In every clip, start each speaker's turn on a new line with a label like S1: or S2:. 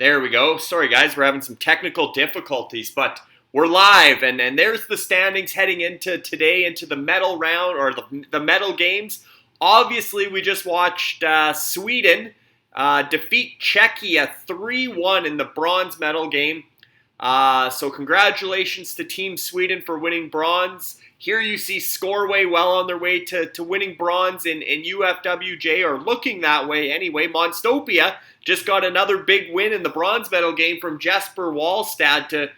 S1: There we go. Sorry guys, we're having some technical difficulties, but we're live, and there's the standings heading into today, into the medal round, or the medal games. Obviously, we just watched Sweden defeat Czechia 3-1 in the bronze medal game. So congratulations to Team Sweden for winning bronze. Here you see Scoreway well on their way to winning bronze in UFWJ, or looking that way anyway. Monstopia just got another big win in the bronze medal game from Jesper Wallstad to,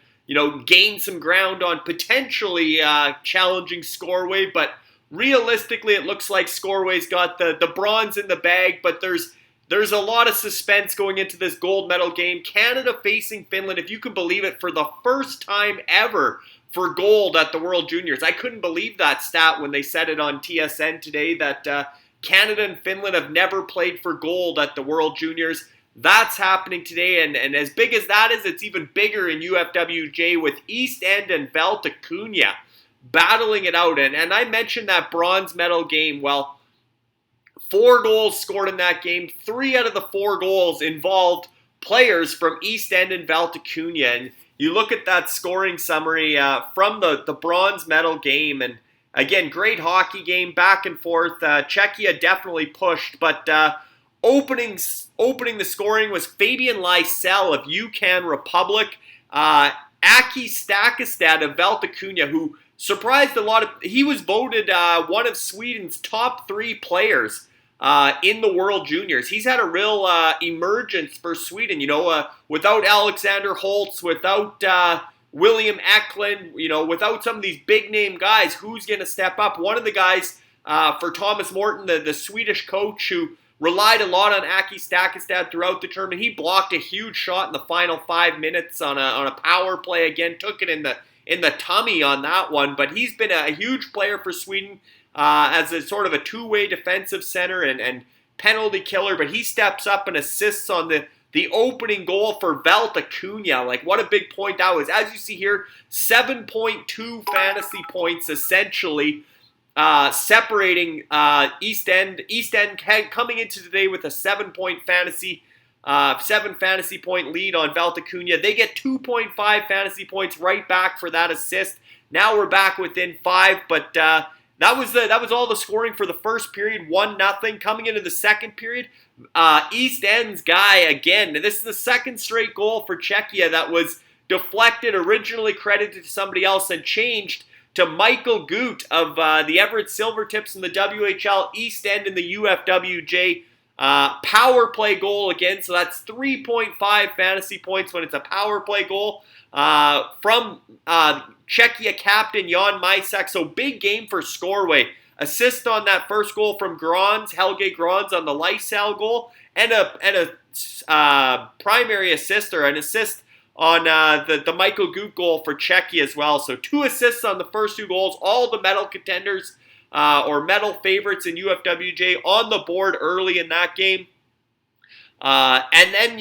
S1: gain some ground on potentially challenging Scoreway. But realistically, it looks like Scoreway's got the bronze in the bag, but there's a lot of suspense going into this gold medal game. Canada facing Finland, if you can believe it, for the first time ever for gold at the World Juniors. I couldn't believe that stat when they said it on TSN today, that Canada and Finland have never played for gold at the World Juniors. That's happening today, and as big as that is, it's even bigger in UFWJ with East End and Valtakunia battling it out. And I mentioned that bronze medal game. Well, 4 goals scored in that game. 3 out of the 4 goals involved players from East End and Valtakunia. And you look at that scoring summary from the bronze medal game, and again, great hockey game, back and forth. Czechia definitely pushed, but opening the scoring was Fabian Lysell of UCAN Republic. Aki Stakastad of Valtakunia, who surprised a lot of... He was voted one of Sweden's top 3 players in the World Juniors. He's had a real emergence for Sweden, without Alexander Holtz, without William Eklund, without some of these big-name guys. Who's going to step up? One of the guys for Thomas Morton, the Swedish coach, who relied a lot on Aki Stakastad throughout the tournament. He blocked a huge shot in the final 5 minutes on a power play. Again, took it in the tummy on that one. But he's been a huge player for Sweden as a sort of a two-way defensive center and penalty killer. But he steps up and assists on the opening goal for Valtakunia. Like, what a big point that was. As you see here, 7.2 fantasy points essentially separating East End. East End coming into today with a 7 fantasy point lead on Valtakunia. They get 2.5 fantasy points right back for that assist. Now we're back within 5, but that was all the scoring for the first period. 1-0 coming into the second period. East End's guy again. This is the second straight goal for Czechia that was deflected, originally credited to somebody else, and changed to Michael Gut of the Everett Silvertips in the WHL, East End in the UFWJ. Power play goal again, so that's 3.5 fantasy points when it's a power play goal from Czechia captain Jan Majsak. So big game for Scoreway. Assist on that first goal from Helge Grons on the Lysell goal, and a primary assist, or an assist on the Michael Gut goal for Czechia as well. So 2 assists on the first 2 goals. All the medal contenders or medal favorites in UFWJ on the board early in that game. And then,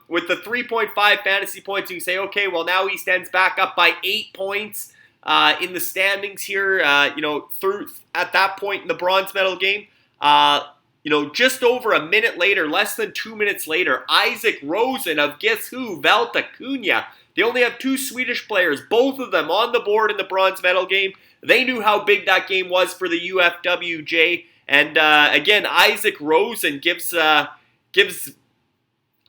S1: with the 3.5 fantasy points, you can say, okay, well, now East End's back up by 8 points in the standings here, through at that point in the bronze medal game. Just over a minute later, less than 2 minutes later, Isaac Rosen of guess who? Valtakunia. They only have 2 Swedish players, both of them on the board in the bronze medal game. They knew how big that game was for the UFWJ. And again, Isaac Rosen gives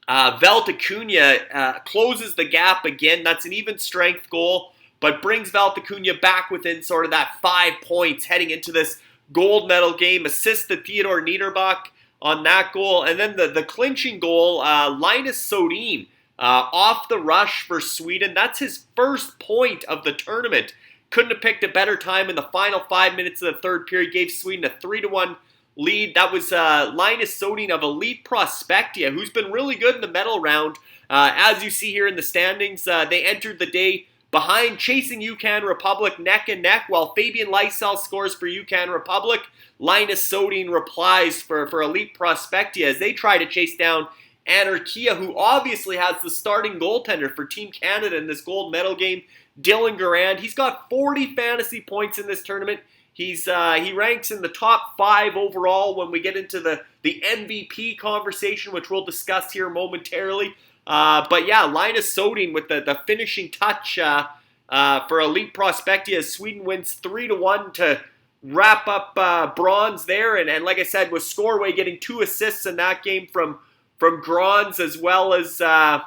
S1: Valtakunia, closes the gap again. That's an even strength goal, but brings Valtakunia back within sort of that 5 points heading into this gold medal game. Assist to Theodor Niederbach on that goal. And then the clinching goal, Linus Sodin off the rush for Sweden. That's his first point of the tournament. Couldn't have picked a better time in the final 5 minutes of the third period. Gave Sweden a 3-1 lead. That was Linus Sodin of Elite Prospectia, who's been really good in the medal round. As you see here in the standings, they entered the day behind, chasing UCAN Republic neck and neck, while Fabian Lysell scores for UCAN Republic. Linus Sodin replies for Elite Prospectia as they try to chase down Anarchia, who obviously has the starting goaltender for Team Canada in this gold medal game, Dylan Garand. He's got 40 fantasy points in this tournament. He ranks in the top 5 overall when we get into the MVP conversation, which we'll discuss here momentarily. But yeah, Linus Sodin with the finishing touch for Elite Prospectia as Sweden wins 3-1 to wrap up bronze there. And like I said, with Scoreway getting 2 assists in that game from Grons, as well as Grons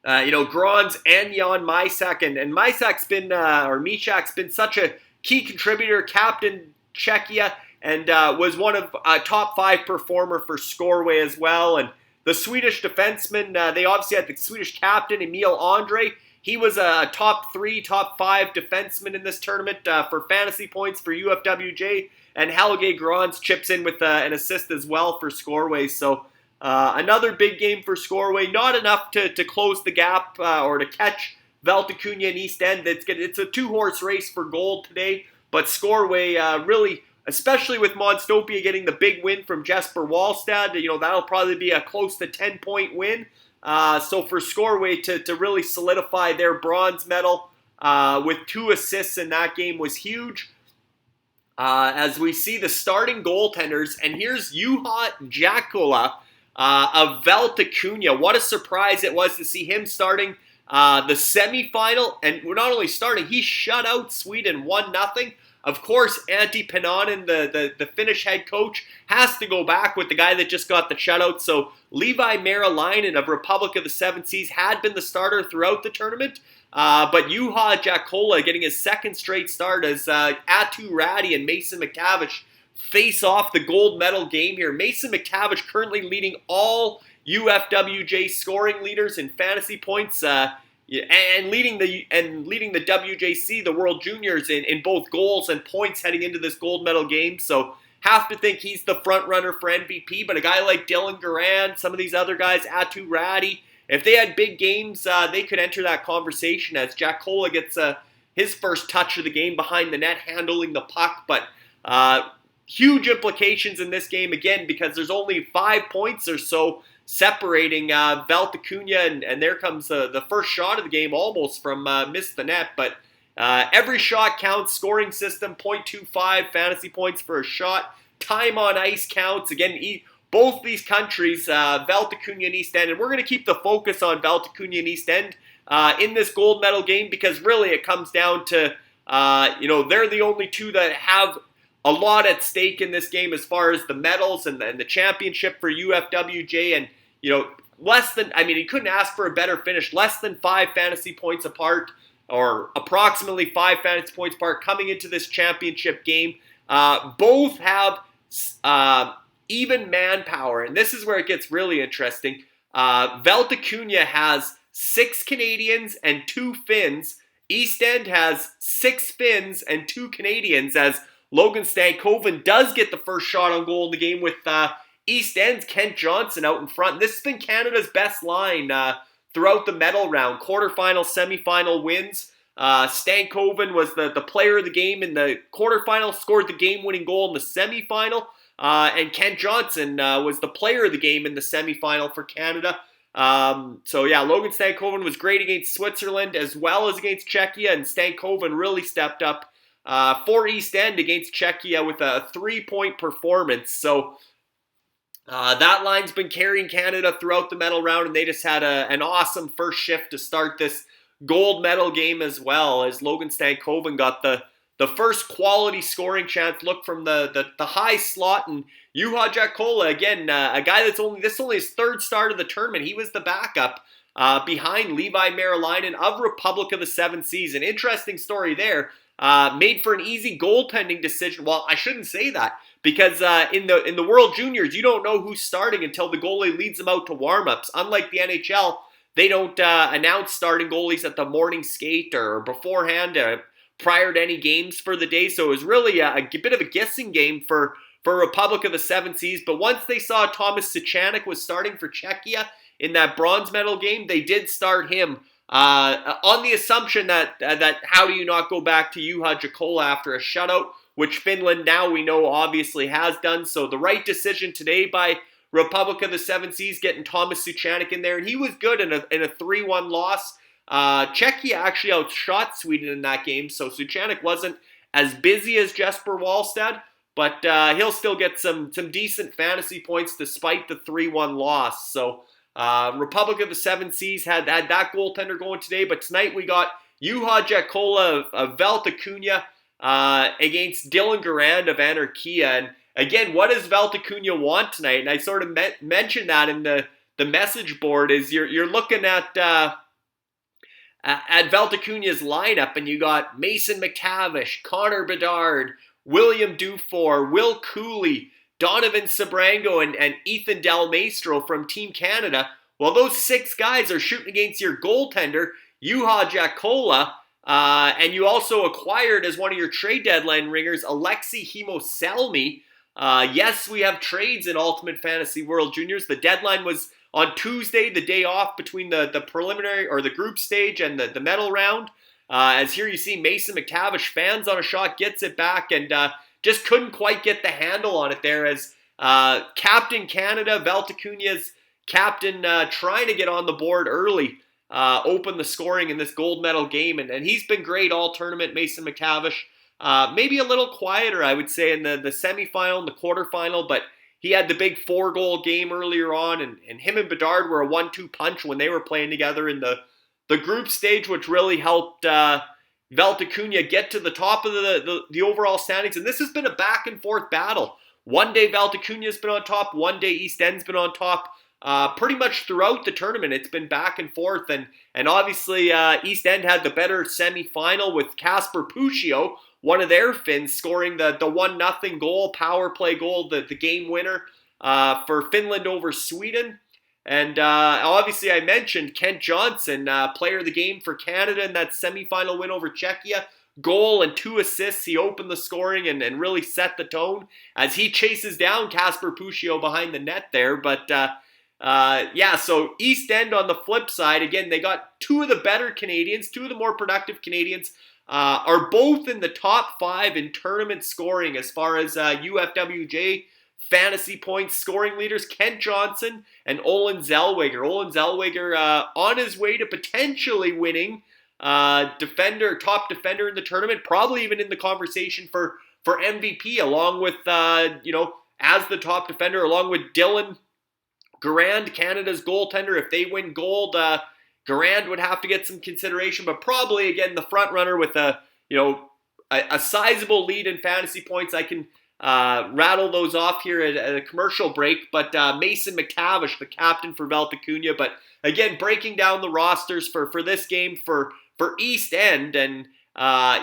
S1: and Jan Mysak. And Mysak's been, or Mishak's been such a key contributor, captain Czechia, and was one of a top 5 performer for Scoreway as well. And the Swedish defenseman, they obviously had the Swedish captain, Emil Andre. He was a top 3, top 5 defenseman in this tournament for fantasy points for UFWJ. And Helge Grons chips in with an assist as well for Scoreway. So another big game for Scoreway. Not enough to close the gap or to catch Valtakunia and East End. It's a 2-horse race for gold today. But Scoreway really, especially with Monstopia getting the big win from Jesper Wallstad, that'll probably be a close to 10-point win. So for Scoreway to really solidify their bronze medal with 2 assists in that game was huge. As we see the starting goaltenders, and here's Juha Jaakkola of Valtakunia. What a surprise it was to see him starting the semifinal, and not only starting, he shut out Sweden 1-0. Of course, Antti Pananen, the Finnish head coach, has to go back with the guy that just got the shutout. So Levi Merilainen of Republic of the Seven Seas had been the starter throughout the tournament. But Juha Jaakkola getting his 2nd straight start as Atu Räty and Mason McTavish face off the gold medal game here. Mason McTavish currently leading all UFWJ scoring leaders in fantasy points. And leading the WJC, the World Juniors, in both goals and points heading into this gold medal game. So have to think he's the front runner for MVP. But a guy like Dylan Garand, some of these other guys, Atu Räty, if they had big games, they could enter that conversation as Jaakkola gets his first touch of the game behind the net, handling the puck. But huge implications in this game, again, because there's only 5 points or so separating Valtakunia, and there comes the first shot of the game almost from missed the net. But every shot counts. Scoring system, 0.25 fantasy points for a shot. Time on ice counts. Again, both these countries, Valtakunia and East End, and we're going to keep the focus on Valtakunia and East End in this gold medal game, because really it comes down to, they're the only 2 that have a lot at stake in this game as far as the medals and the championship for UFWJ. And, he couldn't ask for a better finish. Less than 5 fantasy points apart, or approximately 5 fantasy points apart coming into this championship game. Both have even manpower, and this is where it gets really interesting. Valtakunia has 6 Canadians and 2 Finns. East End has 6 Finns and 2 Canadians, as Logan Stankoven does get the first shot on goal in the game with East End's Kent Johnson out in front. This has been Canada's best line throughout the medal round. Quarterfinal, semifinal wins. Stankoven was the player of the game in the quarterfinal, scored the game-winning goal in the semifinal. And Kent Johnson was the player of the game in the semifinal for Canada. Logan Stankoven was great against Switzerland as well as against Czechia, and Stankoven really stepped up for East End against Czechia with a 3-point performance. So that line's been carrying Canada throughout the medal round, and they just had an awesome first shift to start this gold medal game as well, as Logan Stankoven got the first quality scoring chance, look from the high slot. And Juha Jaakkola, again, a guy this is only his 3rd start of the tournament. He was the backup behind Levi Merilainen of Republic of the Seven Seas. An interesting story there. Made for an easy goaltending decision. Well, I shouldn't say that, because in the World Juniors, you don't know who's starting until the goalie leads them out to warm-ups. Unlike the NHL, they don't announce starting goalies at the morning skate or beforehand prior to any games for the day. So it was really a bit of a guessing game for Republic of the Seven Seas. But once they saw Thomas Suchanek was starting for Czechia in that bronze medal game, they did start him. On the assumption that how do you not go back to Juha Jaakkola after a shutout, which Finland now we know obviously has done. So the right decision today by Republic of the Seven Seas, getting Thomas Suchanek in there, and he was good in a 3-1 loss. Czechia actually outshot Sweden in that game, so Suchanek wasn't as busy as Jesper Wallstedt, but he'll still get some decent fantasy points despite the 3-1 loss. So Republic of the Seven Seas had that goaltender going today, but tonight we got Juha Jakola of Valtakunia against Dylan Garand of Anarchia. And again, what does Valtakunia want tonight? And I sort of mentioned that in the message board, is you're looking at Valtakunia's lineup, and you got Mason McTavish, Connor Bedard, William Dufour, Will Cooley, Donovan Sabrango, and Ethan Del Maestro from Team Canada. Well, those 6 guys are shooting against your goaltender, Juha Jakola, and you also acquired as one of your trade deadline ringers, Alexi Himoselmi. Yes, we have trades in Ultimate Fantasy World Juniors. The deadline was on Tuesday, the day off between the preliminary or the group stage and the medal round. As here you see Mason McTavish fans on a shot, gets it back, and just couldn't quite get the handle on it there as Captain Canada, Valtakunia's captain, trying to get on the board early, open the scoring in this gold medal game. And he's been great all tournament, Mason McTavish. Maybe a little quieter, I would say, in the semifinal and the quarterfinal, but he had the big 4-goal game earlier on, and him and Bedard were a 1-2 punch when they were playing together in the group stage, which really helped Valtakunia get to the top of the overall standings. And this has been a back-and-forth battle. One day Valtakunia's been on top, one day East End's been on top. Pretty much throughout the tournament, it's been back and forth, and obviously East End had the better semifinal with Kasper Puccio, one of their Finns, scoring the 1-0 goal, power play goal, the game winner for Finland over Sweden. And obviously I mentioned Kent Johnson, player of the game for Canada in that semifinal win over Czechia. Goal and 2 assists. He opened the scoring and really set the tone as he chases down Kasper Puccio behind the net there. But so East End on the flip side, again, they got 2 of the better Canadians, 2 of the more productive Canadians, are both in the top 5 in tournament scoring as far as UFWJ fantasy points scoring leaders. Kent Johnson and Olin Zellweger. Olin Zellweger on his way to potentially winning top defender in the tournament, probably even in the conversation for MVP, along with, as the top defender, along with Dylan Garand, Canada's goaltender. If they win gold, Garand would have to get some consideration, but probably, again, the front runner with a sizable lead in fantasy points. I can rattle those off here at a commercial break, but Mason McTavish, the captain for Valtakunia. But again, breaking down the rosters for this game for East End, and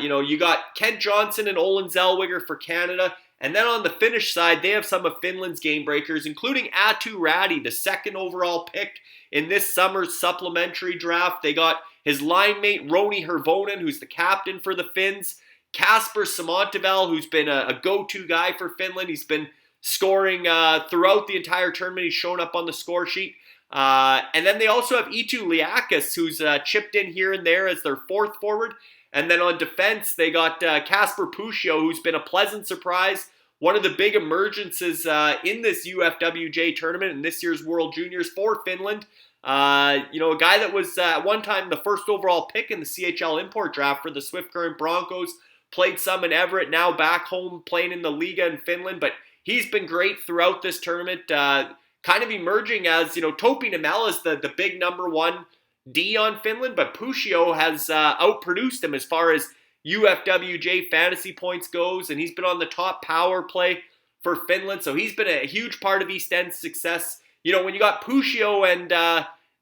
S1: you got Kent Johnson and Olin Zellweger for Canada. And then on the Finnish side, they have some of Finland's game breakers, including Atu Räty, the 2nd overall pick in this summer's supplementary draft. They got his line mate, Roni Hirvonen, who's the captain for the Finns. Kasper Samontavel, who's been a go-to guy for Finland. He's been scoring throughout the entire tournament. He's shown up on the score sheet. And then they also have Eetu Liakis, who's chipped in here and there as their 4th forward. And then on defense, they got Kasper Puccio, who's been a pleasant surprise. One of the big emergences in this UFWJ tournament and this year's World Juniors for Finland. A guy that was at one time the 1st overall pick in the CHL import draft for the Swift Current Broncos. Played some in Everett, now back home playing in the Liga in Finland. But he's been great throughout this tournament. Kind of emerging as, Topi Nimella is the big number 1 D on Finland, but Puccio has outproduced him as far as UFWJ fantasy points goes, and he's been on the top power play for Finland, so he's been a huge part of East End's success. When you got Puccio and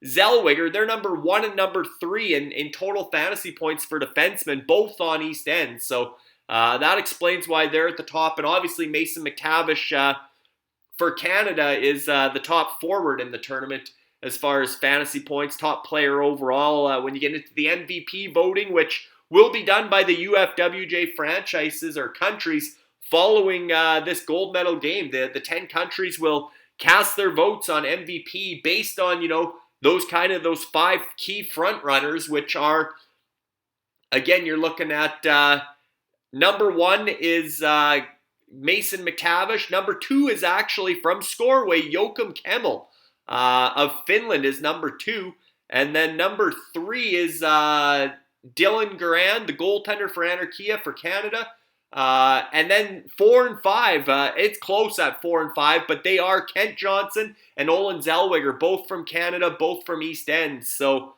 S1: Zellweger, they're number 1 and number 3 in total fantasy points for defensemen, both on East End, so that explains why they're at the top. And obviously Mason McTavish for Canada is the top forward in the tournament as far as fantasy points, top player overall. When you get into the MVP voting, which will be done by the UFWJ franchises or countries following this gold medal game, the 10 countries will cast their votes on MVP based on, those 5 key front runners, which are, again, you're looking at number 1 is Mason McTavish. Number 2 is actually from Scoreway, Joakim Kemmel of Finland is number 2. And then number 3 is Dylan Garand, the goaltender for Anarchia for Canada. And then 4 and 5, it's close at 4 and 5, but they are Kent Johnson and Olin Zellweger, both from Canada, both from East End. So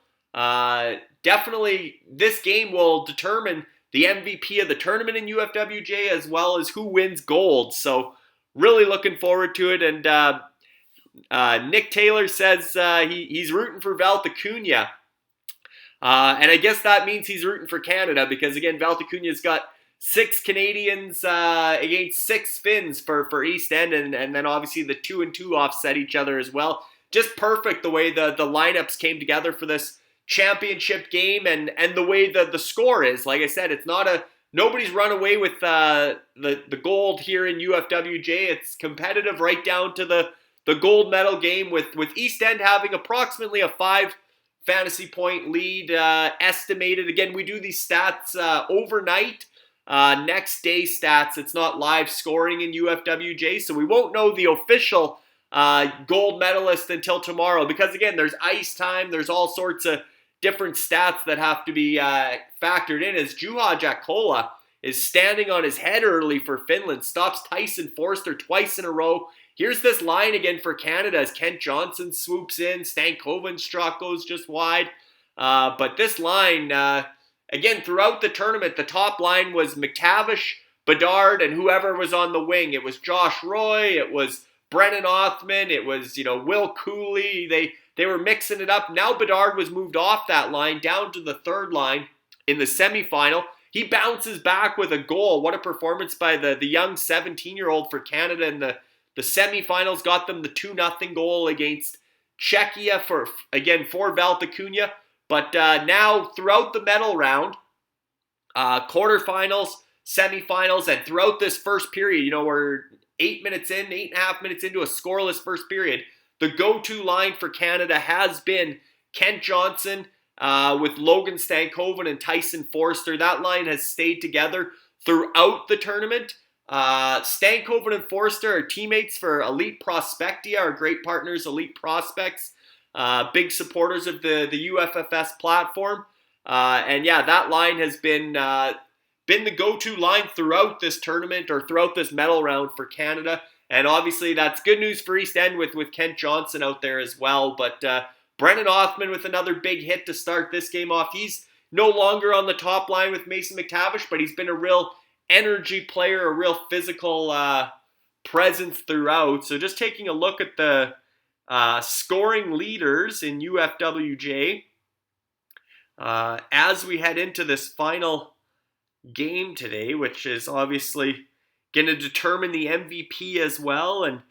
S1: definitely this game will determine the MVP of the tournament in UFWJ as well as who wins gold. So really looking forward to it. And Nick Taylor says he's rooting for Valtakunia. And I guess that means he's rooting for Canada because, again, Valtakunia's got 6 Canadians against 6 Finns for East End, and then obviously the 2 and 2 offset each other as well. Just perfect the way the lineups came together for this championship game, and the way the score is. Like I said, it's not nobody's run away with the gold here in UFWJ. It's competitive right down to the gold medal game, with East End having approximately a 5 fantasy point lead estimated. Again, we do these stats overnight. Next day stats. It's not live scoring in UFWJ, so we won't know the official gold medalist until tomorrow, because again, there's ice time, there's all sorts of different stats that have to be factored in, as Juha Jakola is standing on his head early for Finland, stops Tyson Forster twice in a row. Here's this line again for Canada as Kent Johnson swoops in, Stankoven's shot goes just wide, but this line, again, throughout the tournament, the top line was McTavish, Bedard, and whoever was on the wing. It was Josh Roy, it was Brennan Othman, it was, Will Cooley. They were mixing it up. Now Bedard was moved off that line down to the third line in the semifinal. He bounces back with a goal. What a performance by the young 17-year-old for Canada in the semifinals. Got them the 2-0 goal against Czechia for Valtakunia. But now throughout the medal round, quarterfinals, semifinals, and throughout this first period, we're 8.5 minutes into a scoreless first period, the go-to line for Canada has been Kent Johnson with Logan Stankoven and Tyson Forster. That line has stayed together throughout the tournament. Stankoven and Forster are teammates for Elite Prospectia, our great partners, Elite Prospects. Big supporters of the UFFS platform. And yeah, that line has been the go-to line throughout this tournament, or throughout this medal round for Canada. And obviously that's good news for East End with Kent Johnson out there as well. But Brennan Othman with another big hit to start this game off. He's no longer on the top line with Mason McTavish, but he's been a real energy player, a real physical presence throughout. So just taking a look at the scoring leaders in UFWJ as we head into this final game today, which is obviously going to determine the MVP as well. And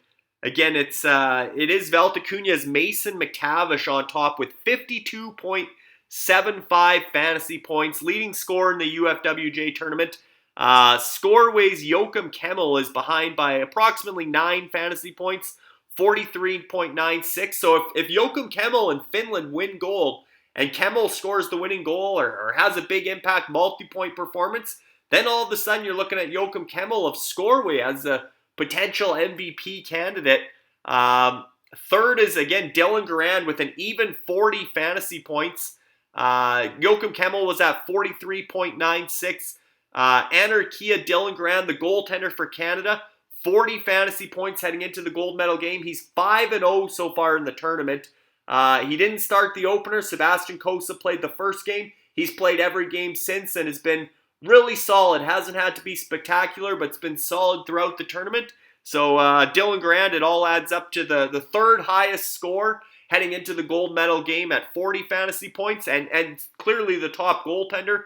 S1: again, it is Valtakunia's Mason McTavish on top with 52.75 fantasy points, leading scorer in the UFWJ tournament. Scoreway's Joachim Kemmel is behind by approximately 9 fantasy points, 43.96. So if Joachim Kemmel and Finland win gold, and Kemmel scores the winning goal or has a big impact multi-point performance, then all of a sudden you're looking at Joachim Kemmel of Scoreway as a potential MVP candidate. Third is, again, Dylan Garand with an even 40 fantasy points. Joachim Kemmel was at 43.96. Anarchia Dylan Garand, the goaltender for Canada, 40 fantasy points heading into the gold medal game. He's 5-0 so far in the tournament. He didn't start the opener. Sebastian Kosa played the first game. He's played every game since and has been really solid. Hasn't had to be spectacular, but it's been solid throughout the tournament. So Dylan Garand, it all adds up to the third highest score heading into the gold medal game at 40 fantasy points, and clearly the top goaltender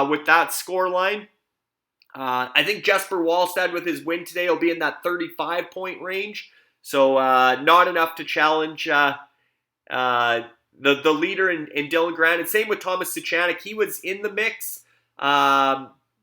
S1: with that score line. I think Jesper Wallstad with his win today will be in that 35-point range. So not enough to challenge the leader in Dylan Garand. And same with Thomas Suchanek. He was in the mix.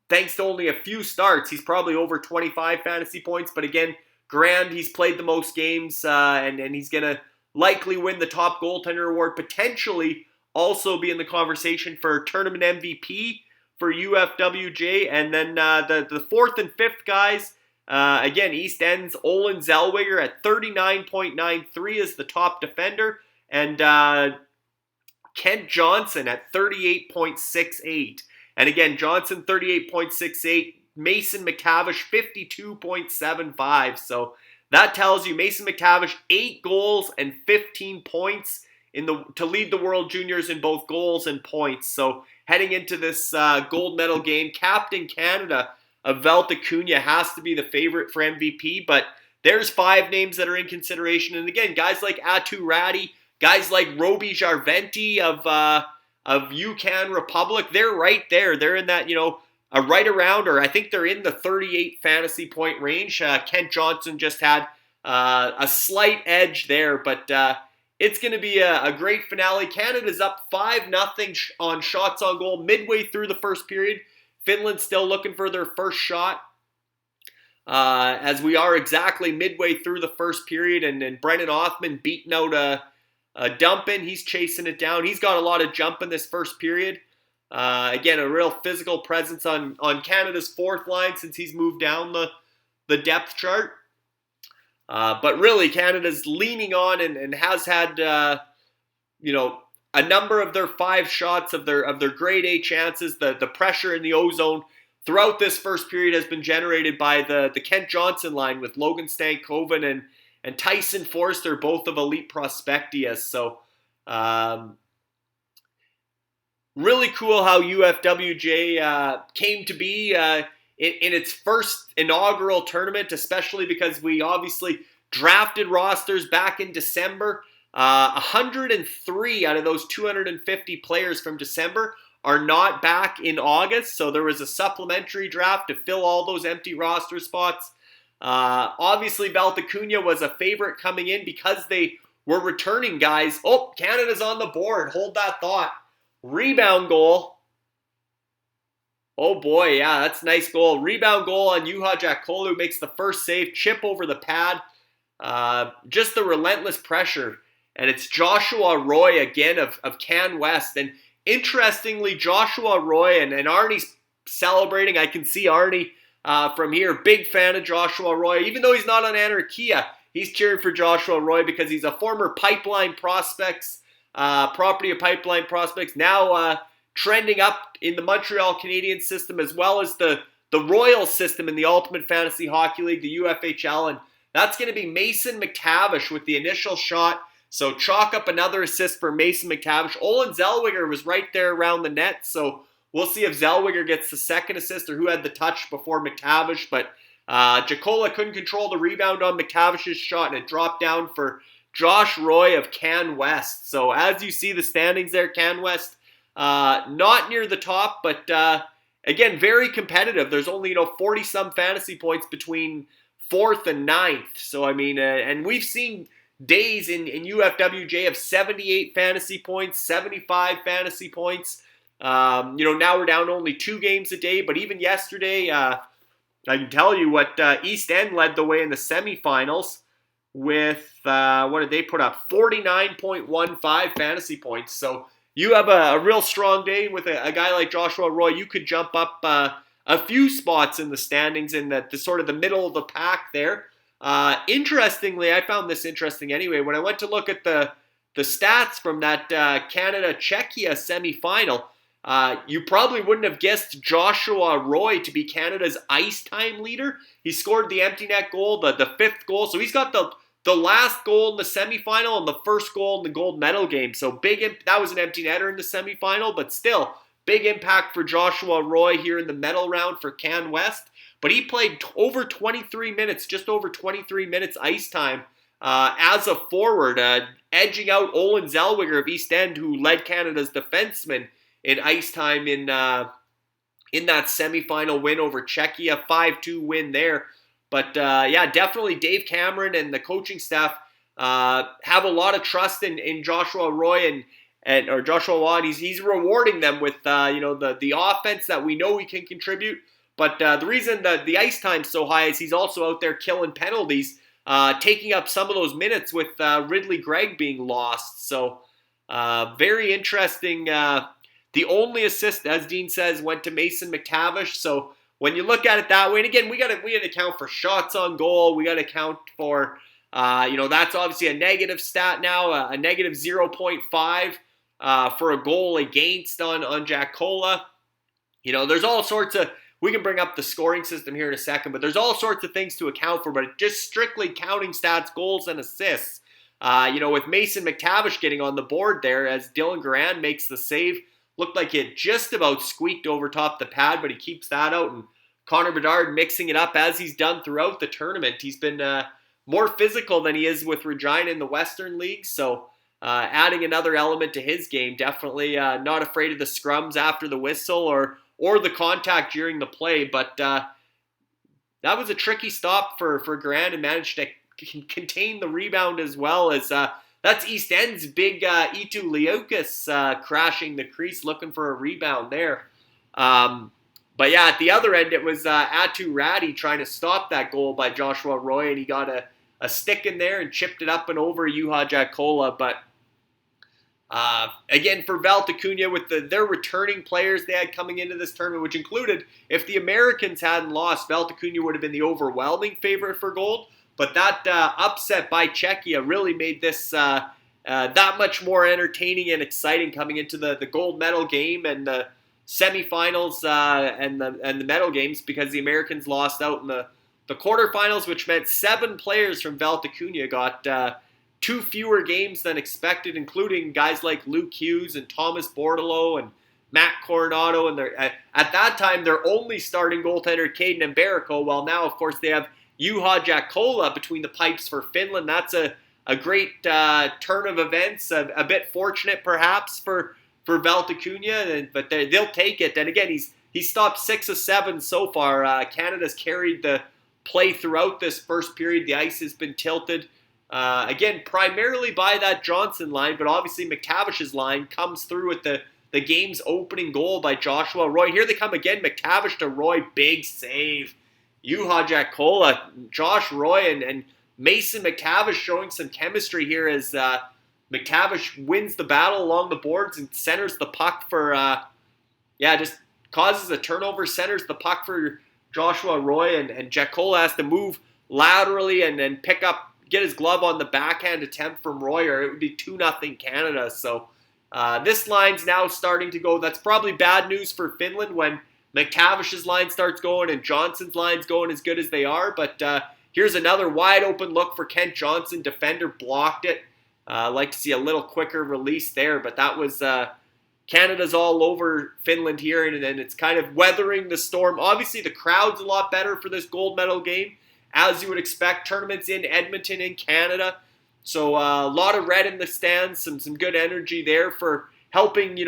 S1: Thanks to only a few starts, he's probably over 25 fantasy points. But again, Garand, he's played the most games, and he's going to likely win the top goaltender award, potentially also be in the conversation for tournament MVP for UFWJ. And then the fourth and fifth guys, again, East End's Olin Zellweger at 39.93 is the top defender. And Kent Johnson at 38.68. And again, Johnson 38.68, Mason McTavish 52.75. So that tells you Mason McTavish 8 goals and 15 points to lead the World Juniors in both goals and points. So heading into this gold medal game, Captain Canada of Valtakunia has to be the favorite for MVP, but there's 5 names that are in consideration. And again, guys like Atu Ratti, guys like Roby Jarventi of UCAN Republic, they're right there. They're in that, a right around, or I think they're in the 38 fantasy point range. Kent Johnson just had a slight edge there, but it's going to be a great finale. Canada's up 5-0 on shots on goal midway through the first period. Finland's still looking for their first shot. As we are exactly midway through the first period, and Brennan Othman beating out a dump in. He's chasing it down. He's got a lot of jump in this first period. Again, a real physical presence on Canada's fourth line since he's moved down the depth chart. But really, Canada's leaning on and has had, a number of their 5 shots of their grade A chances. The pressure in the O-zone throughout this first period has been generated by the Kent Johnson line with Logan Stankoven and Tyson Forster, both of elite prospectias. So, really cool how UFWJ came to be in its first inaugural tournament, especially because we obviously drafted rosters back in December. 103 out of those 250 players from December are not back in August, so there was a supplementary draft to fill all those empty roster spots. Obviously, Valtakunia was a favorite coming in because they were returning guys. Oh, Canada's on the board. Hold that thought. Rebound goal. Oh boy, yeah, that's a nice goal. Rebound goal on Juha Jakolu, makes the first save, chip over the pad. Just the relentless pressure. And it's Joshua Roy again of Can West. And interestingly, Joshua Roy and Arnie's celebrating. I can see Arnie from here. Big fan of Joshua Roy. Even though he's not on Anarchia, he's cheering for Joshua Roy because he's a former Pipeline Prospects, property of Pipeline Prospects, now trending up in the Montreal Canadiens system as well as the Royal system in the Ultimate Fantasy Hockey League, the UFHL. And that's going to be Mason McTavish with the initial shot. So chalk up another assist for Mason McTavish. Olin Zellweger was right there around the net, so we'll see if Zellweger gets the second assist or who had the touch before McTavish. But Jakola couldn't control the rebound on McTavish's shot, and it dropped down for Josh Roy of Can West. So as you see the standings there, Can West not near the top, but again, very competitive. There's only 40-some fantasy points between 4th and 9th. So I mean, and we've seen days in UFWJ of 78 fantasy points, 75 fantasy points. Now we're down only 2 games a day, but even yesterday, I can tell you what East End led the way in the semifinals with, what did they put up? 49.15 fantasy points. So you have a real strong day with a guy like Joshua Roy. You could jump up a few spots in the standings in the sort of the middle of the pack there. Interestingly, I found this interesting anyway. When I went to look at the stats from that Canada-Czechia semifinal, you probably wouldn't have guessed Joshua Roy to be Canada's ice time leader. He scored the empty net goal, the 5th goal. So he's got the last goal in the semifinal and the first goal in the gold medal game. So that was an empty netter in the semifinal, but still big impact for Joshua Roy here in the medal round for Can West. But he played over 23 minutes, just over 23 minutes ice time as a forward, edging out Olin Zellweger of East End, who led Canada's defenseman in ice time in that semifinal win over Czechia, 5-2 win there. But definitely Dave Cameron and the coaching staff have a lot of trust in Joshua Roy or Joshua Watt. He's rewarding them with the offense that we know he can contribute. But the reason that the ice time's so high is he's also out there killing penalties, taking up some of those minutes with Ridley Gregg being lost. So very interesting. The only assist, as Dean says, went to Mason McTavish. So when you look at it that way, and again, we got to account for shots on goal. We got to account for, that's obviously a negative stat now, a negative 0.5 for a goal against on Jack Cola. There's all sorts of. we can bring up the scoring system here in a second, but there's all sorts of things to account for, but just strictly counting stats, goals, and assists. With Mason McTavish getting on the board there as Dylan Garand makes the save, looked like it just about squeaked over top the pad, but he keeps that out, and Connor Bedard mixing it up as he's done throughout the tournament. He's been more physical than he is with Regina in the Western League, so adding another element to his game. Definitely not afraid of the scrums after the whistle or the contact during the play, but that was a tricky stop for Garand and managed to contain the rebound as well as that's East End's big Eetu Liukas crashing the crease looking for a rebound there. But yeah, at the other end, it was Atu Ratty trying to stop that goal by Joshua Roy, and he got a stick in there and chipped it up and over Juha Jakola. But again, for Valtakunia, with their returning players they had coming into this tournament, which included, if the Americans hadn't lost, Valtakunia would have been the overwhelming favorite for gold. But that upset by Czechia really made this that much more entertaining and exciting coming into the gold medal game and the semifinals and the medal games, because the Americans lost out in the quarterfinals, which meant 7 players from Valtakunia got 2 fewer games than expected, including guys like Luke Hughes and Thomas Bordelot and Matt Coronado. And at that time, their only starting goaltender, Caden Mberico. While now, of course, they have Juha Jakola between the pipes for Finland. That's a great turn of events, a bit fortunate perhaps for Valtakunia, but they'll take it. And again, he's stopped 6 of 7 so far. Canada's carried the play throughout this first period. The ice has been tilted, again, primarily by that Johnson line, but obviously McTavish's line comes through with the game's opening goal by Joshua Roy. Here they come again, McTavish to Roy, big save. Juha Jakola, Josh Roy, and Mason McTavish showing some chemistry here as McTavish wins the battle along the boards and centers the puck for, just causes a turnover, centers the puck for Joshua Roy, and Jakola has to move laterally and then get his glove on the backhand attempt from Roy, or it would be 2-0 Canada. So this line's now starting to go. That's probably bad news for Finland when McTavish's line starts going and Johnson's line's going as good as they are. But here's another wide open look for Kent Johnson. Defender blocked it. I'd like to see a little quicker release there, but that was Canada's all over Finland here, and it's kind of weathering the storm. Obviously, the crowd's a lot better for this gold medal game, as you would expect. Tournaments in Edmonton in Canada, so a lot of red in the stands, some good energy there for helping,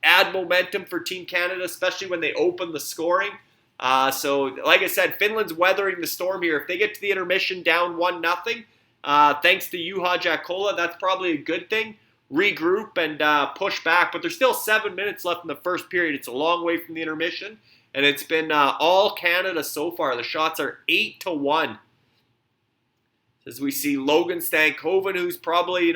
S1: add momentum for Team Canada, especially when they open the scoring. So, like I said, Finland's weathering the storm here. If they get to the intermission down 1-0, thanks to Juha Jakola, that's probably a good thing. Regroup and push back, but there's still 7 minutes left in the first period. It's a long way from the intermission, and it's been all Canada so far. The shots are 8-1. As we see Logan Stankoven, who's probably,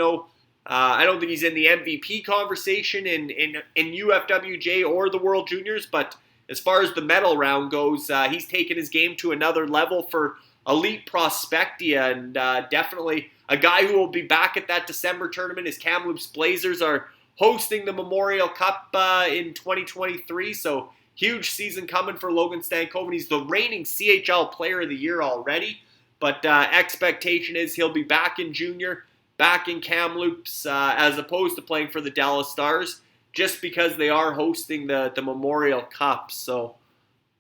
S1: I don't think he's in the MVP conversation in UFWJ or the World Juniors, but as far as the medal round goes, he's taken his game to another level for elite prospectia, and definitely a guy who will be back at that December tournament as Kamloops Blazers are hosting the Memorial Cup in 2023. So huge season coming for Logan Stankoven. He's the reigning CHL Player of the Year already, but expectation is he'll be back in junior, back in Kamloops, as opposed to playing for the Dallas Stars, just because they are hosting the Memorial Cup. So,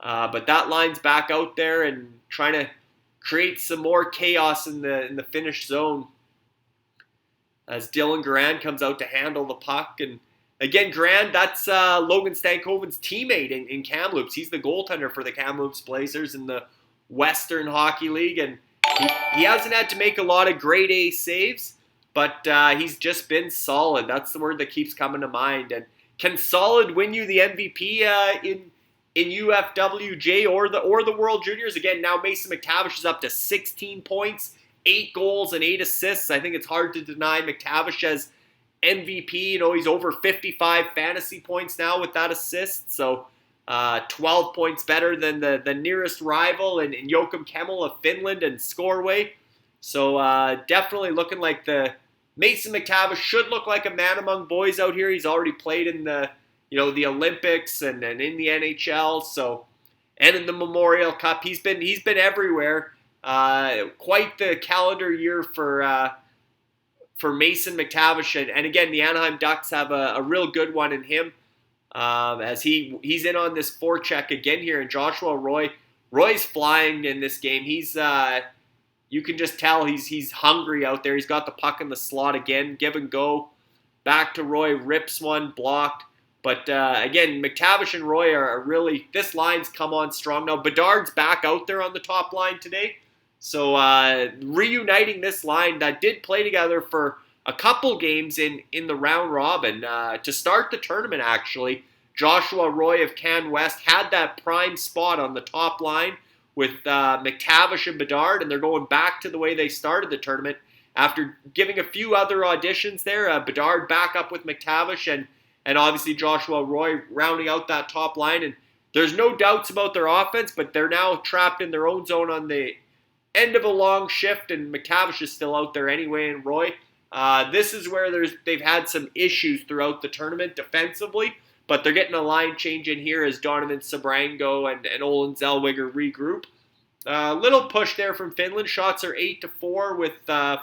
S1: but that line's back out there and trying to create some more chaos in the Finnish zone as Dylan Garand comes out to handle the puck. And again, Garand, that's Logan Stankoven's teammate in Kamloops. He's the goaltender for the Kamloops Blazers in the Western Hockey League, and he hasn't had to make a lot of grade A saves, but he's just been solid. That's the word that keeps coming to mind. And can solid win you the MVP in UFWJ or the World Juniors? Again, now Mason McTavish is up to 16 points, 8 goals and 8 assists. I think it's hard to deny McTavish as MVP. He's over 55 fantasy points now with that assist. So 12 points better than the nearest rival in Joakim Kemmel of Finland and Scoreway. So definitely looking like the Mason McTavish should look like a man among boys out here. He's already played in the Olympics and in the NHL. So and in the Memorial Cup. He's been everywhere. Quite the calendar year for Mason McTavish, and again, the Anaheim Ducks have a real good one in him, as he's in on this forecheck again here, and Joshua Roy's flying in this game. He's you can just tell he's hungry out there. He's got the puck in the slot again, give and go, back to Roy, rips one, blocked. But again, McTavish and Roy are really, this line's come on strong now. Bedard's back out there on the top line today. So reuniting this line that did play together for a couple games in the round robin. To start the tournament, actually, Joshua Roy of Can West had that prime spot on the top line with McTavish and Bedard, and they're going back to the way they started the tournament. After giving a few other auditions there, Bedard back up with McTavish and obviously Joshua Roy rounding out that top line. And there's no doubts about their offense, but they're now trapped in their own zone on the end of a long shift, and McTavish is still out there anyway, and Roy. This is where they've had some issues throughout the tournament defensively, but they're getting a line change in here as Donovan Sabrango and Olin Zellweger regroup. Little push there from Finland. Shots are 8-4 with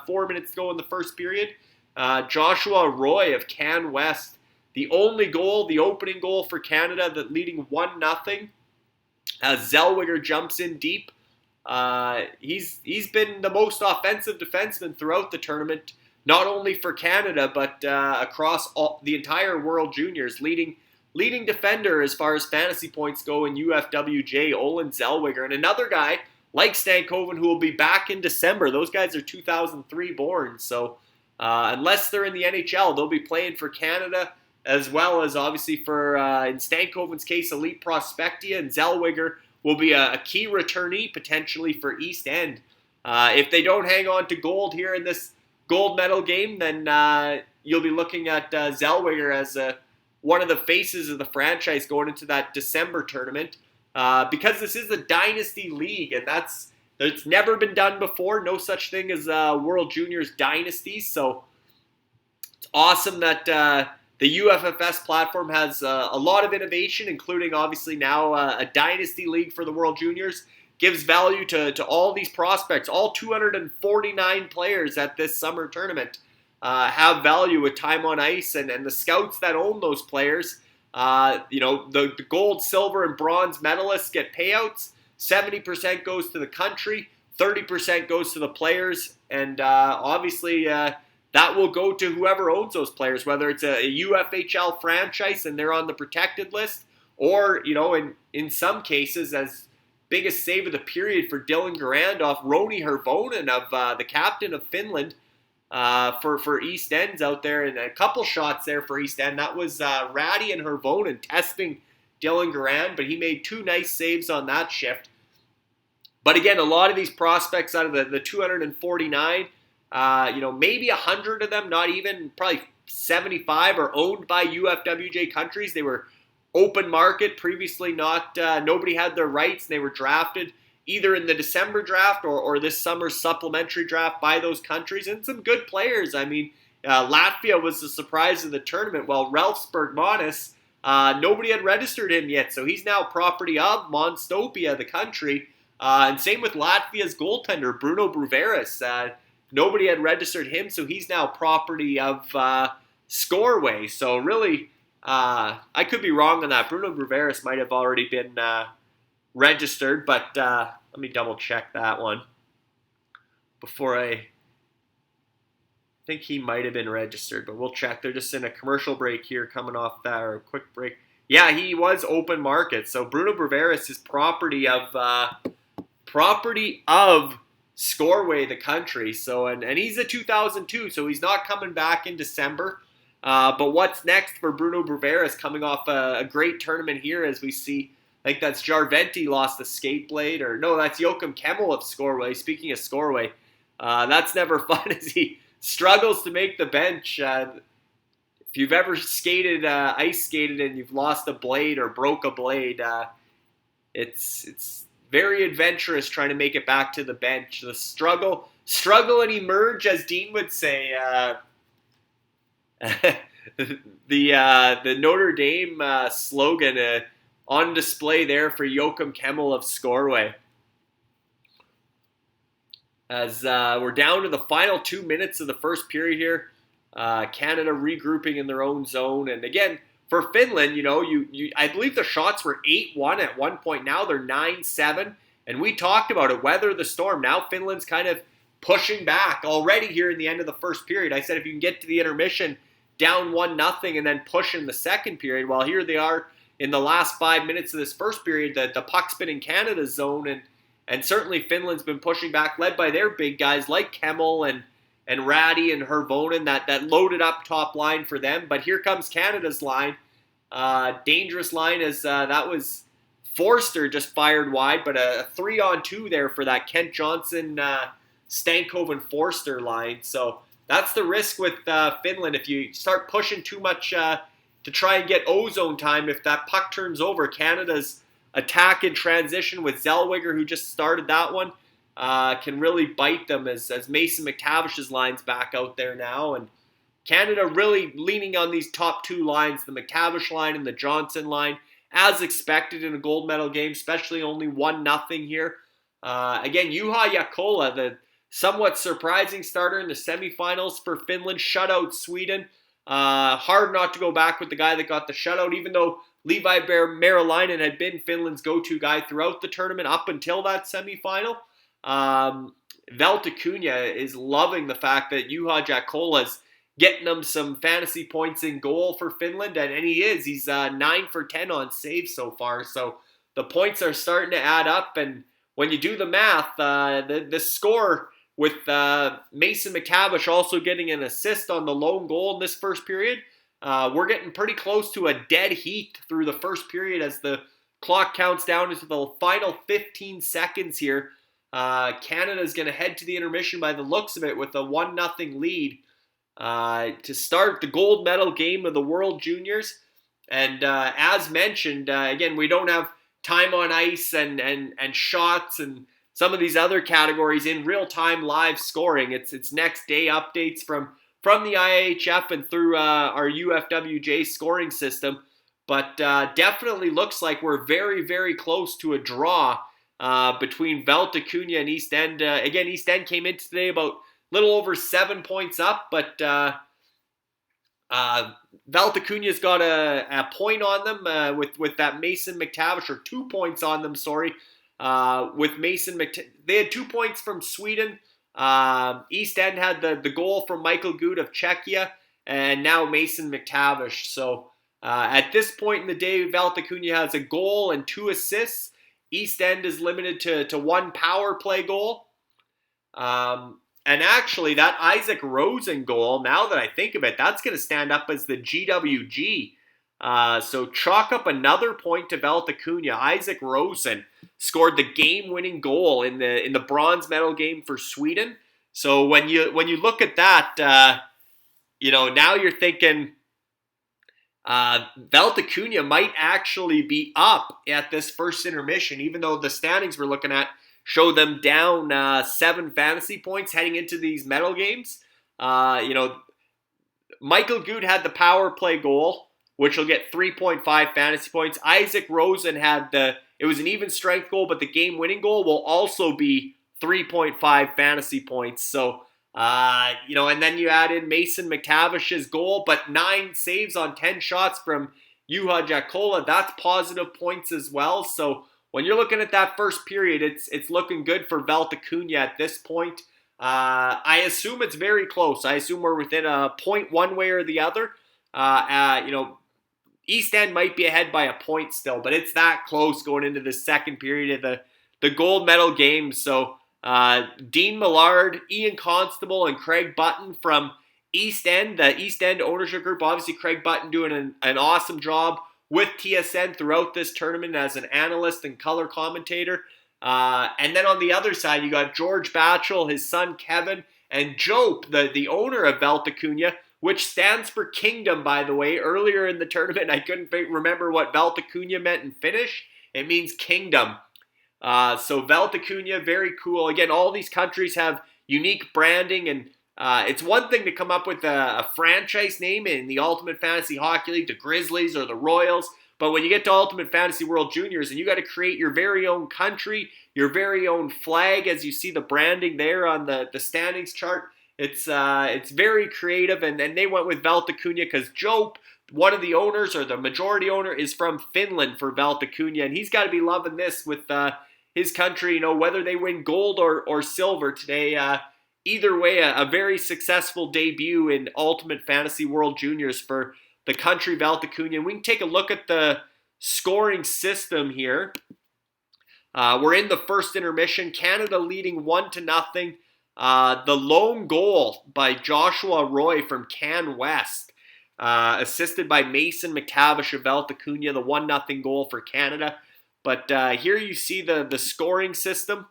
S1: 4 minutes to go in the first period. Joshua Roy of Can West, the only goal, the opening goal for Canada, that leading 1-0. Zellweger jumps in deep. He's been the most offensive defenseman throughout the tournament, not only for Canada but across the entire World Juniors. Leading defender as far as fantasy points go in UFWJ, Olin Zellweger, and another guy like Stankoven who will be back in December. Those guys are 2003 born, so unless they're in the NHL, they'll be playing for Canada, as well as obviously for, in Stankoven's case, Elite Prospectia, and Zellweger will be a key returnee potentially for East End. If they don't hang on to gold here in this gold medal game, then you'll be looking at Zellweger as one of the faces of the franchise going into that December tournament. Because this is a dynasty league, and it's never been done before. No such thing as World Juniors dynasties. So it's awesome that the UFFS platform has a lot of innovation, including obviously now a dynasty league for the World Juniors. Gives value to all these prospects. All 249 players at this summer tournament have value with time on ice, and the scouts that own those players, the gold, silver, and bronze medalists get payouts. 70% goes to the country, 30% goes to the players, and obviously that will go to whoever owns those players, whether it's a UFHL franchise and they're on the protected list, or, in some cases, as biggest save of the period for Dylan Garand off Roni Hervonen of the captain of Finland for East End's out there, and a couple shots there for East End. That was Ratty and Hervonen testing Dylan Garand, but he made 2 nice saves on that shift. But again, a lot of these prospects out of the 249, maybe 100 of them, not even, probably 75, are owned by UFWJ countries. They were open market previously, nobody had their rights. They were drafted either in the December draft or this summer's supplementary draft by those countries, and some good players. I mean, Latvia was the surprise of the tournament. Well, Ralph Bergmanis, nobody had registered him yet, so he's now property of Monstopia, the country. And same with Latvia's goaltender, Bruno Bruveris. Nobody had registered him, so he's now property of Scoreway. So really, I could be wrong on that. Bruno Bruveris might have already been registered, but let me double check that one before I think he might have been registered, but we'll check. They're just in a commercial break here coming off that, or a quick break. Yeah, he was open market. So Bruno Bruveris is property of Scoreway, the country. So and he's a 2002, so he's not coming back in December. But what's next for Bruno Bruveris, coming off a great tournament here, as we see? I think that's Jarventi lost the skate blade, or no, that's Joachim Kemmel of Scoreway. Speaking of Scoreway, that's never fun as he struggles to make the bench. If you've ever skated, ice skated, and you've lost a blade or broke a blade, it's very adventurous trying to make it back to the bench. The struggle and emerge, as Dean would say. The Notre Dame slogan, on display there for Joachim Kemmel of Scoreway. As we're down to the final 2 minutes of the first period here, Canada regrouping in their own zone. And again, for Finland, I believe the shots were 8-1 at one point. Now they're 9-7. And we talked about it, weather the storm. Now Finland's kind of pushing back already here in the end of the first period. I said if you can get to the intermission down 1-0 and then push in the second period, well, here they are in the last 5 minutes of this first period. The puck's been in Canada's zone, and certainly Finland's been pushing back, led by their big guys like Kemmel and Ratty and Hervonen, that loaded up top line for them. But here comes Canada's line. Dangerous line as that was Forster just fired wide, but a 3-on-2 there for that Kent Johnson, Stankov and Forster line. So that's the risk with Finland. If you start pushing too much to try and get ozone time, if that puck turns over, Canada's attack in transition with Zellweger, who just started that one, can really bite them as Mason McTavish's line's back out there now. And Canada really leaning on these top two lines, the McTavish line and the Johnson line, as expected in a gold medal game, especially only 1-0 here. Again, Juha Jakola, the somewhat surprising starter in the semifinals for Finland, shut out Sweden. Hard not to go back with the guy that got the shutout, even though Levi Merilainen had been Finland's go-to guy throughout the tournament up until that semifinal. Valtakunia is loving the fact that Juha Jakola's getting them some fantasy points in goal for Finland, and he is. He's 9 for 10 on saves so far, so the points are starting to add up, and when you do the math, the score with Mason McTavish also getting an assist on the lone goal in this first period, we're getting pretty close to a dead heat through the first period as the clock counts down into the final 15 seconds here. Canada is going to head to the intermission by the looks of it with a 1-0 lead to start the gold medal game of the World Juniors. And as mentioned, again, we don't have time on ice and shots and some of these other categories in real-time live scoring. It's next day updates from the IIHF and through our UFWJ scoring system. But definitely looks like we're very, very close to a draw between Valtakunia and East End. Again, East End came in today about a little over 7 points up, but Valtakunia's got a point on them with that Mason McTavish, or 2 points on them, sorry. With Mason McTavish, they had 2 points from Sweden. East End had the goal from Michael Good of Czechia, and now Mason McTavish. So at this point in the day, Valtakunia has a goal and 2 assists. East End is limited to 1 power play goal. And actually, that Isaac Rosen goal, now that I think of it, that's going to stand up as the GWG. So chalk up another point to Valtakunia. Isaac Rosen scored the game-winning goal in the bronze medal game for Sweden. So when you look at that, now you're thinking Valtakunia might actually be up at this first intermission, even though the standings we're looking at show them down 7 fantasy points heading into these medal games. Michael Good had the power play goal, which will get 3.5 fantasy points. Isaac Rosen had it was an even strength goal, but the game-winning goal will also be 3.5 fantasy points. So, and then you add in Mason McTavish's goal, but 9 saves on 10 shots from Juha Jakola. That's positive points as well. So when you're looking at that first period, it's looking good for Valtakunia at this point. I assume it's very close. I assume we're within a point one way or the other. East End might be ahead by a point still, but it's that close going into the second period of the gold medal game. So Dean Millard, Ian Constable, and Craig Button from East End, the East End ownership group. Obviously, Craig Button doing an awesome job with TSN throughout this tournament as an analyst and color commentator. And then on the other side, you got George Batchel, his son Kevin, and Jope, the owner of Valtakunia, which stands for Kingdom, by the way. Earlier in the tournament, I couldn't remember what Valtakunia meant in Finnish. It means kingdom. So Valtakunia, very cool. Again, all these countries have unique branding, and it's one thing to come up with a franchise name in the Ultimate Fantasy Hockey League, the Grizzlies or the Royals, But when you get to Ultimate Fantasy World Juniors and you got to create your very own country, your very own flag, as you see the branding there on the standings chart, it's very creative. And they went with Valtakunia because Joe, one of the owners or the majority owner, is from Finland for Valtakunia. And he's got to be loving this with his country, whether they win gold or silver today. Either way, a very successful debut in Ultimate Fantasy World Juniors for the country Valtakunia. We can take a look at the scoring system here. We're in the first intermission. Canada leading 1-0. The lone goal by Joshua Roy from Can West, assisted by Mason McTavish of Valtakunia, the 1-0 goal for Canada. But here you see the scoring system.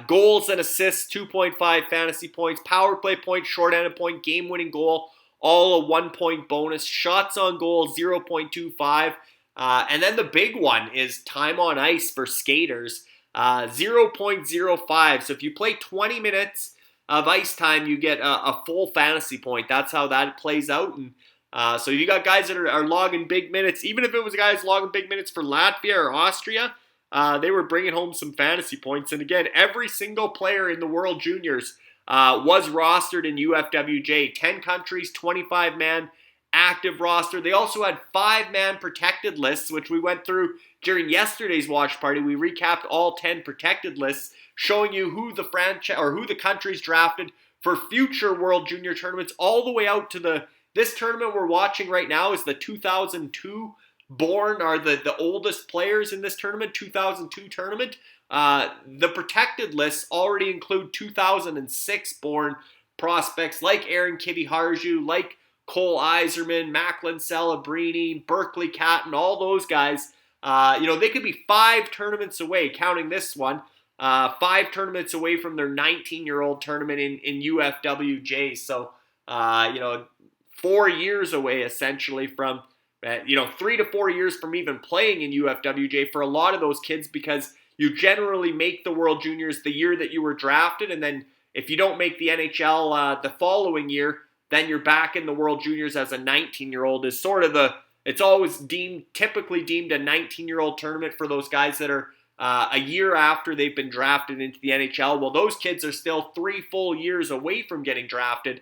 S1: Goals and assists, 2.5 fantasy points. Power play point, shorthanded point, game-winning goal, all a 1-point bonus. Shots on goal, 0.25. And then the big one is time on ice for skaters, 0.05. So if you play 20 minutes of ice time, you get a full fantasy point. That's how that plays out. And so you got guys that are logging big minutes. Even if it was guys logging big minutes for Latvia or Austria, they were bringing home some fantasy points. And again, every single player in the World Juniors was rostered in UFWJ. 10 countries, 25-man active roster. They also had 5-man protected lists, which we went through during yesterday's watch party. We recapped all 10 protected lists, showing you who the franchise or who the countries drafted for future World Junior tournaments, all the way out to this tournament we're watching right now is the 2002 born, are the oldest players in this tournament, 2002 tournament. The protected lists already include 2006 born prospects like Aaron Kiviharju, like Cole Iserman, Macklin Celebrini, Berkeley Catton, all those guys. They could be 5 tournaments away, counting this one, 5 tournaments away from their 19-year-old tournament in UFWJ. So, 4 years away, essentially, from, 3 to 4 years from even playing in UFWJ for a lot of those kids, because you generally make the World Juniors the year that you were drafted, and then if you don't make the NHL the following year, then you're back in the World Juniors as a 19-year-old is sort of it's always typically deemed a 19-year-old tournament for those guys that are a year after they've been drafted into the NHL. Well, those kids are still 3 full years away from getting drafted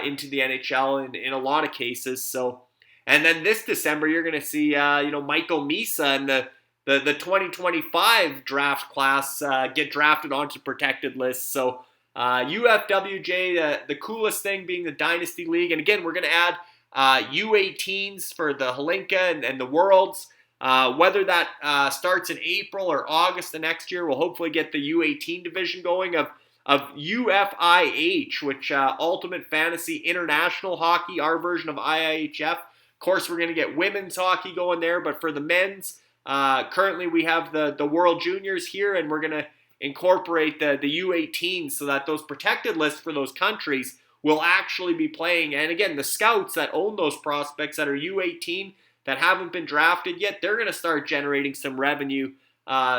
S1: into the NHL in a lot of cases. So, and then this December, you're going to see, Michael Misa and the 2025 draft class get drafted onto protected lists. So, UFWJ, the coolest thing being the Dynasty League. And again, we're going to add U18s for the Hlinka and the Worlds. Whether that starts in April or August the next year, we'll hopefully get the U18 division going of UFIH, which Ultimate Fantasy International Hockey, our version of IIHF. Of course, we're going to get women's hockey going there, but for the men's, currently we have the World Juniors here, and we're going to incorporate the U18 so that those protected lists for those countries will actually be playing. And again, the scouts that own those prospects that are U18 that haven't been drafted yet, they're going to start generating some revenue,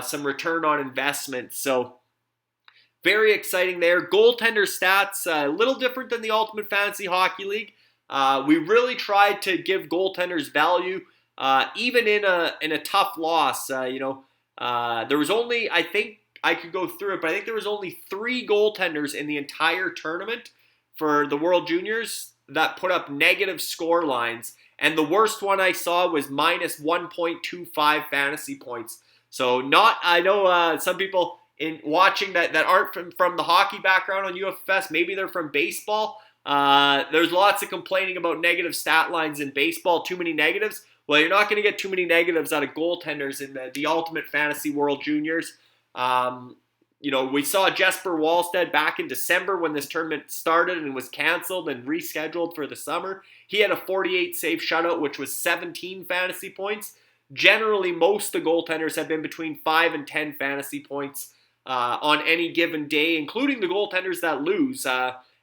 S1: some return on investment. So very exciting there. Goaltender stats, a little different than the Ultimate Fantasy Hockey League. We really tried to give goaltenders value, even in a tough loss. There was only, I think, I could go through it, but I think there was only 3 goaltenders in the entire tournament for the World Juniors that put up negative score lines. And the worst one I saw was minus 1.25 fantasy points. So I know some people in watching that aren't from the hockey background on UFS, maybe they're from baseball. There's lots of complaining about negative stat lines in baseball, too many negatives. Well, you're not going to get too many negatives out of goaltenders in the Ultimate Fantasy World Juniors. We saw Jesper Wallstead back in December when this tournament started and was canceled and rescheduled for the summer. He had a 48 save shutout, which was 17 fantasy points. Generally, most of the goaltenders have been between 5 and 10 fantasy points on any given day, including the goaltenders that lose.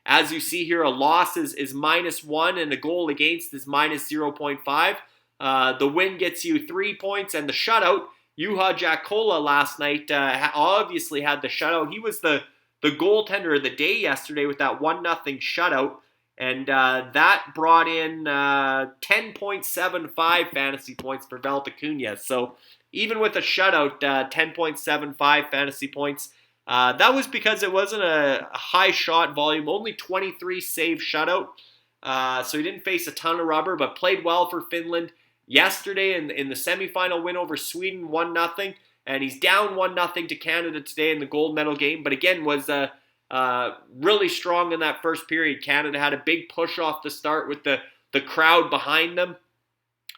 S1: As you see here, a loss is minus 1 and a goal against is minus 0.5. The win gets you 3 points, and the shutout, Juha Jakola last night obviously had the shutout. He was the goaltender of the day yesterday with that 1-0 shutout. And that brought in 10.75 fantasy points for Valtakunia. So even with a shutout, 10.75 fantasy points. That was because it wasn't a high shot volume, only 23 save shutout. So he didn't face a ton of rubber, but played well for Finland yesterday in the semifinal win over Sweden, 1-0. And he's down 1-0 to Canada today in the gold medal game. But again, was really strong in that first period. Canada had a big push off the start with the crowd behind them.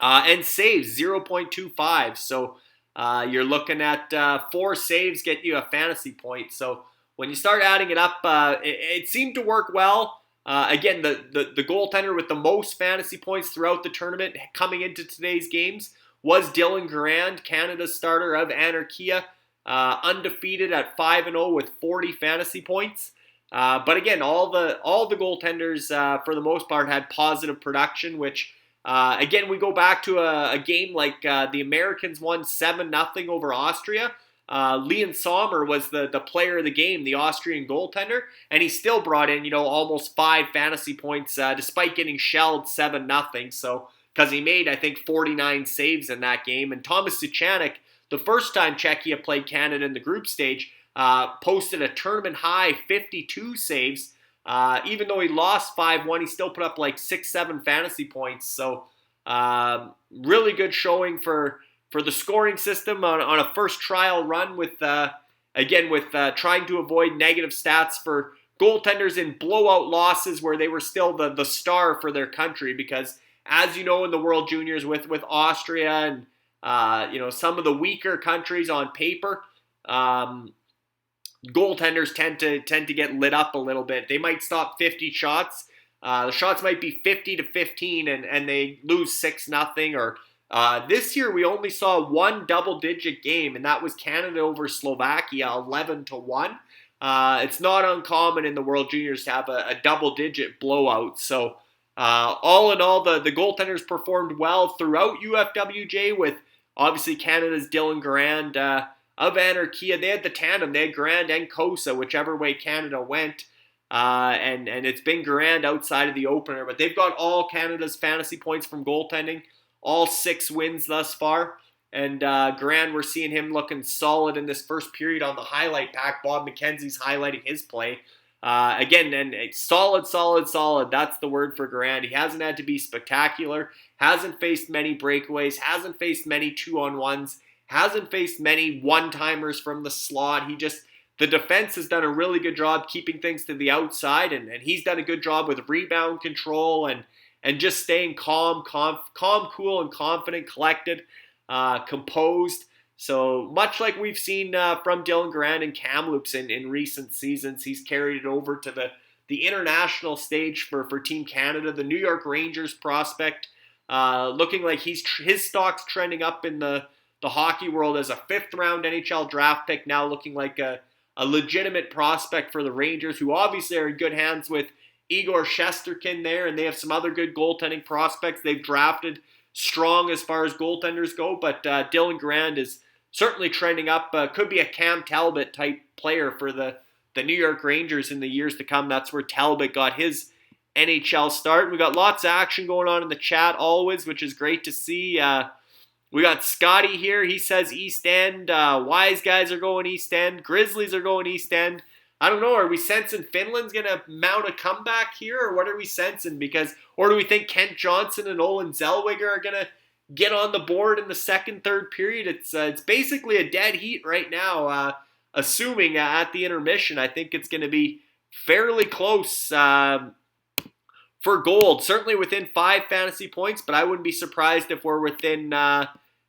S1: And saves, 0.25. So you're looking at 4 saves get you a fantasy point. So when you start adding it up, it seemed to work well. Again, the goaltender with the most fantasy points throughout the tournament coming into today's games was Dylan Garand, Canada's starter of Anarchia, undefeated at 5-0 with 40 fantasy points. But again, all the goaltenders for the most part had positive production, which again, we go back to a game like the Americans won 7-0 over Austria. Leon Sommer was the player of the game, the Austrian goaltender, and he still brought in, almost 5 fantasy points despite getting shelled 7-0. So, because he made, I think, 49 saves in that game. And Thomas Suchanek, the first time Czechia played Canada in the group stage, posted a tournament high 52 saves. Even though he lost 5-1, he still put up like 6-7 fantasy points. So really good showing for the scoring system on a first trial run with trying to avoid negative stats for goaltenders in blowout losses where they were still the star for their country. Because as you know, in the World Juniors with Austria and some of the weaker countries on paper, goaltenders tend to get lit up a little bit. They might stop 50 shots. The shots might be 50-15 and they lose 6-0. Or this year we only saw one double-digit game, and that was Canada over Slovakia, 11-1. It's not uncommon in the World Juniors to have a double-digit blowout. So all in all, the goaltenders performed well throughout UFWJ with obviously Canada's Dylan Garand of Anarchia. They had the tandem. They had Garand and Kosa, whichever way Canada went. And it's been Garand outside of the opener. But they've got all Canada's fantasy points from goaltending. All 6 wins thus far. And Garand, we're seeing him looking solid in this first period on the highlight pack. Bob McKenzie's highlighting his play. Again, and it's solid. That's the word for Garand. He hasn't had to be spectacular. Hasn't faced many breakaways. Hasn't faced many 2-on-1s. Hasn't faced many one-timers from the slot. The defense has done a really good job keeping things to the outside, and he's done a good job with rebound control and just staying calm, cool, and confident, collected, composed. So much like we've seen from Dylan Garand and Kamloops in recent seasons, he's carried it over to the international stage for Team Canada. The New York Rangers prospect, looking like his stock's trending up in the hockey world as a 5th-round NHL draft pick, now looking like a legitimate prospect for the Rangers, who obviously are in good hands with Igor Shesterkin there, and they have some other good goaltending prospects they've drafted strong as far as goaltenders go, but Dylan Garand is certainly trending up. Could be a Cam Talbot type player for the New York Rangers in the years to come. That's where Talbot got his NHL start. We got lots of action going on in the chat always, which is great to see. We got Scotty here. He says East End. Wise guys are going East End. Grizzlies are going East End. I don't know. Are we sensing Finland's going to mount a comeback here, or what are we sensing? Or do we think Kent Johnson and Olin Zellweger are going to get on the board in the second, third period? It's basically a dead heat right now. Assuming at the intermission, I think it's going to be fairly close for gold. Certainly within 5 fantasy points, but I wouldn't be surprised if we're within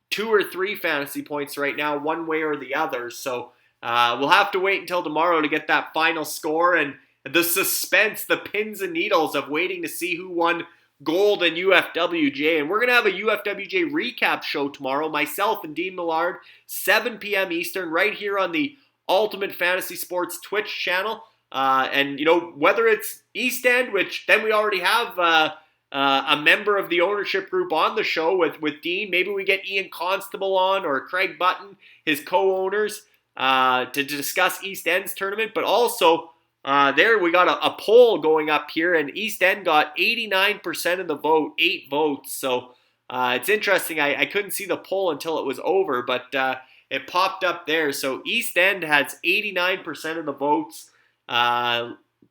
S1: 2 or 3 fantasy points right now, one way or the other. So we'll have to wait until tomorrow to get that final score and the suspense, the pins and needles of waiting to see who won gold in UFWJ. And we're going to have a UFWJ recap show tomorrow, myself and Dean Millard, 7 p.m. Eastern, right here on the Ultimate Fantasy Sports Twitch channel. And, whether it's East End, which then we already have a member of the ownership group on the show with Dean. Maybe we get Ian Constable on or Craig Button, his co-owners, to discuss East End's tournament. But also, there we got a poll going up here, and East End got 89% of the vote, 8 votes. So it's interesting. I couldn't see the poll until it was over, but it popped up there. So East End has 89% of the votes.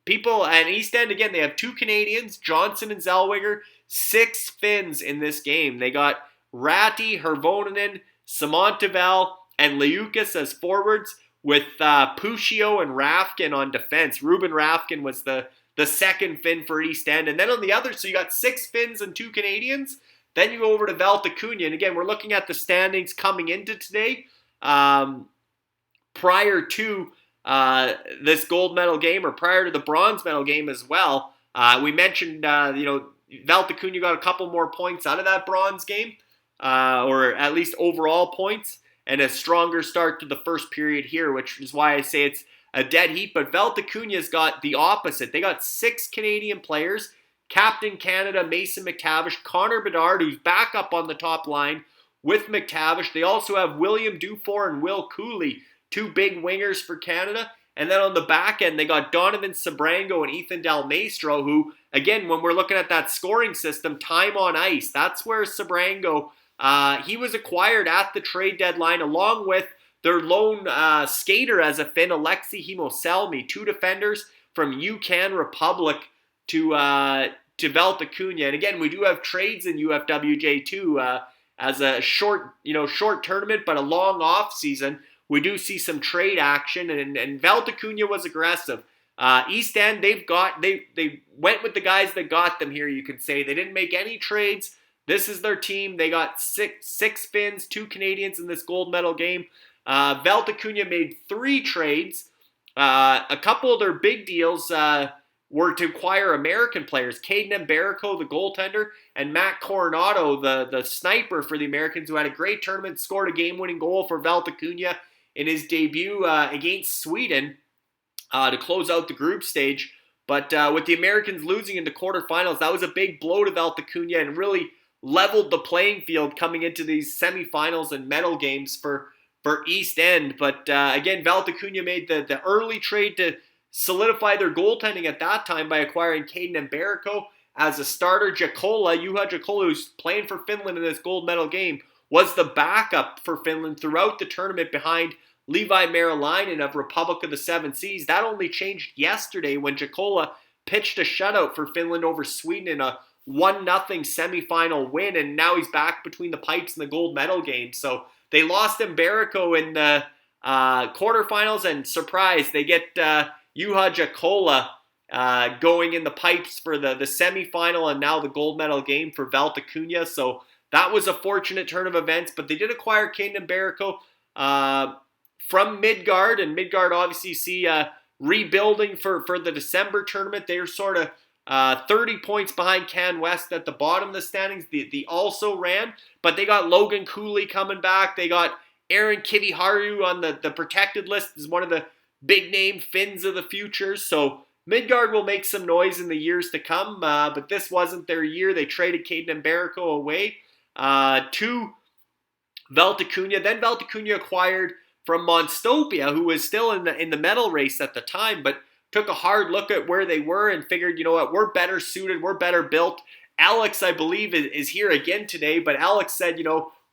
S1: People and East End, again, they have 2 Canadians, Johnson and Zellweger, 6 Finns in this game. They got Ratti, Hervonen, Samontavel, and Liukas as forwards, with Puccio and Rafkin on defense. Ruben Rafkin was the second Finn for East End. And then on the other, so you got 6 Finns and 2 Canadians. Then you go over to Valtakunia. And again, we're looking at the standings coming into today. Prior to this gold medal game, or prior to the bronze medal game as well, we mentioned, Valtakunia got a couple more points out of that bronze game, or at least overall points, and a stronger start to the first period here, which is why I say it's a dead heat. But Valtakunia's got the opposite. They got 6 Canadian players, Captain Canada, Mason McTavish, Connor Bedard, who's back up on the top line with McTavish. They also have William Dufour and Will Cooley, 2 big wingers for Canada. And then on the back end, they got Donovan Sabrango and Ethan Del Maestro, who, again, when we're looking at that scoring system, time on ice, that's where Sabrango, he was acquired at the trade deadline, along with their lone skater as a Finn, Alexi Himoselmi, 2 defenders from UCAN Republic to Valtakunia. And again, we do have trades in UFWJ too, as a short tournament, but a long off season. We do see some trade action, and Valtakunia was aggressive. East End, they went with the guys that got them here, you could say. They didn't make any trades. This is their team. They got six Finns, 2 Canadians in this gold medal game. Valtakunia made 3 trades. A couple of their big deals were to acquire American players. Caden Mbarico, the goaltender, and Matt Coronado, the sniper for the Americans, who had a great tournament, scored a game-winning goal for Valtakunia in his debut against Sweden to close out the group stage. But with the Americans losing in the quarterfinals, that was a big blow to Valtakunia and really leveled the playing field coming into these semifinals and medal games for East End. But again, Valtakunia made the early trade to solidify their goaltending at that time by acquiring Caden Mbarico as a starter. Juha Jakola, who's playing for Finland in this gold medal game, was the backup for Finland throughout the tournament behind Levi Merilainen of Republic of the Seven Seas. That only changed yesterday when Jakola pitched a shutout for Finland over Sweden in a 1-0 semifinal win, and now he's back between the pipes in the gold medal game. So they lost Mbarico in the quarterfinals, and surprise, they get Juha Jakola going in the pipes for the semifinal and now the gold medal game for Valtakunia. So that was a fortunate turn of events, but they did acquire Caden Mbarico from Midgard, and Midgard obviously see rebuilding for the December tournament. They're sort of 30 points behind Can West at the bottom of the standings. The also ran, but they got Logan Cooley coming back. They got Aaron Kiviharu on the protected list as one of the big name Finns of the future. So Midgard will make some noise in the years to come, but this wasn't their year. They traded Caden Mbarico away to Valtakunia. Then Valtakunia acquired from Monstopia, who was still in the medal race at the time, but took a hard look at where they were and figured, you know what, we're better suited, we're better built. Alex, I believe, is here again today, but Alex said,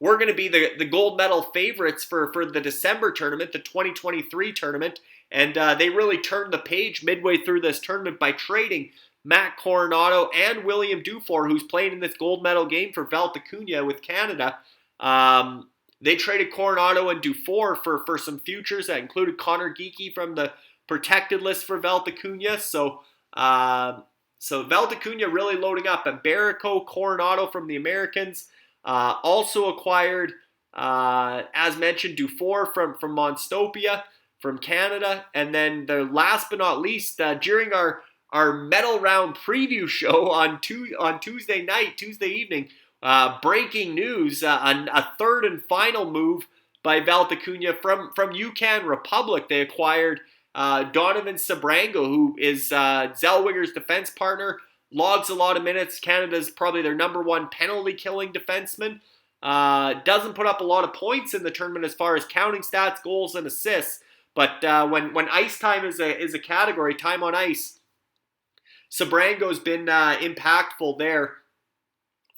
S1: we're going to be the gold medal favorites for the December tournament, the 2023 tournament, and they really turned the page midway through this tournament by trading Matt Coronado and William Dufour, who's playing in this gold medal game for Valtakunia with Canada. They traded Coronado and Dufour for some futures that included Connor Geekie from the protected list for Valtakunia. So Valtakunia really loading up. And Mbarico, Coronado from the Americans. Also acquired, as mentioned, Dufour from Monstopia, from Canada. And then the last but not least, during our medal round preview show on Tuesday evening, breaking news, a third and final move by Valtakunia from UCAN Republic. They acquired Donovan Sabrango, who is Zellweger's defense partner, logs a lot of minutes. Canada's probably their number 1 penalty-killing defenseman. Doesn't put up a lot of points in the tournament as far as counting stats, goals, and assists, But when ice time is a category, time on ice, Sabrango's been impactful there.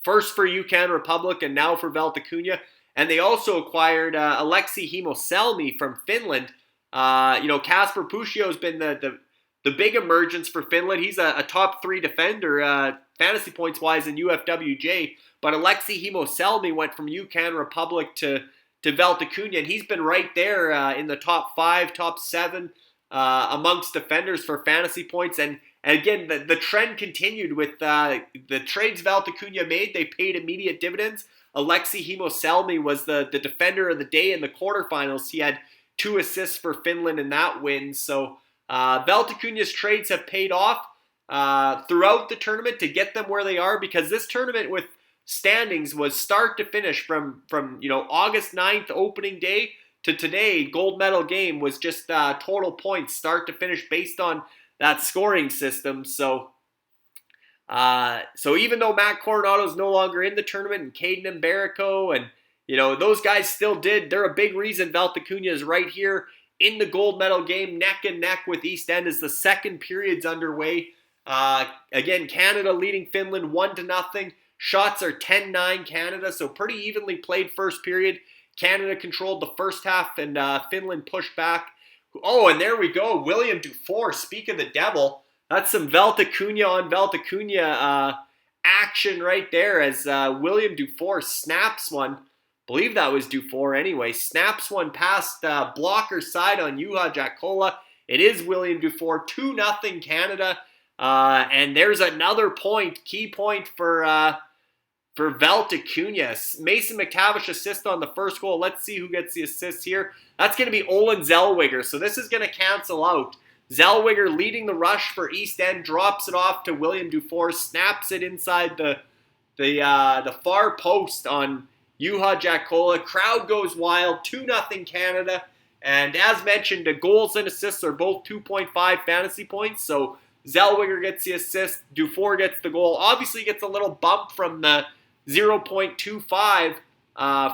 S1: First for UCAN Republic and now for Valtakunia. And they also acquired Alexi Hemoselmi from Finland. Kasper Pushio's been the big emergence for Finland. He's a top 3 defender, fantasy points-wise in UFWJ. But Alexi Hemoselmi went from UCAN Republic to Valtakunia, and he's been right there in the top 5, top 7 amongst defenders for fantasy points. And again, the trend continued with the trades Valtakunia made. They paid immediate dividends. Alexi Hemoselmi was the defender of the day in the quarterfinals. He had 2 assists for Finland in that win. So Valtakunia's trades have paid off throughout the tournament to get them where they are, because this tournament with standings was start to finish from August 9th opening day to today gold medal game was just total points start to finish based on that scoring system. So even though Matt Coronado's no longer in the tournament, and Caden Mbarico and those guys still they're a big reason Valtakunia is right here in the gold medal game, neck and neck with East End as the second period's underway. Again, Canada leading Finland 1-0. Shots are 10-9 Canada, so pretty evenly played first period. Canada controlled the first half, and Finland pushed back. Oh, and there we go. William Dufour, speak of the devil. That's some Valtakunia on Valtakunia action right there as William Dufour snaps one. Believe that was Dufour anyway. Snaps one past blocker side on Juha Jakola. It is William Dufour, 2-0 Canada. And there's another point, key point for Valtakunia. Mason McTavish assist on the first goal. Let's see who gets the assist here. That's going to be Olin Zellweger. So this is going to cancel out. Zellweger leading the rush for East End, drops it off to William Dufour, snaps it inside the far post on Juha Jakola. Crowd goes wild. 2-0 Canada. And as mentioned, the goals and assists are both 2.5 fantasy points. So Zellweger gets the assist. Dufour gets the goal. Obviously gets a little bump from the 0.25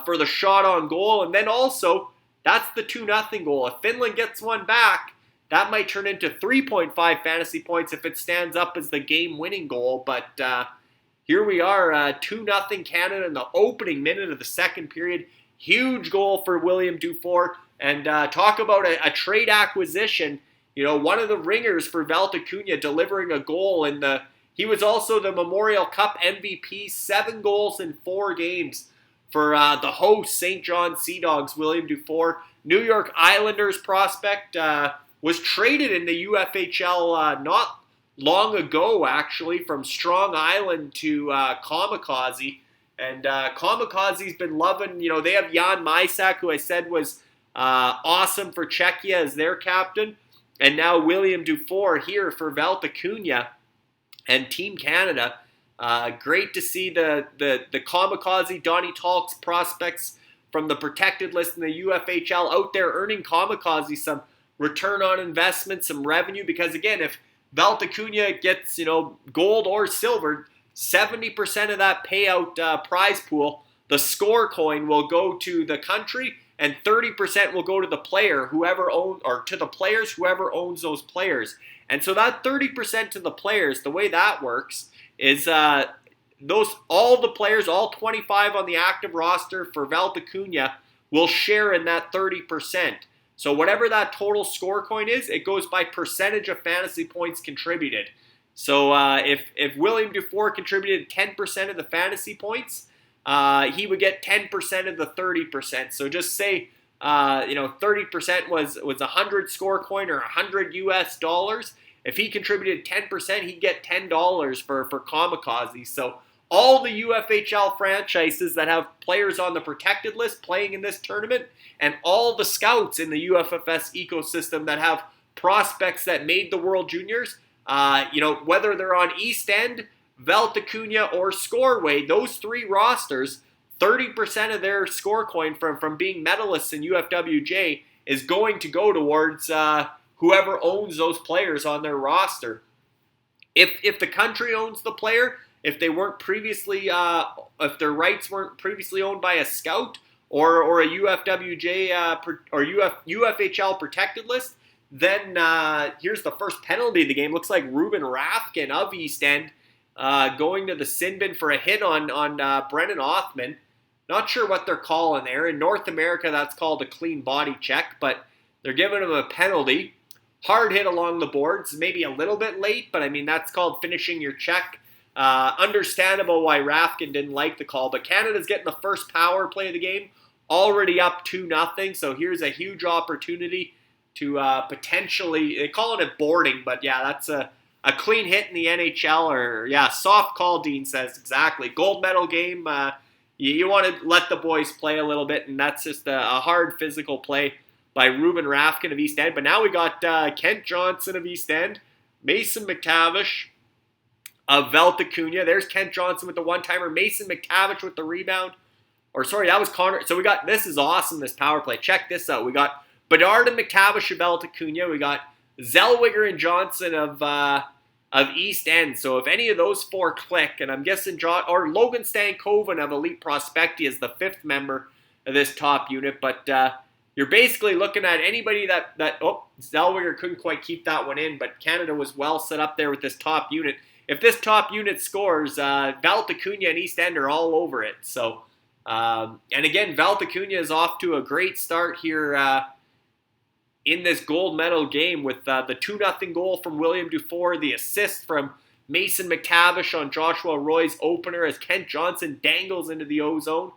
S1: for the shot on goal. And then also, that's the 2-0 goal. If Finland gets one back, that might turn into 3.5 fantasy points if it stands up as the game-winning goal. But here we are, 2-0 Canada in the opening minute of the second period. Huge goal for William Dufour. And talk about a trade acquisition. One of the ringers for Valtakunia delivering a goal he was also the Memorial Cup MVP, 7 goals in 4 games for the host, St. John Sea Dogs, William Dufour. New York Islanders prospect, was traded in the UFHL not long ago, actually, from Strong Island to Kamikaze. And Kamikaze's been loving, they have Jan Mysak, who I said was awesome for Czechia as their captain. And now William Dufour here for Valtakunia and Team Canada. Great to see the Kamikaze, Donnie Talks prospects from the protected list in the UFHL out there earning Kamikaze some return on investment, some revenue. Because again, if Valtakunia gets gold or silver, 70% of that payout prize pool, the score coin will go to the country, and 30% will go to the player, whoever owns those players. And so that 30% to the players, the way that works is all the players, all 25 on the active roster for Valtakunia will share in that 30%. So whatever that total score coin is, it goes by percentage of fantasy points contributed. So if William Dufour contributed 10% of the fantasy points, he would get 10% of the 30%. So just say, 30% was 100 score coin or $100 US. If he contributed 10%, he'd get $10 for Kamikaze. So all the UFHL franchises that have players on the protected list playing in this tournament, and all the scouts in the UFFS ecosystem that have prospects that made the World Juniors, whether they're on East End, Valtakunia, or Scoreway, those 3 rosters, 30% of their score coin from being medalists in UFWJ is going to go towards whoever owns those players on their roster. If the country owns the player, if they weren't previously, if their rights weren't previously owned by a scout, or a UFWJ or UFHL protected list, then here's the first penalty of the game. Looks like Ruben Rafkin of East End going to the sin bin for a hit on Brennan Othman. Not sure what they're calling there. In North America, that's called a clean body check, but they're giving him a penalty. Hard hit along the boards, maybe a little bit late, but I mean, that's called finishing your check. Understandable why Rafkin didn't like the call, but Canada's getting the first power play of the game, already up 2-0, so here's a huge opportunity to potentially, they're calling it boarding, but yeah, that's a clean hit in the NHL, or yeah, soft call, Dean says, exactly. Gold medal game, you want to let the boys play a little bit, and that's just a hard physical play by Ruben Rafkin of East End. But now we got Kent Johnson of East End, Mason McTavish of Valtakunia. There's Kent Johnson with the one-timer, Mason McTavish with the rebound. Or sorry, that was Connor. So we got, this is awesome, this power play. Check this out. We got Bedard and McTavish of Valtakunia. We got Zellweger and Johnson of East End. So if any of those four click, and I'm guessing or Logan Stankoven of Elite Prospecti is the fifth member of this top unit, but you're basically looking at anybody that Zellweger couldn't quite keep that one in, but Canada was well set up there with this top unit. If this top unit scores, Valtakunia and East End are all over it. So, and again, Valtakunia is off to a great start here in this gold medal game with the 2-0 goal from William Dufour, the assist from Mason McTavish on Joshua Roy's opener as Kent Johnson dangles into the O-zone.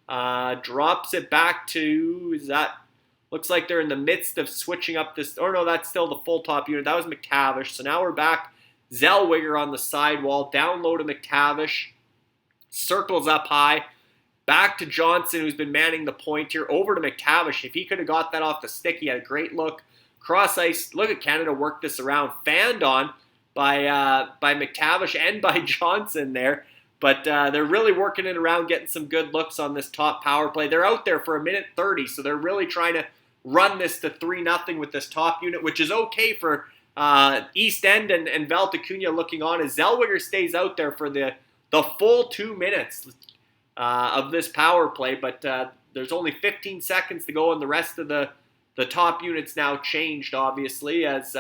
S1: Drops it back to, looks like they're in the midst of switching up this, or no, that's still the full top unit. That was McTavish. So now we're back. Zellweger on the sidewall, down low to McTavish. Circles up high. Back to Johnson, who's been manning the point here. Over to McTavish. If he could have got that off the stick, he had a great look. Cross ice. Look at Canada work this around. Fanned on by McTavish and by Johnson there. But they're really working it around, getting some good looks on this top power play. They're out there for 1:30, so they're really trying to run this to 3-0 with this top unit, which is okay for East End and Valtakunia looking on as Zellweger stays out there for the full 2 minutes of this power play, but there's only 15 seconds to go, and the rest of the top units now changed, obviously, as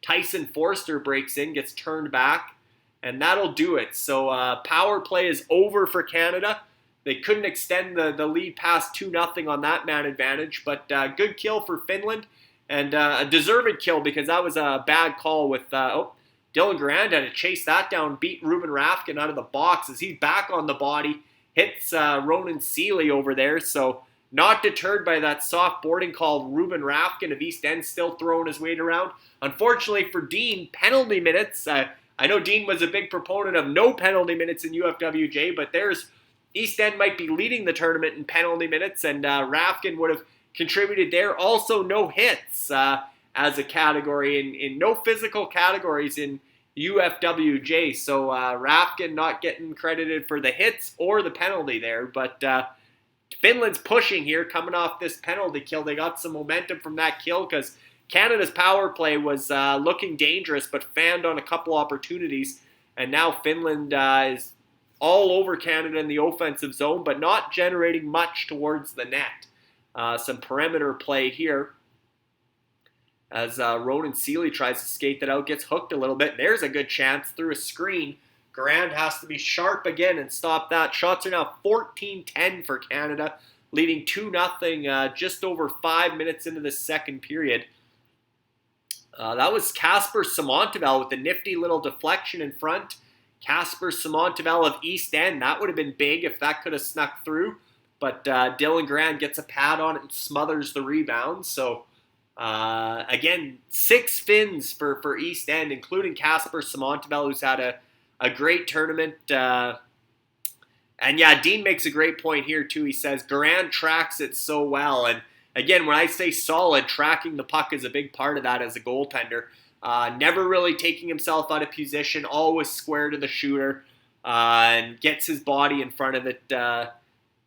S1: Tyson Forster breaks in, gets turned back, and that'll do it. So power play is over for Canada. They couldn't extend the lead past 2-0 on that man advantage, but good kill for Finland, and a deserved kill because that was a bad call with, Dylan Garand had to chase that down, beat Ruben Rafkin out of the box as he's back on the body. Hits Ronan Seeley over there, so not deterred by that soft boarding call. Ruben Rafkin of East End still throwing his weight around. Unfortunately for Dean, penalty minutes. I know Dean was a big proponent of no penalty minutes in UFWJ, but there's East End might be leading the tournament in penalty minutes, and Rafkin would have contributed there. Also, no hits as a category, in no physical categories in UFWJ, so Rafkin not getting credited for the hits or the penalty there, but Finland's pushing here, coming off this penalty kill. They got some momentum from that kill because Canada's power play was looking dangerous, but fanned on a couple opportunities, and now Finland is all over Canada in the offensive zone, but not generating much towards the net. Some perimeter play here as Ronan Seeley tries to skate that out, gets hooked a little bit. There's a good chance through a screen. Garand has to be sharp again and stop that. Shots are now 14-10 for Canada, leading 2-0 just over 5 minutes into the second period. That was Kasper Samontevel with a nifty little deflection in front. Kasper Samontevel of East End. That would have been big if that could have snuck through. But Dylan Garand gets a pad on it and smothers the rebound. So again, 6 Finns for East End, including Kasper Samontevel, who's had a great tournament. And yeah, Dean makes a great point here too. He says Garand tracks it so well. And again, when I say solid, tracking the puck is a big part of that as a goaltender. Never really taking himself out of position, always square to the shooter, and gets his body in front of it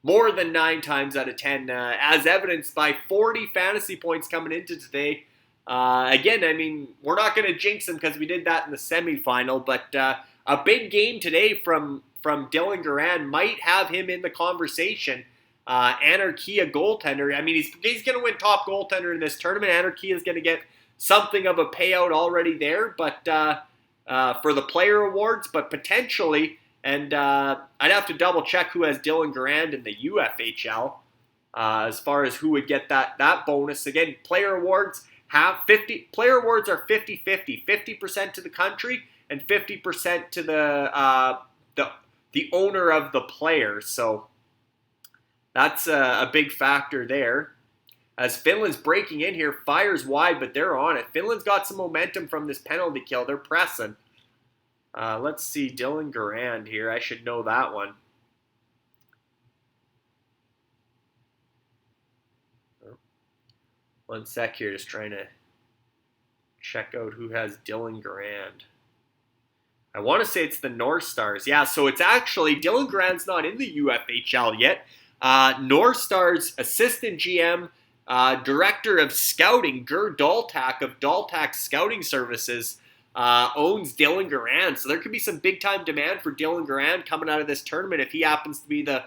S1: more than 9 times out of 10, as evidenced by 40 fantasy points coming into today. Again, I mean, we're not going to jinx him because we did that in the semifinal, but a big game today from Dylan Garand might have him in the conversation Anarchia goaltender. I mean, he's going to win top goaltender in this tournament. Anarchia is going to get something of a payout already there, but for the player awards, but potentially, and I'd have to double check who has Dylan Garand in the UFHL as far as who would get that bonus. Again, player awards are 50-50, 50% to the country and 50% to the owner of the player. So that's a big factor there. As Finland's breaking in here, fires wide, but they're on it. Finland's got some momentum from this penalty kill. They're pressing. Let's see, Dylan Garand here. I should know that one. One sec here, just trying to check out who has Dylan Garand. I want to say it's the North Stars. Yeah, so it's actually, Dylan Garand's not in the UFHL yet. North Stars assistant GM, director of scouting, Ger Daltak of Daltak Scouting Services, owns Dylan Garand. So there could be some big-time demand for Dylan Garand coming out of this tournament if he happens to be the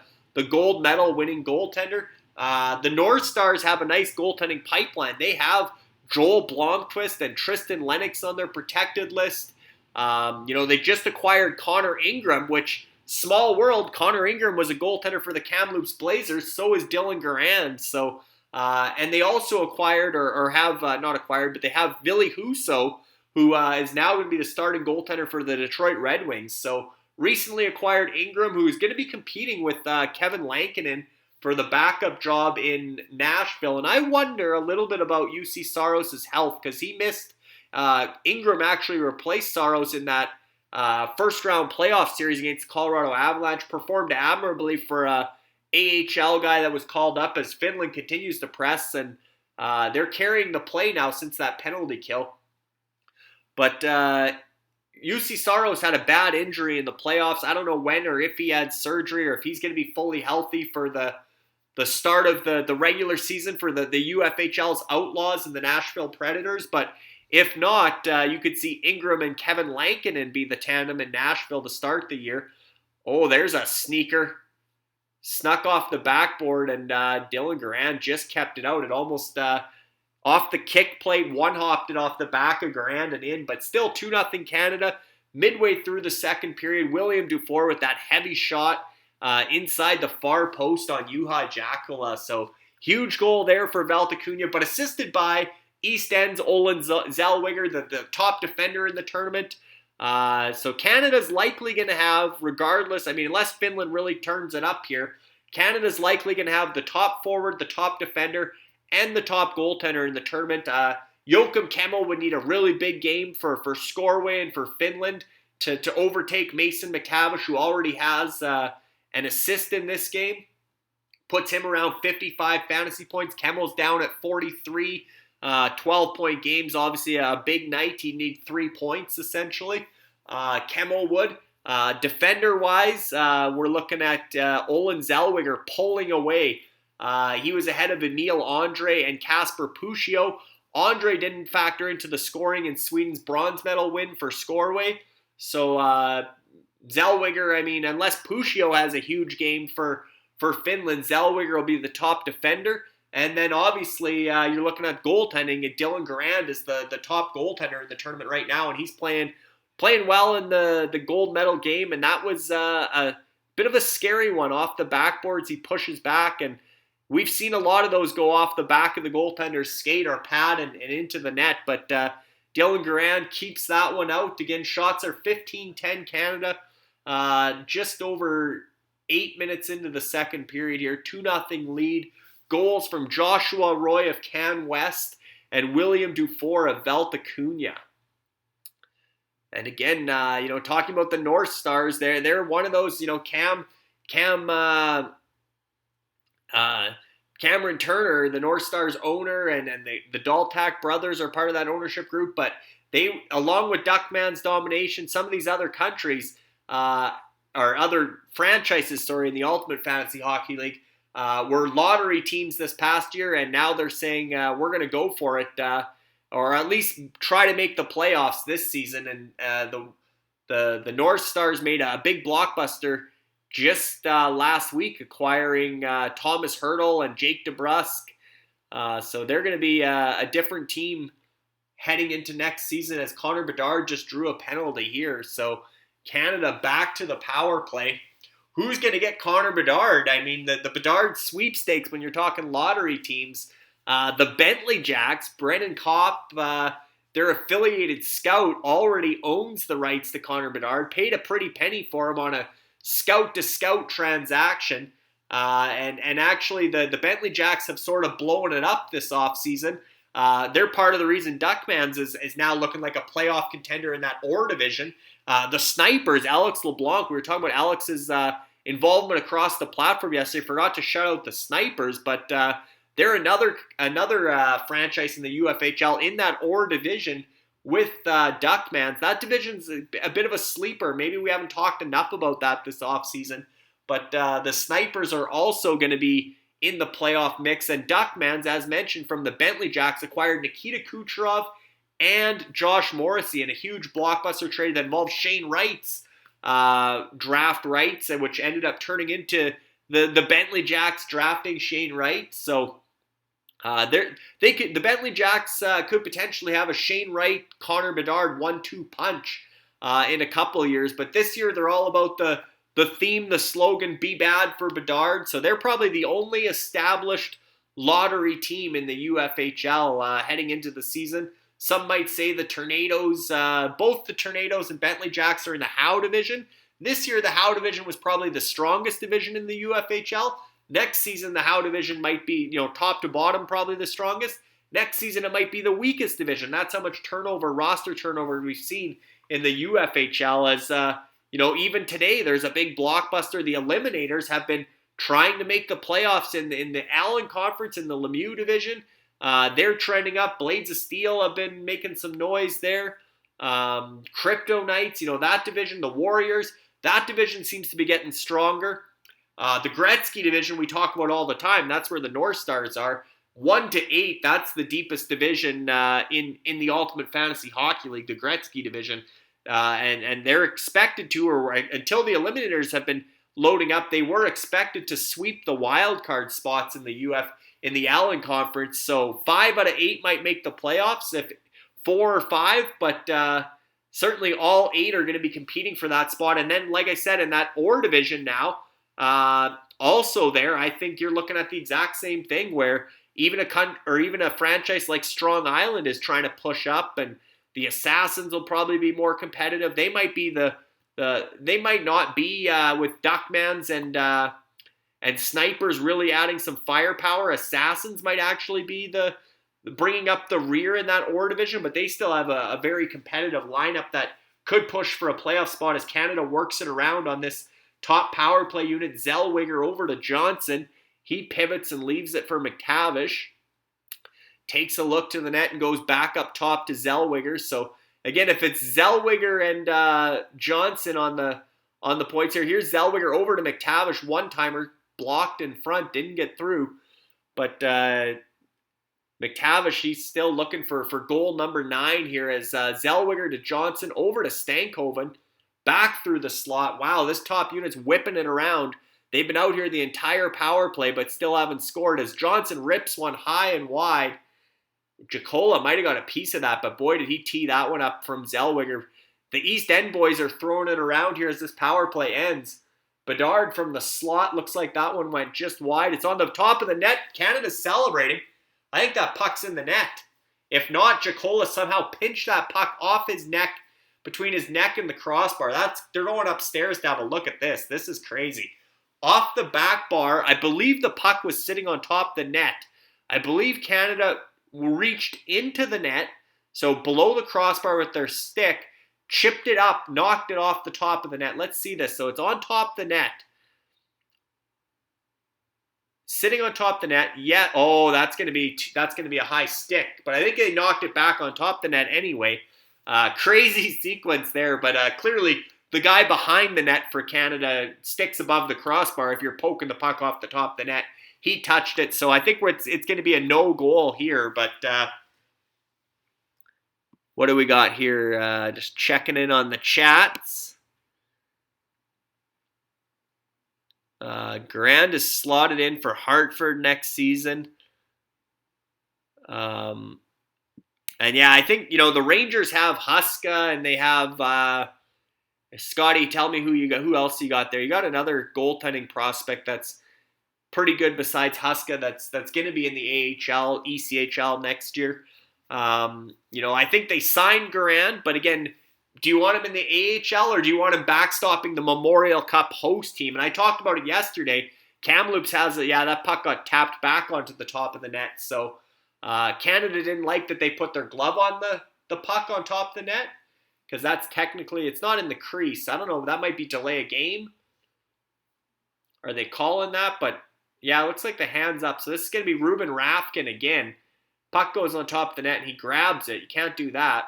S1: gold medal winning goaltender. The North Stars have a nice goaltending pipeline. They have Joel Blomqvist and Tristan Lennox on their protected list. They just acquired Connor Ingram, which, small world, Connor Ingram was a goaltender for the Kamloops Blazers. So is Dylan Garand. So, and they also acquired, or have not acquired, but they have Ville Husso, who is now going to be the starting goaltender for the Detroit Red Wings. So recently acquired Ingram, who is going to be competing with Kevin Lankinen for the backup job in Nashville. And I wonder a little bit about UC Saros' health, because he missed, Ingram actually replaced Saros in that first round playoff series against Colorado Avalanche, performed admirably for a AHL guy that was called up as Finland continues to press, and they're carrying the play now since that penalty kill. But UC Saros had a bad injury in the playoffs. I don't know when or if he had surgery or if he's going to be fully healthy for the start of the regular season for the UFHL's Outlaws and the Nashville Predators. But if not, you could see Ingram and Kevin Lankinen be the tandem in Nashville to start the year. Oh, there's a sneaker. Snuck off the backboard, and Dylan Garand just kept it out. It almost, off the kick plate, one-hopped it off the back of Garand and in, but still 2-0 Canada. Midway through the second period, William Dufour with that heavy shot inside the far post on Juha Jackola. So huge goal there for Valtakunia, but assisted by East End's Olin Zellweger, the top defender in the tournament. So Canada's likely going to have, regardless, I mean, unless Finland really turns it up here, Canada's likely going to have the top forward, the top defender, and the top goaltender in the tournament. Joakim Kemmel would need a really big game for Scoreway and for Finland to overtake Mason McTavish, who already has an assist in this game. Puts him around 55 fantasy points. Kemmel's down at 43. 12-point games, obviously a big night. He'd need 3 points, essentially. Kemmel would. Defender-wise, we're looking at Olin Zellweger pulling away. He was ahead of Emil Andre and Kasper Puccio. Andre didn't factor into the scoring in Sweden's bronze medal win for Scoreway. So Zellweger, I mean, unless Puccio has a huge game for Finland, Zellweger will be the top defender. And then obviously you're looking at goaltending, and Dylan Garand is the top goaltender in the tournament right now, and he's playing well in the gold medal game, and that was a bit of a scary one. Off the backboards, he pushes back, and we've seen a lot of those go off the back of the goaltender's skate or pad and into the net, but Dylan Garand keeps that one out. Again, shots are 15-10 Canada, just over 8 minutes into the second period here, 2-0 lead. Goals from Joshua Roy of Can West and William Dufour of Valtakunia. And again, talking about the North Stars, they're one of those, Cameron Turner, the North Stars owner, and the Daltak brothers are part of that ownership group. But they, along with Duckman's Domination, some of these other countries, or other franchises, in the Ultimate Fantasy Hockey League, were lottery teams this past year, and now they're saying we're going to go for it, or at least try to make the playoffs this season. And the North Stars made a big blockbuster just last week acquiring Thomas Hertl and Jake DeBrusk. So they're going to be a different team heading into next season, as Connor Bedard just drew a penalty here. So Canada back to the power play. Who's going to get Connor Bedard? I mean, the Bedard sweepstakes, when you're talking lottery teams, the Bentley Jacks, Brennan Kopp, their affiliated scout, already owns the rights to Connor Bedard, paid a pretty penny for him on a scout-to-scout transaction. And actually, the Bentley Jacks have sort of blown it up this offseason. They're part of the reason Duckmans is now looking like a playoff contender in that Orr division. The Snipers, Alex LeBlanc, we were talking about Alex's involvement across the platform yesterday. Forgot to shout out the Snipers, but they're another franchise in the UFHL in that Orr division with Duckmans. That division's a bit of a sleeper. Maybe we haven't talked enough about that this offseason, but the Snipers are also going to be in the playoff mix. And Duckmans, as mentioned, from the Bentley Jacks, acquired Nikita Kucherov and Josh Morrissey in a huge blockbuster trade that involved Shane Wright's draft rights, which ended up turning into the Bentley Jacks drafting Shane Wright. So the Bentley Jacks could potentially have a Shane Wright, Connor Bedard 1-2 punch in a couple of years. But this year they're all about the theme, the slogan, be bad for Bedard. So they're probably the only established lottery team in the UFHL heading into the season. Some might say the Tornadoes, both the Tornadoes and Bentley Jacks are in the Howe division. This year, the Howe division was probably the strongest division in the UFHL. Next season, the Howe division might be, top to bottom, probably the strongest. Next season, it might be the weakest division. That's how much roster turnover we've seen in the UFHL. As even today, there's a big blockbuster. The Eliminators have been trying to make the playoffs in the Allen Conference in the Lemieux division. They're trending up. Blades of Steel have been making some noise there. Crypto Knights, that division. The Warriors, that division seems to be getting stronger. The Gretzky division we talk about all the time. That's where the North Stars are. 1 to 8, that's the deepest division in the Ultimate Fantasy Hockey League, the Gretzky division. And they're expected to, or until the Eliminators have been loading up, they were expected to sweep the wild card spots in the Allen Conference. So 5 out of 8 might make the playoffs, if 4 or 5, but certainly all 8 are going to be competing for that spot. And then, like I said, in that Orr division now, also there, I think you're looking at the exact same thing where even a franchise like Strong Island is trying to push up, and the Assassins will probably be more competitive. They might be they might not be with Duckmans and Snipers really adding some firepower. Assassins might actually be the bringing up the rear in that Orr division, but they still have a very competitive lineup that could push for a playoff spot as Canada works it around on this top power play unit. Zellweger over to Johnson. He pivots and leaves it for McTavish. Takes a look to the net and goes back up top to Zellweger. So again, if it's Zellweger and Johnson on the points here, here's Zellweger over to McTavish. One-timer blocked in front, didn't get through. But McTavish, he's still looking for goal number 9 here as Zellweger to Johnson over to Stankoven. Back through the slot. Wow, this top unit's whipping it around. They've been out here the entire power play, but still haven't scored as Johnson rips one high and wide. Jacola might have got a piece of that, but boy, did he tee that one up from Zellweger. The East End boys are throwing it around here as this power play ends. Bedard from the slot, looks like that one went just wide. It's on the top of the net. Canada's celebrating. I think that puck's in the net. If not, Jacola somehow pinched that puck off his neck, between his neck and the crossbar. They're going upstairs to have a look at this. This is crazy. Off the back bar, I believe the puck was sitting on top of the net. I believe Canada reached into the net, so below the crossbar with their stick, chipped it up, knocked it off the top of the net. Let's see this. So it's on top of the net. Sitting on top of the net. Yeah, that's going to be a high stick, but I think they knocked it back on top of the net anyway. Crazy sequence there, but clearly the guy behind the net for Canada sticks above the crossbar. If you're poking the puck off the top of the net, he touched it. So I think it's going to be a no goal here. But what do we got here? Just checking in on the chats. Grand is slotted in for Hartford next season. And yeah, I think, the Rangers have Huska and they have Scotty, tell me who you got. Who else you got there? You got another goaltending prospect that's pretty good besides Huska. That's going to be in the AHL, ECHL next year. I think they signed Garand, but again, do you want him in the AHL or do you want him backstopping the Memorial Cup host team? And I talked about it yesterday. Kamloops has that puck got tapped back onto the top of the net. So Canada didn't like that they put their glove on the puck on top of the net. Because that's technically, it's not in the crease. I don't know, that might be delay a game. Are they calling that? But yeah, it looks like the hand's up. So this is going to be Ruben Rafkin again. Puck goes on top of the net and he grabs it. You can't do that.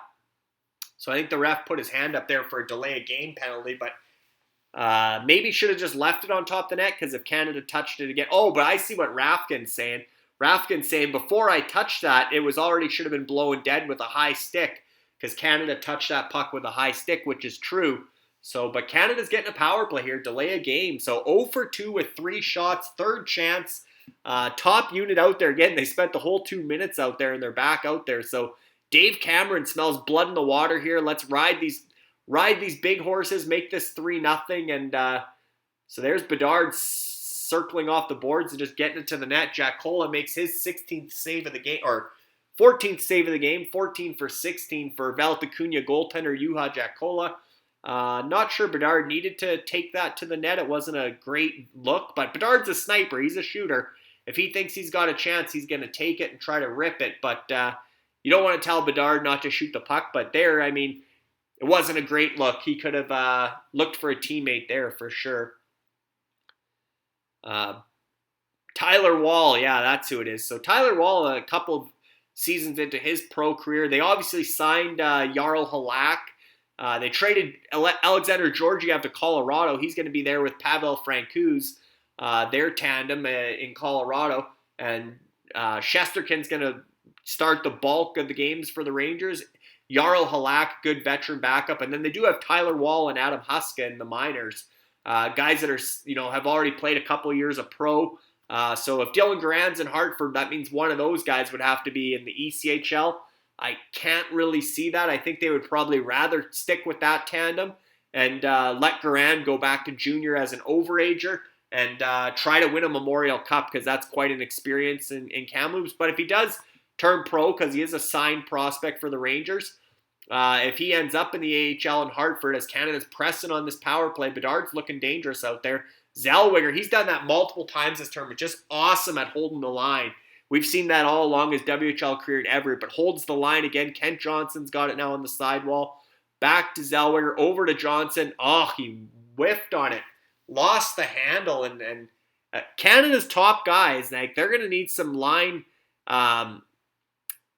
S1: So I think the ref put his hand up there for a delay a game penalty. But maybe should have just left it on top of the net because if Canada touched it again. Oh, but I see what Rafkin's saying. Rafkin's saying, before I touched that, it was already should have been blown dead with a high stick. Because Canada touched that puck with a high stick, which is true. So, but Canada's getting a power play here, delay a game. So 0 for 2 with 3 shots, third chance. Top unit out there. Again, they spent the whole 2 minutes out there and they're back out there. So Dave Cameron smells blood in the water here. Let's ride these big horses, make this 3-0. And so there's Bedard circling off the boards and just getting it to the net. Jakola makes his 16th save of the game, or 14th save of the game, 14 for 16 for Valtakunia goaltender Juha Jakola. Not sure Bedard needed to take that to the net. It wasn't a great look, but Bedard's a sniper. He's a shooter. If he thinks he's got a chance, he's going to take it and try to rip it. But you don't want to tell Bedard not to shoot the puck. But there, I mean, it wasn't a great look. He could have looked for a teammate there for sure. Tyler Wall, yeah, that's who it is. So Tyler Wall, a couple of seasons into his pro career. They obviously signed Jarl Halak. They traded Alexander Georgiev to Colorado. He's going to be there with Pavel Francouz, their tandem in Colorado. And Shesterkin's going to start the bulk of the games for the Rangers. Jarl Halak, good veteran backup. And then they do have Tyler Wall and Adam Huska in the minors. Guys that are, have already played a couple years of pro. So if Dylan Garand's in Hartford, that means one of those guys would have to be in the ECHL. I can't really see that. I think they would probably rather stick with that tandem and let Garand go back to junior as an overager and try to win a Memorial Cup because that's quite an experience in Kamloops. But if he does turn pro because he is a signed prospect for the Rangers, if he ends up in the AHL in Hartford as Canada's pressing on this power play, Bedard's looking dangerous out there. Zellweger, he's done that multiple times this tournament. Just awesome at holding the line. We've seen that all along his WHL career in Everett, but holds the line again. Kent Johnson's got it now on the sidewall. Back to Zellweger, over to Johnson. Oh, he whiffed on it. Lost the handle. And Canada's top guys, like, they're going to need some line,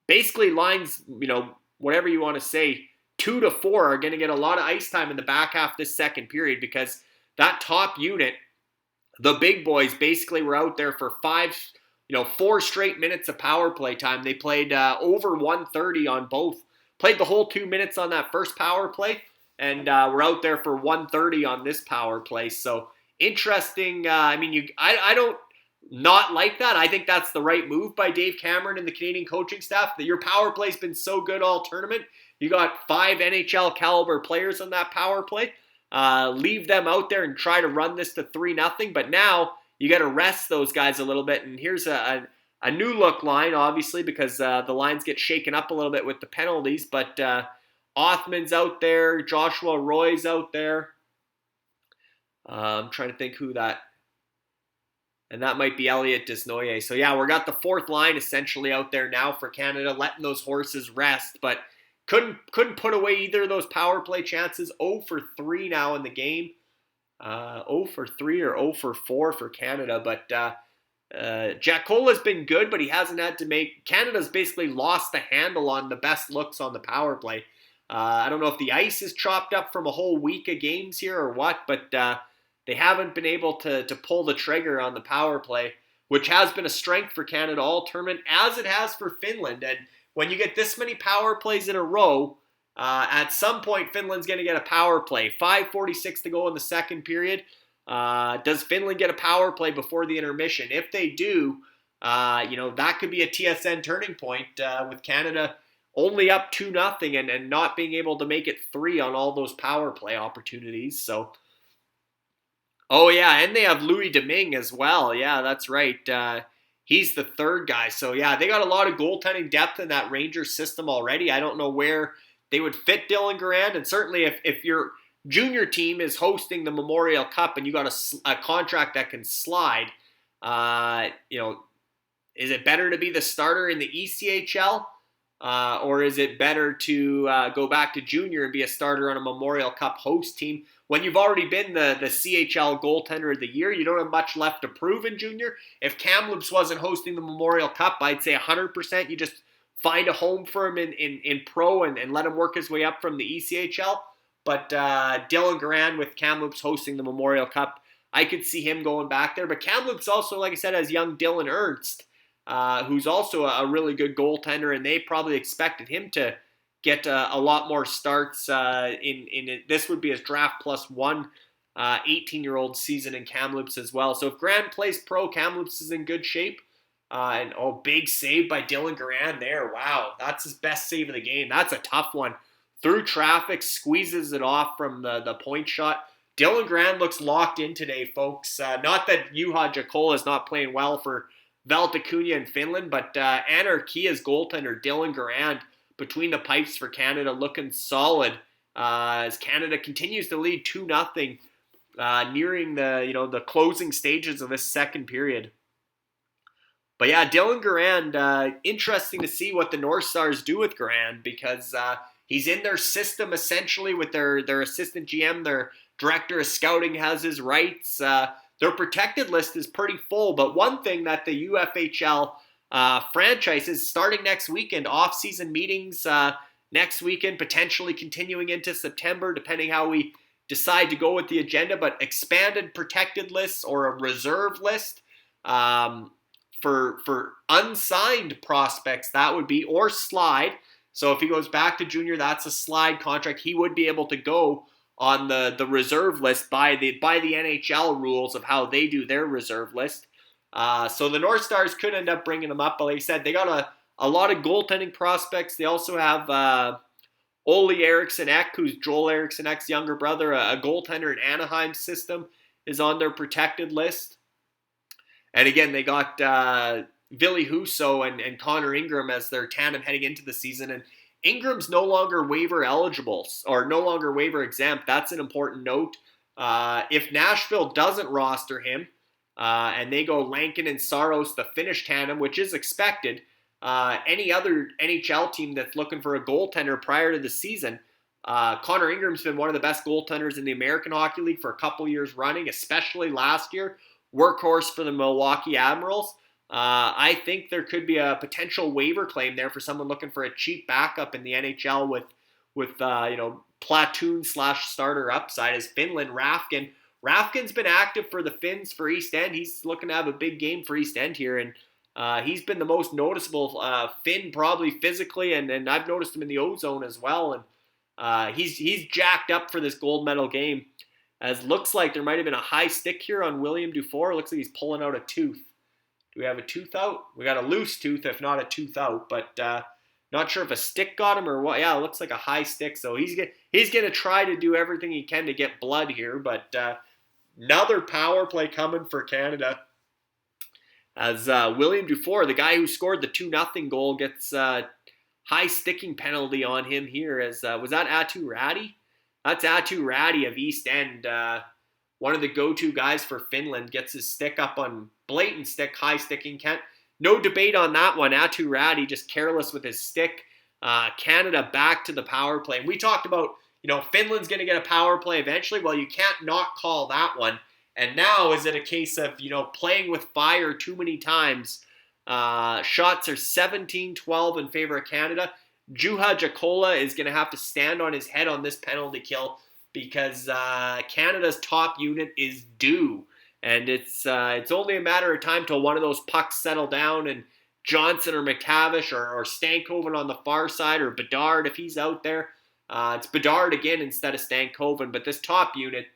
S1: basically lines, whatever you want to say, 2 to 4 are going to get a lot of ice time in the back half of this second period because that top unit, the big boys, basically were out there for 4 straight minutes of power play time. They played over 130 on both. Played the whole 2 minutes on that first power play, and we're out there for 130 on this power play. So interesting. I don't not like that. I think that's the right move by Dave Cameron and the Canadian coaching staff. That your power play's been so good all tournament. You got 5 NHL caliber players on that power play. Leave them out there and try to run this to 3-0. But now you got to rest those guys a little bit. And here's a new look line, obviously, because the lines get shaken up a little bit with the penalties. But Othman's out there. Joshua Roy's out there. I'm trying to think who that. And that might be Elliot Desnoyers. So, yeah, we got the fourth line essentially out there now for Canada, letting those horses rest. But couldn't put away either of those power play chances. 0 for 3 now in the game. 0 for 3 or 0 for 4 for Canada. But Jakola's been good, but he hasn't had to make... Canada's basically lost the handle on the best looks on the power play. I don't know if the ice is chopped up from a whole week of games here or what, but they haven't been able to pull the trigger on the power play, which has been a strength for Canada all tournament, as it has for Finland. And when you get this many power plays in a row, at some point Finland's going to get a power play. 5:46 to go in the second period. Does Finland get a power play before the intermission? If they do, that could be a TSN turning point with Canada only up 2-0 and not being able to make it 3 on all those power play opportunities. So, oh yeah, and they have Louis Domingue as well. Yeah, that's right. He's the third guy. So yeah, they got a lot of goaltending depth in that Rangers system already. I don't know where they would fit Dylan Garand, and certainly if your junior team is hosting the Memorial Cup and you got a contract that can slide, is it better to be the starter in the ECHL? Or is it better to go back to junior and be a starter on a Memorial Cup host team? When you've already been the CHL goaltender of the year, you don't have much left to prove in junior. If Kamloops wasn't hosting the Memorial Cup, I'd say 100% you just find a home for him in pro and let him work his way up from the ECHL. But Dylan Garand with Kamloops hosting the Memorial Cup, I could see him going back there. But Kamloops also, like I said, has young Dylan Ernst, who's also a really good goaltender, and they probably expected him to get a lot more starts in this would be his draft plus one 18-year-old season in Kamloops as well. So if Garand plays pro, Kamloops is in good shape. Big save by Dylan Garand there. Wow, that's his best save of the game. That's a tough one. Through traffic, squeezes it off from the point shot. Dylan Garand looks locked in today, folks. Not that Juha Jakola is not playing well for Valtakunia in Finland, but Anarchia's goaltender Dylan Garand between the pipes for Canada looking solid as Canada continues to lead 2-0 nearing the closing stages of this second period. But yeah, Dylan Garand, interesting to see what the North Stars do with Garand because he's in their system essentially with their assistant GM, their director of scouting has his rights. Their protected list is pretty full, but one thing that the UFHL franchise is starting next weekend, off-season meetings next weekend, potentially continuing into September, depending how we decide to go with the agenda, but expanded protected lists or a reserve list for unsigned prospects, that would be, or slide. So if he goes back to junior, that's a slide contract. He would be able to go on the reserve list by the NHL rules of how they do their reserve list. So the North Stars could end up bringing him up, but like I said, they got a lot of goaltending prospects. They also have Ole Eriksson Ek, who's Joel Eriksson Ek's younger brother, a goaltender in Anaheim's system, is on their protected list. And again, they got Ville Husso and Connor Ingram as their tandem heading into the season. And Ingram's no longer waiver eligible or no longer waiver exempt. That's an important note. If Nashville doesn't roster him and they go Lankin and Saros, the Finnish tandem, which is expected, any other NHL team that's looking for a goaltender prior to the season, Connor Ingram's been one of the best goaltenders in the American Hockey League for a couple years running, especially last year. Workhorse for the Milwaukee Admirals. I think there could be a potential waiver claim there for someone looking for a cheap backup in the NHL with platoon/starter upside as Finland Rafkin. Rafkin's been active for the Finns for East End. He's looking to have a big game for East End here, and he's been the most noticeable Finn probably physically, and I've noticed him in the O-zone as well. And he's jacked up for this gold medal game. As looks like there might have been a high stick here on William Dufour. Looks like he's pulling out a tooth. Do we have a tooth out? We got a loose tooth, if not a tooth out. But not sure if a stick got him or what. Yeah, it looks like a high stick. So he's going to try to do everything he can to get blood here. But another power play coming for Canada. As William Dufour, the guy who scored the 2-0 goal, gets high sticking penalty on him here. As was that Atu Räty? That's Atu Räty of East End. One of the go-to guys for Finland, gets his stick up on blatant stick, high sticking. No debate on that one. Atu Räty just careless with his stick. Canada back to the power play. And we talked about, Finland's going to get a power play eventually. Well, you can't not call that one. And now is it a case of, playing with fire too many times? Shots are 17-12 in favor of Canada. Juha Jakola is going to have to stand on his head on this penalty kill because Canada's top unit is due. And it's only a matter of time till one of those pucks settle down and Johnson or McTavish or Stankoven on the far side or Bedard if he's out there. It's Bedard again instead of Stankoven. But this top unit,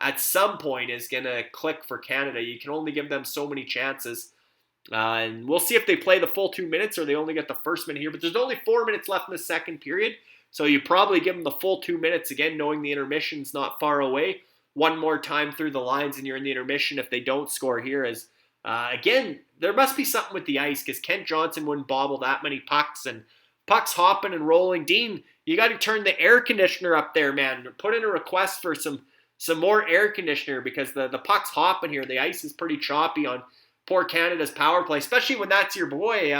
S1: at some point is going to click for Canada. You can only give them so many chances. And we'll see if they play the full 2 minutes or they only get the first minute here. But there's only 4 minutes left in the second period. So you probably give them the full 2 minutes, again, knowing the intermission's not far away. One more time through the lines and you're in the intermission if they don't score here. Again, there must be something with the ice because Kent Johnson wouldn't bobble that many pucks. And pucks hopping and rolling. Dean, you got to turn the air conditioner up there, man. Put in a request for some more air conditioner because the puck's hopping here. The ice is pretty choppy on poor Canada's power play, especially when that's your boy.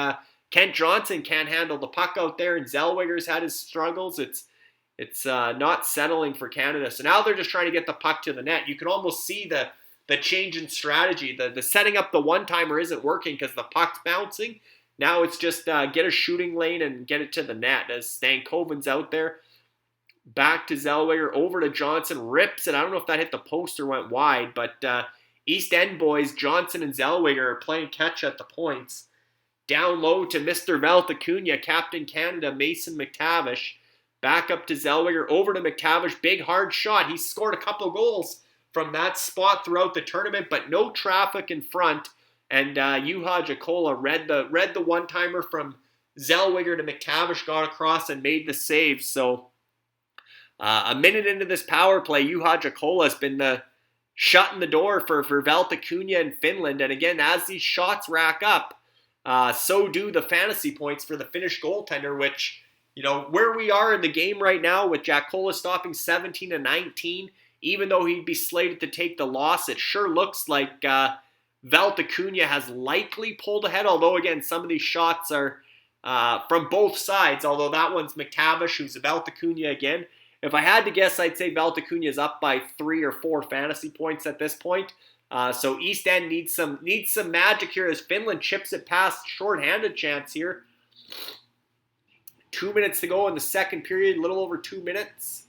S1: Kent Johnson can't handle the puck out there, and Zellweger's had his struggles. It's not settling for Canada. So now they're just trying to get the puck to the net. You can almost see the change in strategy. The setting up the one-timer isn't working because the puck's bouncing. Now it's just get a shooting lane and get it to the net as Stankoven's out there. Back to Zellweger, over to Johnson, rips it. I don't know if that hit the post or went wide, but East End boys, Johnson and Zellweger are playing catch at the points. Down low to Mr. Valtakunia, Captain Canada, Mason McTavish. Back up to Zellweger, over to McTavish, big hard shot. He's scored a couple goals from that spot throughout the tournament, but no traffic in front. And Juha Jakola read the one-timer from Zellweger to McTavish, got across and made the save. So a minute into this power play, Juha Jakola has been shutting the door for Valtakunia and Finland. And again, as these shots rack up, so do the fantasy points for the Finnish goaltender, which, where we are in the game right now with Jakola stopping 17-19, even though he'd be slated to take the loss, it sure looks like Valtakunia has likely pulled ahead, although, again, some of these shots are from both sides, although that one's McTavish, who's Valtakunia again. If I had to guess, I'd say Valtakunia is up by 3 or 4 fantasy points at this point. So East End needs some magic here as Finland chips it past shorthanded chance here. 2 minutes to go in the second period, a little over 2 minutes.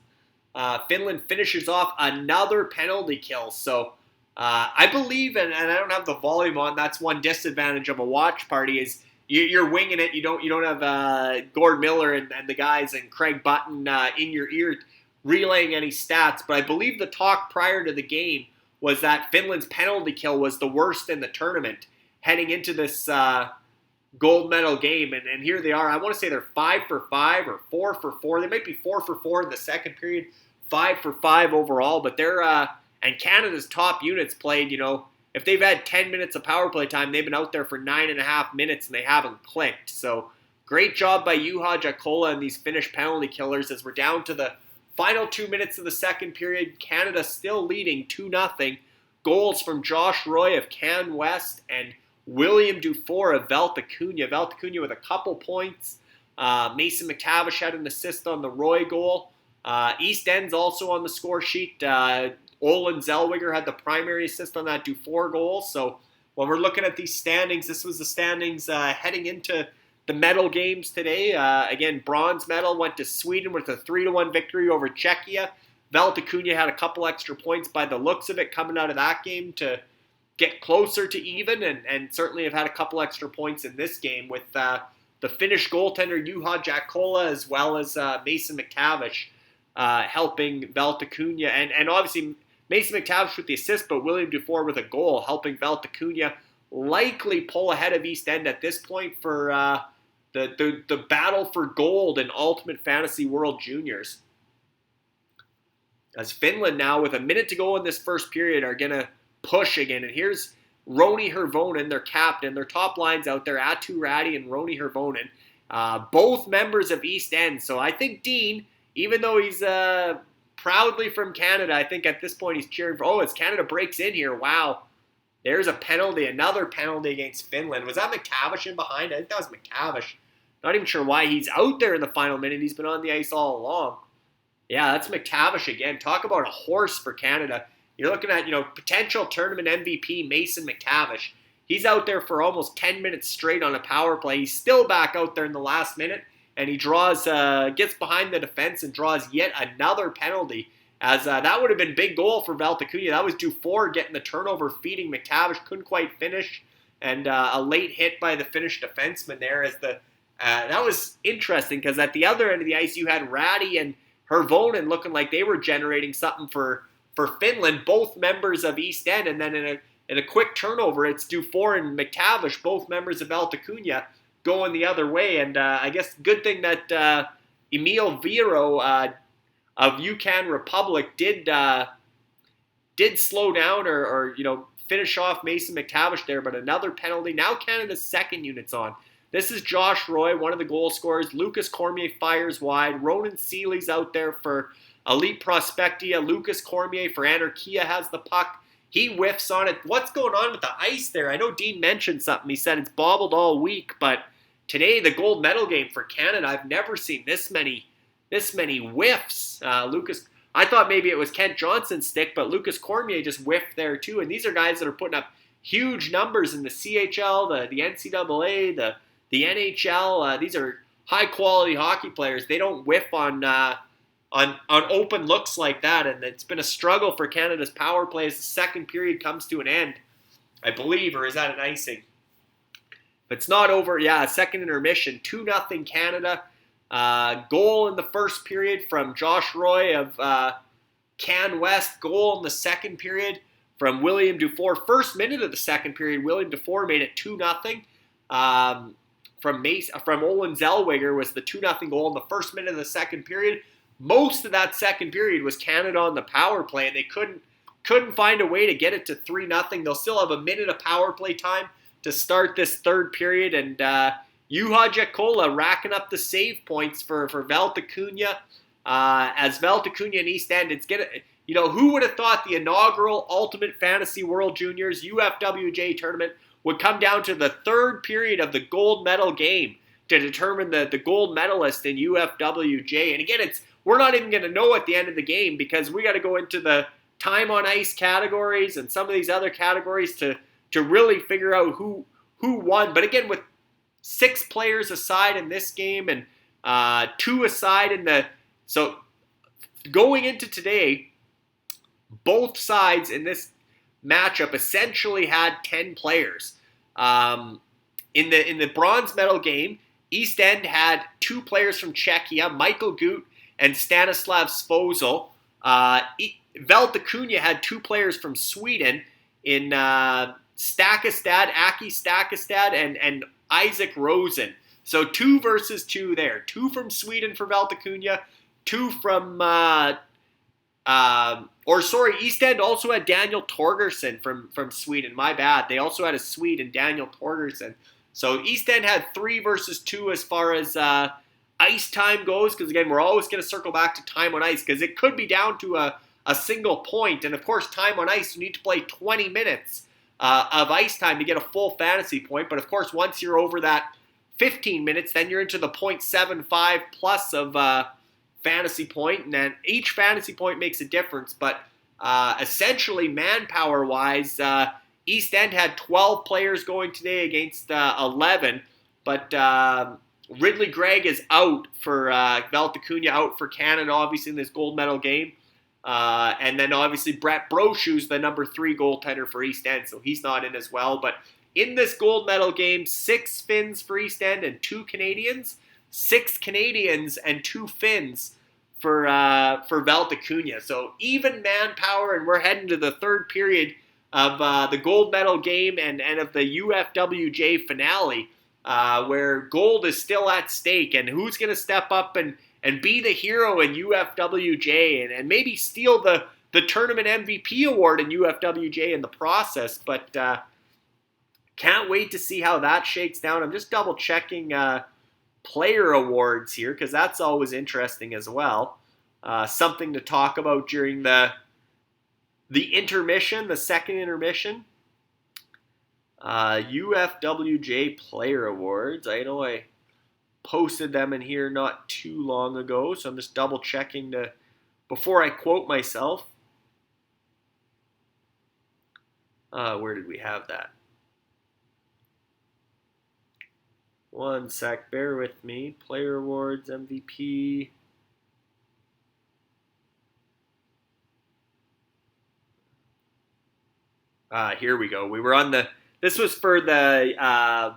S1: Finland finishes off another penalty kill. So I believe, and I don't have the volume on, that's one disadvantage of a watch party is you're winging it. You don't have Gord Miller and the guys and Craig Button in your ear relaying any stats. But I believe the talk prior to the game was that Finland's penalty kill was the worst in the tournament heading into this gold medal game. And here they are. I want to say they're 5 for 5 or 4 for 4. They might be 4 for 4 in the second period, 5 for 5 overall. But they're and Canada's top units played, if they've had 10 minutes of power play time, they've been out there for 9.5 minutes and they haven't clicked. So great job by Juha Jakola and these Finnish penalty killers as we're down to the final 2 minutes of the second period. Canada still leading 2-0. Goals from Josh Roy of Can West and William Dufour of Valtakunia. Valtakunia with a couple points. Mason McTavish had an assist on the Roy goal. East End's also on the score sheet. Olin Zellweger had the primary assist on that Dufour goal. So when we're looking at these standings, this was the standings heading into the medal games today. Again, bronze medal went to Sweden with a 3-1 victory over Czechia. Valtakunia had a couple extra points by the looks of it coming out of that game to get closer to even, and certainly have had a couple extra points in this game with the Finnish goaltender Juha Jakola as well as Mason McTavish helping Valtakunia. And obviously Mason McTavish with the assist, but William Dufour with a goal, helping Valtakunia likely pull ahead of East End at this point for the battle for gold in Ultimate Fantasy World Juniors. As Finland now, with a minute to go in this first period, are going to push again. And here's Roni Hirvonen, their captain. Their top lines out there, Atu Räty and Roni Hirvonen, both members of East End. So I think Dean, even though he's proudly from Canada, I think at this point he's cheering for, as Canada breaks in here, wow, there's a penalty, another penalty against Finland. Was that McTavish in behind? I think that was McTavish. Not even sure why he's out there in the final minute. He's been on the ice all along. Yeah, that's McTavish again. Talk about a horse for Canada. You're looking at, potential tournament MVP Mason McTavish. He's out there for almost 10 minutes straight on a power play. He's still back out there in the last minute. And he gets behind the defense and draws yet another penalty. As that would have been big goal for Valtakunia. That was Dufour getting the turnover, feeding McTavish, couldn't quite finish. And a late hit by the Finnish defenseman there. That was interesting because at the other end of the ice you had Räty and Hirvonen looking like they were generating something for for Finland, both members of East End, and then in a quick turnover, it's Dufour and McTavish, both members of Valtakunia, going the other way. And I guess good thing that Emil Viro of UCAN Republic did slow down or finish off Mason McTavish there, but another penalty. Now Canada's second unit's on. This is Josh Roy, one of the goal scorers. Lucas Cormier fires wide. Ronan Seeley's out there for Elite Prospectia. Lucas Cormier for Anarchia has the puck. He whiffs on it. What's going on with the ice there? I know Dean mentioned something. He said it's bobbled all week, but today, the gold medal game for Canada, I've never seen this many whiffs. I thought maybe it was Kent Johnson's stick, but Lucas Cormier just whiffed there too. And these are guys that are putting up huge numbers in the CHL, the NCAA, the NHL. These are high quality hockey players. They don't whiff on open looks like that, and it's been a struggle for Canada's power play as the second period comes to an end, I believe, or is that an icing? But it's not over. Yeah, second intermission, 2-0 Canada. Goal in the first period from Josh Roy of Can West. Goal in the second period from William Dufour. First minute of the second period, William Dufour made it 2-0. From Olin Zellweger was the 2-0 goal in the first minute of the second period. Most of that second period was Canada on the power play, and they couldn't find a way to get it to 3-0. They'll still have a minute of power play time to start this third period, and Juha Jakola racking up the save points for Valtakunia. As Valtakunia and East End, it's gonna, who would have thought the inaugural Ultimate Fantasy World Juniors UFWJ tournament would come down to the third period of the gold medal game to determine the gold medalist in UFWJ. And again, we're not even going to know at the end of the game because we got to go into the time on ice categories and some of these other categories to really figure out who won. But again, with 6 players aside in this game and 2 aside so going into today, both sides in this matchup essentially had 10 players. In the bronze medal game, East End had 2 players from Czechia, Michael Gut and Stanislav Svozil. Valtakunia had 2 players from Sweden in Aki Stakastad and Isaac Rosen. So 2 versus 2 there. 2 from Sweden for Valtakunia, 2 from East End also had Daniel Torgerson from Sweden. My bad. They also had a Swede in Daniel Torgerson. So East End had 3 versus 2 as far as ice time goes, because again, we're always going to circle back to time on ice, because it could be down to a single point. And of course, time on ice, you need to play 20 minutes of ice time to get a full fantasy point. But of course, once you're over that 15 minutes, then you're into the 0.75 plus of fantasy point, and then each fantasy point makes a difference. But essentially, manpower-wise, East End had 12 players going today against 11, but Ridley Gregg is out for Valtakunia, out for Canada, obviously, in this gold medal game. And then, obviously, Brett Brochu's the number 3 goaltender for East End, so he's not in as well. But in this gold medal game, 6 Finns for East End and 2 Canadians. 6 Canadians and 2 Finns for Valtakunia. So even manpower, and we're heading to the third period of the gold medal game and of the UFWJ finale, where gold is still at stake, and who's going to step up and be the hero in UFWJ and maybe steal the tournament MVP award in UFWJ in the process. But can't wait to see how that shakes down. I'm just double checking player awards here, because that's always interesting as well. Something to talk about during the intermission, the second intermission. UFWJ player awards. I know I posted them in here not too long ago, so I'm just double checking before I quote myself. Where did we have that? One sec, bear with me. Player awards, MVP. Here we go. We were on this was for the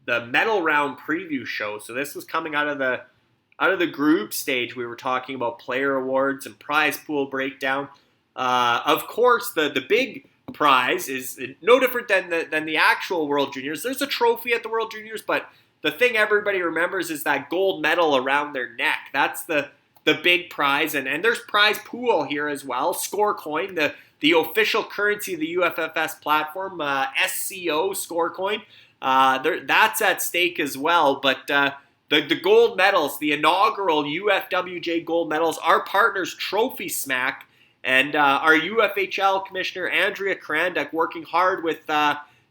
S1: medal round preview show. So this was coming out of the group stage. We were talking about player awards and prize pool breakdown. Of course, the big prize is no different than the actual World Juniors. There's a trophy at the World Juniors, but the thing everybody remembers is that gold medal around their neck. That's the big prize, and there's prize pool here as well. Score coin, the official currency of the UFFS platform, SCO score coin. That's at stake as well, but the gold medals, the inaugural UFWJ gold medals, our partners Trophy Smack and our UFHL commissioner Andrea Karanduk working hard with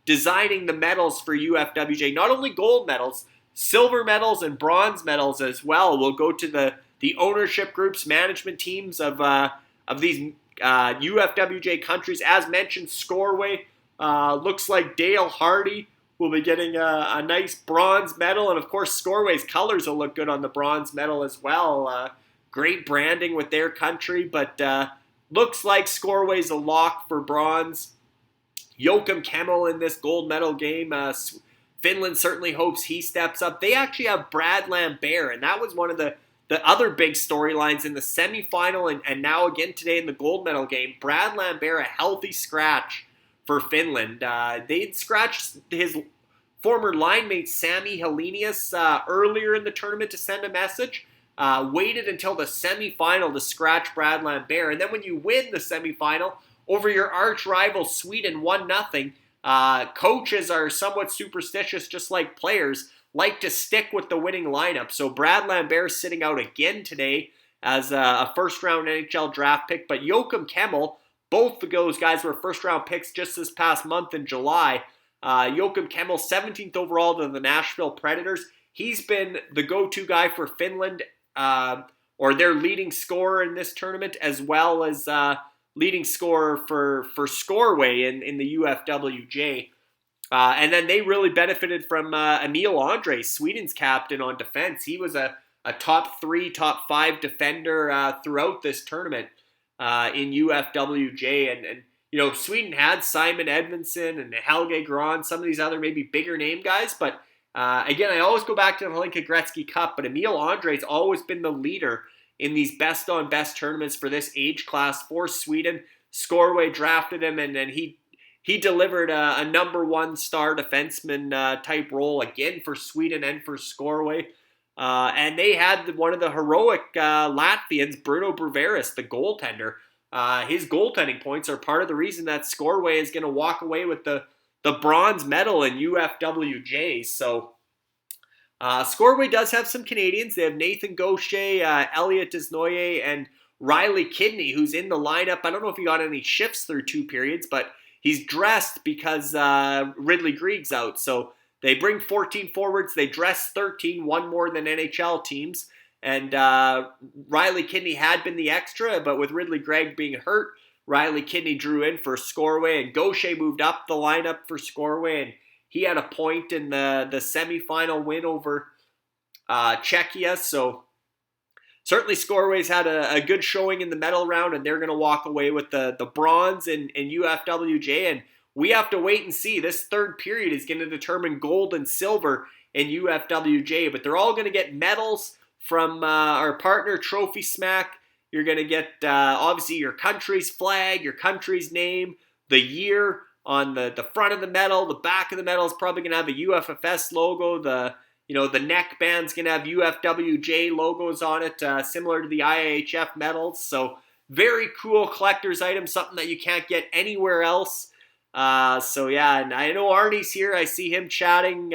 S1: designing the medals for UFWJ. Not only gold medals, silver medals and bronze medals as well will go to the ownership groups, management teams of these UFWJ countries. As mentioned, Scoreway looks like Dale Hardy will be getting a nice bronze medal, and of course Scoreway's colors will look good on the bronze medal as well. Great branding with their country, but looks like Scoreway's a lock for bronze. Joakim Kemmel in this gold medal game. Finland certainly hopes he steps up. They actually have Brad Lambert, and that was one of the other big storylines in the semifinal and now again today in the gold medal game. Brad Lambert, a healthy scratch for Finland. They'd scratched his former line mate Sami Helenius earlier in the tournament to send a message. Waited until the semifinal to scratch Brad Lambert. And then when you win the semifinal over your arch rival Sweden 1-0, coaches are somewhat superstitious, just like players, like to stick with the winning lineup. So Brad Lambert sitting out again today as a first-round NHL draft pick. But Joakim Kemmel, both of those guys were first-round picks just this past month in July. Joakim Kemmel, 17th overall to the Nashville Predators. He's been the go-to guy for Finland, or their leading scorer in this tournament, as well as leading scorer for Scoreway in the UFWJ. And then they really benefited from Emil André, Sweden's captain on defense. He was a top 3, top 5 defender throughout this tournament in UFWJ. And you know, Sweden had Simon Edvinsson and Helge Grahn, some of these other maybe bigger name guys. But again, I always go back to the Hlinka Gretzky Cup, but Emil André's always been the leader in these best-on-best tournaments for this age class for Sweden. Scoreway drafted him, and then he delivered a number 1 star defenseman type role again for Sweden and for Scoreway. And they had one of the heroic Latvians, Bruno Bruveris, the goaltender. His goaltending points are part of the reason that Scoreway is going to walk away with the bronze medal in UFWJ. So Scoreway does have some Canadians. They have Nathan Gaucher, Elliot Desnoyer, and Riley Kidney, who's in the lineup. I don't know if he got any shifts through 2 periods, but he's dressed because Ridley Grieg's out. So they bring 14 forwards. They dress 13, one more than NHL teams. And Riley Kidney had been the extra, but with Ridley Gregg being hurt, Riley Kidney drew in for Scoreway, and Gaucher moved up the lineup for Scoreway, and he had a point in the semifinal win over Czechia. So certainly Scoreway's had a good showing in the medal round, and they're going to walk away with the bronze in UFWJ. And we have to wait and see. This third period is going to determine gold and silver in UFWJ, but they're all going to get medals from our partner Trophy Smack. You're going to get obviously your country's flag, your country's name, the year on the front of the medal. The back of the medal is probably going to have a UFFS logo. The neckband's going to have UFWJ logos on it, similar to the IIHF medals. So very cool collector's item, something that you can't get anywhere else. So yeah, and I know Arnie's here. I see him chatting.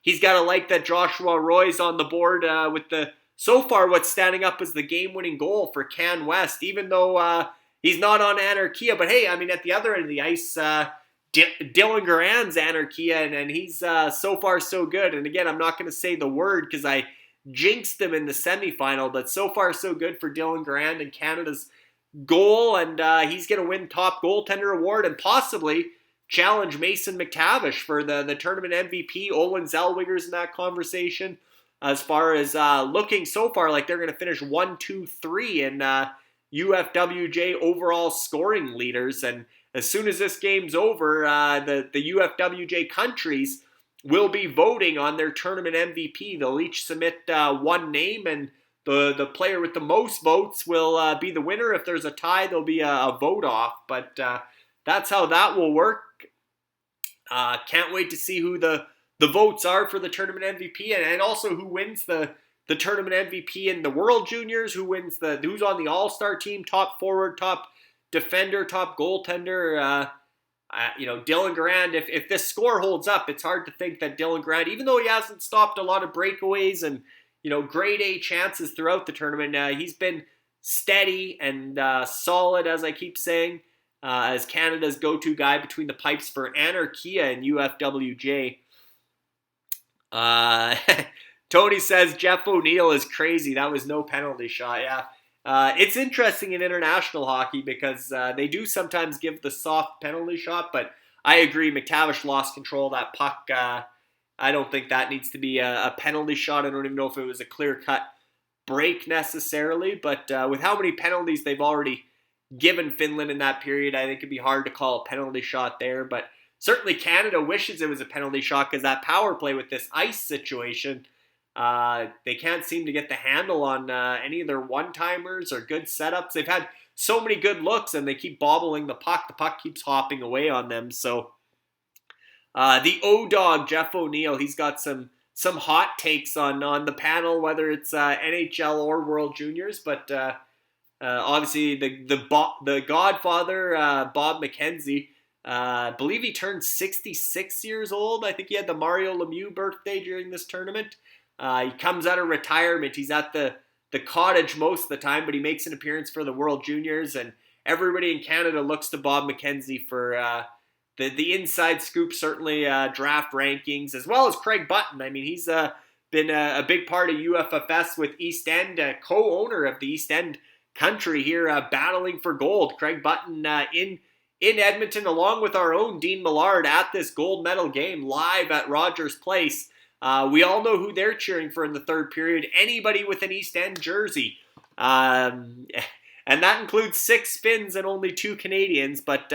S1: He's got to like that Joshua Roy's on the board with so far what's standing up as the game-winning goal for Can West, even though he's not on Anarchia. But hey, I mean, at the other end of the ice, Dylan Garand's Anarchia, and he's so far so good. And again, I'm not going to say the word because I jinxed him in the semifinal, but so far so good for Dylan Garand and Canada's goal, and he's going to win top goaltender award and possibly challenge Mason McTavish for the tournament MVP. Olin Zellweger's in that conversation as far as looking so far like they're going to finish 1, 2, 3 in UFWJ overall scoring leaders. And as soon as this game's over, the UFWJ countries will be voting on their tournament MVP. They'll each submit one name, and the player with the most votes will be the winner. If there's a tie, there'll be a vote off. But that's how that will work. Can't wait to see who the votes are for the tournament MVP, and also who wins the tournament MVP in the World Juniors, who's on the All-Star team, top forward, top defender, top goaltender. Dylan Garand, if this score holds up, it's hard to think that Dylan Garand, even though he hasn't stopped a lot of breakaways and, grade A chances throughout the tournament, he's been steady and solid, as I keep saying, as Canada's go-to guy between the pipes for Anarchia and UFWJ. Tony says Jeff O'Neill is crazy. That was no penalty shot. Yeah. It's interesting in international hockey because they do sometimes give the soft penalty shot, but I agree, McTavish lost control of that puck. I don't think that needs to be a penalty shot. I don't even know if it was a clear-cut break necessarily, but with how many penalties they've already given Finland in that period, I think it'd be hard to call a penalty shot there, but certainly Canada wishes it was a penalty shot because that power play with this ice situation, they can't seem to get the handle on any of their one-timers or good setups. They've had so many good looks and they keep bobbling the puck. The puck keeps hopping away on them. So the O-Dog, Jeff O'Neill, he's got some hot takes on the panel, whether it's NHL or World Juniors. But obviously the Godfather, Bob McKenzie, I believe he turned 66 years old. I think he had the Mario Lemieux birthday during this tournament. He comes out of retirement. He's at the cottage most of the time, but he makes an appearance for the World Juniors, and everybody in Canada looks to Bob McKenzie for the inside scoop, certainly draft rankings, as well as Craig Button. I mean, he's been a big part of UFFS with East End, co-owner of the East End country here, battling for gold. Craig Button in Edmonton, along with our own Dean Millard at this gold medal game live at Rogers Place. We all know who they're cheering for in the third period. Anybody with an East End jersey. And that includes 6 Finns and only 2 Canadians. But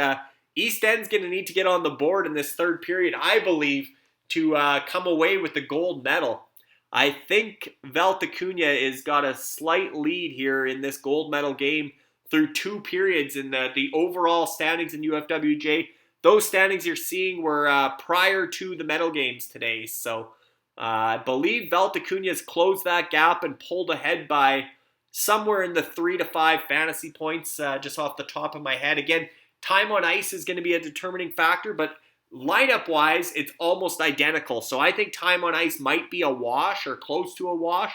S1: East End's going to need to get on the board in this third period, I believe, to come away with the gold medal. I think Valtakunia has got a slight lead here in this gold medal game through 2 periods in the overall standings in UFWJ. Those standings you're seeing were prior to the medal games today. So I believe Valtakunia has closed that gap and pulled ahead by somewhere in the 3 to 5 fantasy points, just off the top of my head. Again, time on ice is going to be a determining factor, but lineup-wise, it's almost identical. So I think time on ice might be a wash or close to a wash.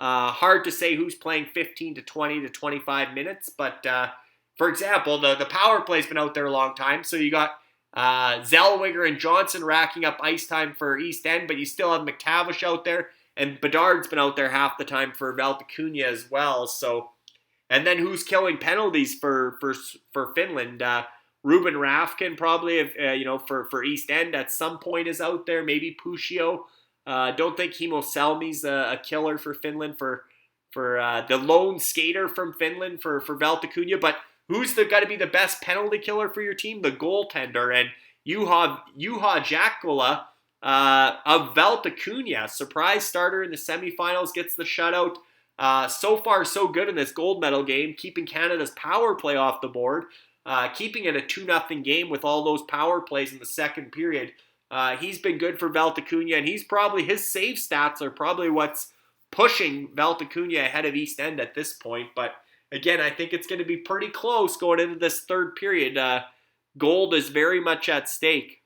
S1: Hard to say who's playing 15 to 20 to 25 minutes, but for example, the power play's been out there a long time, so you got Zellweger and Johnson racking up ice time for East End, but you still have McTavish out there, and Bedard's been out there half the time for Valtakunia as well. So, and then who's killing penalties for Finland? Ruben Rafkin probably, for East End at some point is out there. Maybe Puccio. Don't think Himo Selmi's a killer for Finland for the lone skater from Finland for Valtakunia, but who's got to be the best penalty killer for your team? The goaltender, and Juha Jakkola of Valtakunia, surprise starter in the semifinals, gets the shutout. So far, so good in this gold medal game, keeping Canada's power play off the board, keeping it a 2-0 game with all those power plays in the second period. He's been good for Valtakunia, and his save stats are probably what's pushing Valtakunia ahead of East End at this point, but again, I think it's going to be pretty close going into this third period. Gold is very much at stake.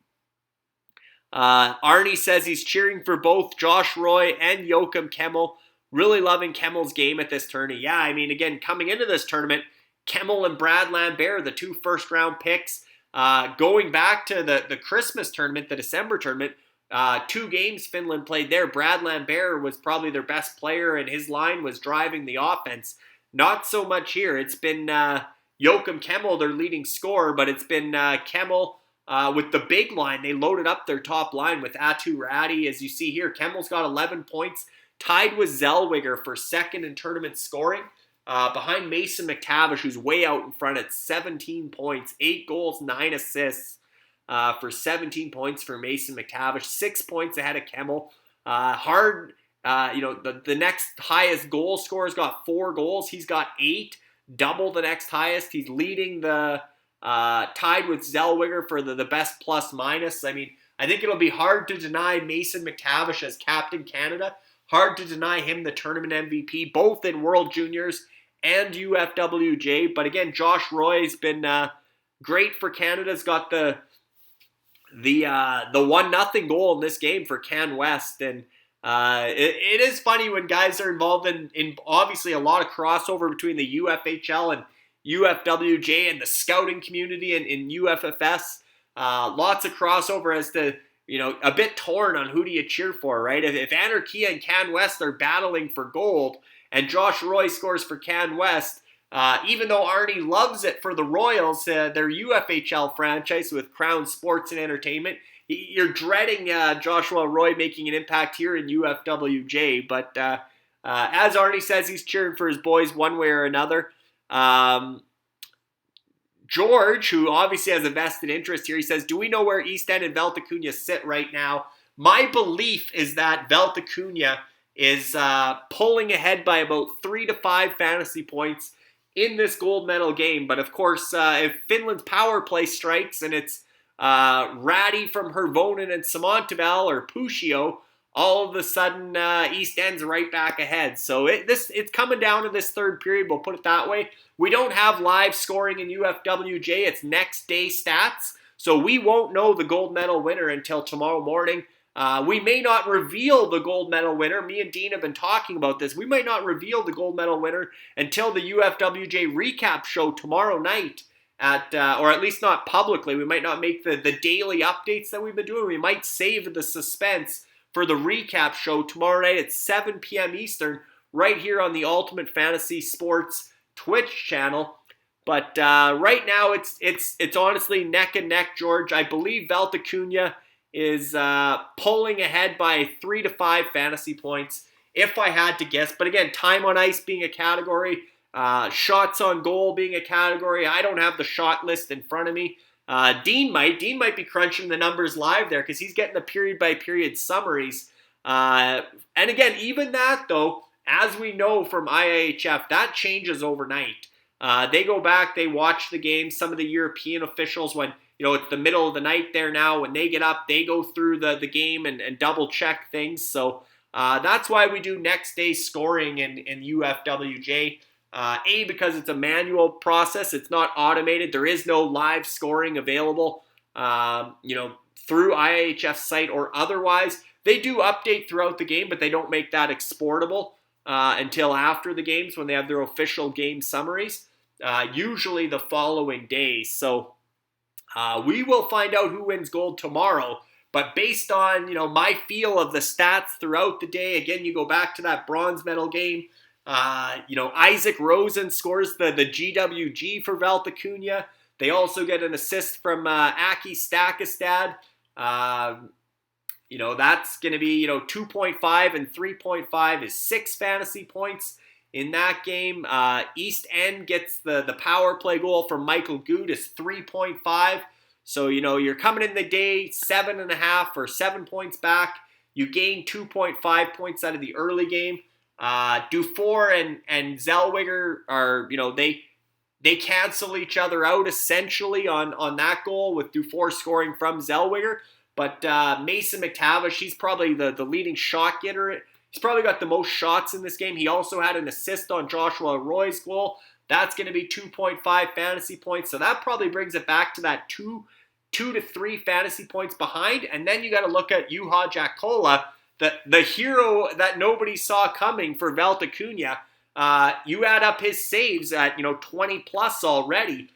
S1: Arnie says he's cheering for both Josh Roy and Joachim Kemmel. Really loving Kemmel's game at this tournament. Yeah, I mean, again, coming into this tournament, Kemmel and Brad Lambert, the 2 first-round picks. Going back to the Christmas tournament, the December tournament, 2 games Finland played there. Brad Lambert was probably their best player, and his line was driving the offense. Not so much here. It's been Joachim Kemmel, their leading scorer, but it's been Kemmel with the big line. They loaded up their top line with Atu Ratti. As you see here, Kemmel's got 11 points, tied with Zellweger for second in tournament scoring, behind Mason McTavish, who's way out in front at 17 points, 8 goals, 9 assists for 17 points for Mason McTavish, 6 points ahead of Kemmel. Hard The next highest goal scorer's got 4 goals. He's got 8, double the next highest. He's leading the tied with Zellweger for the best plus minus. I mean, I think it'll be hard to deny Mason McTavish as Captain Canada. Hard to deny him the tournament MVP, both in World Juniors and UFWJ. But again, Josh Roy's been great for Canada. Has got the 1-0 goal in this game for Can West. And it is funny when guys are involved in obviously a lot of crossover between the UFHL and UFWJ and the scouting community and in UFFS. Lots of crossover as to, a bit torn on who do you cheer for, right? If Anarchia and Can West are battling for gold and Josh Roy scores for Can West, even though Arnie loves it for the Royals, their UFHL franchise with Crown Sports and Entertainment, you're dreading Joshua Roy making an impact here in UFWJ. But as Arnie says, he's cheering for his boys one way or another. George, who obviously has a vested interest here, he says, do we know where East End and Valtakunia sit right now? My belief is that Valtakunia is pulling ahead by about 3 to 5 fantasy points in this gold medal game. But of course, if Finland's power play strikes and it's Ratty from Hervonen and Samantaval or Puccio, all of a sudden East End's right back ahead. So it's coming down to this third period, we'll put it that way. We don't have live scoring in UFWJ. It's next day stats. So we won't know the gold medal winner until tomorrow morning. We may not reveal the gold medal winner. Me and Dean have been talking about this. We might not reveal the gold medal winner until the UFWJ recap show tomorrow night, or at least not publicly. We might not make the daily updates that we've been doing. We might save the suspense for the recap show tomorrow night at 7 p.m. Eastern, right here on the Ultimate Fantasy Sports Twitch channel. But right now, it's honestly neck and neck, George. I believe Valtakunia is pulling ahead by 3 to 5 fantasy points, if I had to guess. But again, time on ice being a category, shots on goal being a category. I don't have the shot list in front of me. Dean might be crunching the numbers live there because he's getting the period-by-period summaries. And again, even that, though, as we know from IIHF, that changes overnight. They go back, they watch the game. Some of the European officials, when it's the middle of the night there now, when they get up, they go through the game and double-check things. So that's why we do next day scoring in UFWJ. Because it's a manual process. It's not automated. There is no live scoring available, through IIHF site or otherwise. They do update throughout the game, but they don't make that exportable until after the games when they have their official game summaries, usually the following day. So we will find out who wins gold tomorrow. But based on, my feel of the stats throughout the day, again, you go back to that bronze medal game. Isaac Rosen scores the GWG for Valtakunia. They also get an assist from Aki Stakastad. That's going to be, 2.5 and 3.5 is 6 fantasy points in that game. East End gets the power play goal from Michael Good is 3.5. So, you're coming in the day 7.5 or 7 points back. You gain 2.5 points out of the early game. Dufour and Zellweger are, they cancel each other out essentially on that goal with Dufour scoring from Zellweger. But Mason McTavish, he's probably the leading shot getter. He's probably got the most shots in this game. He also had an assist on Joshua Roy's goal. That's going to be 2.5 fantasy points. So that probably brings it back to that 2 to 3 fantasy points behind. And then you got to look at Juha Jaakkola, the hero that nobody saw coming for Valtakunia. You add up his saves at 20 plus already.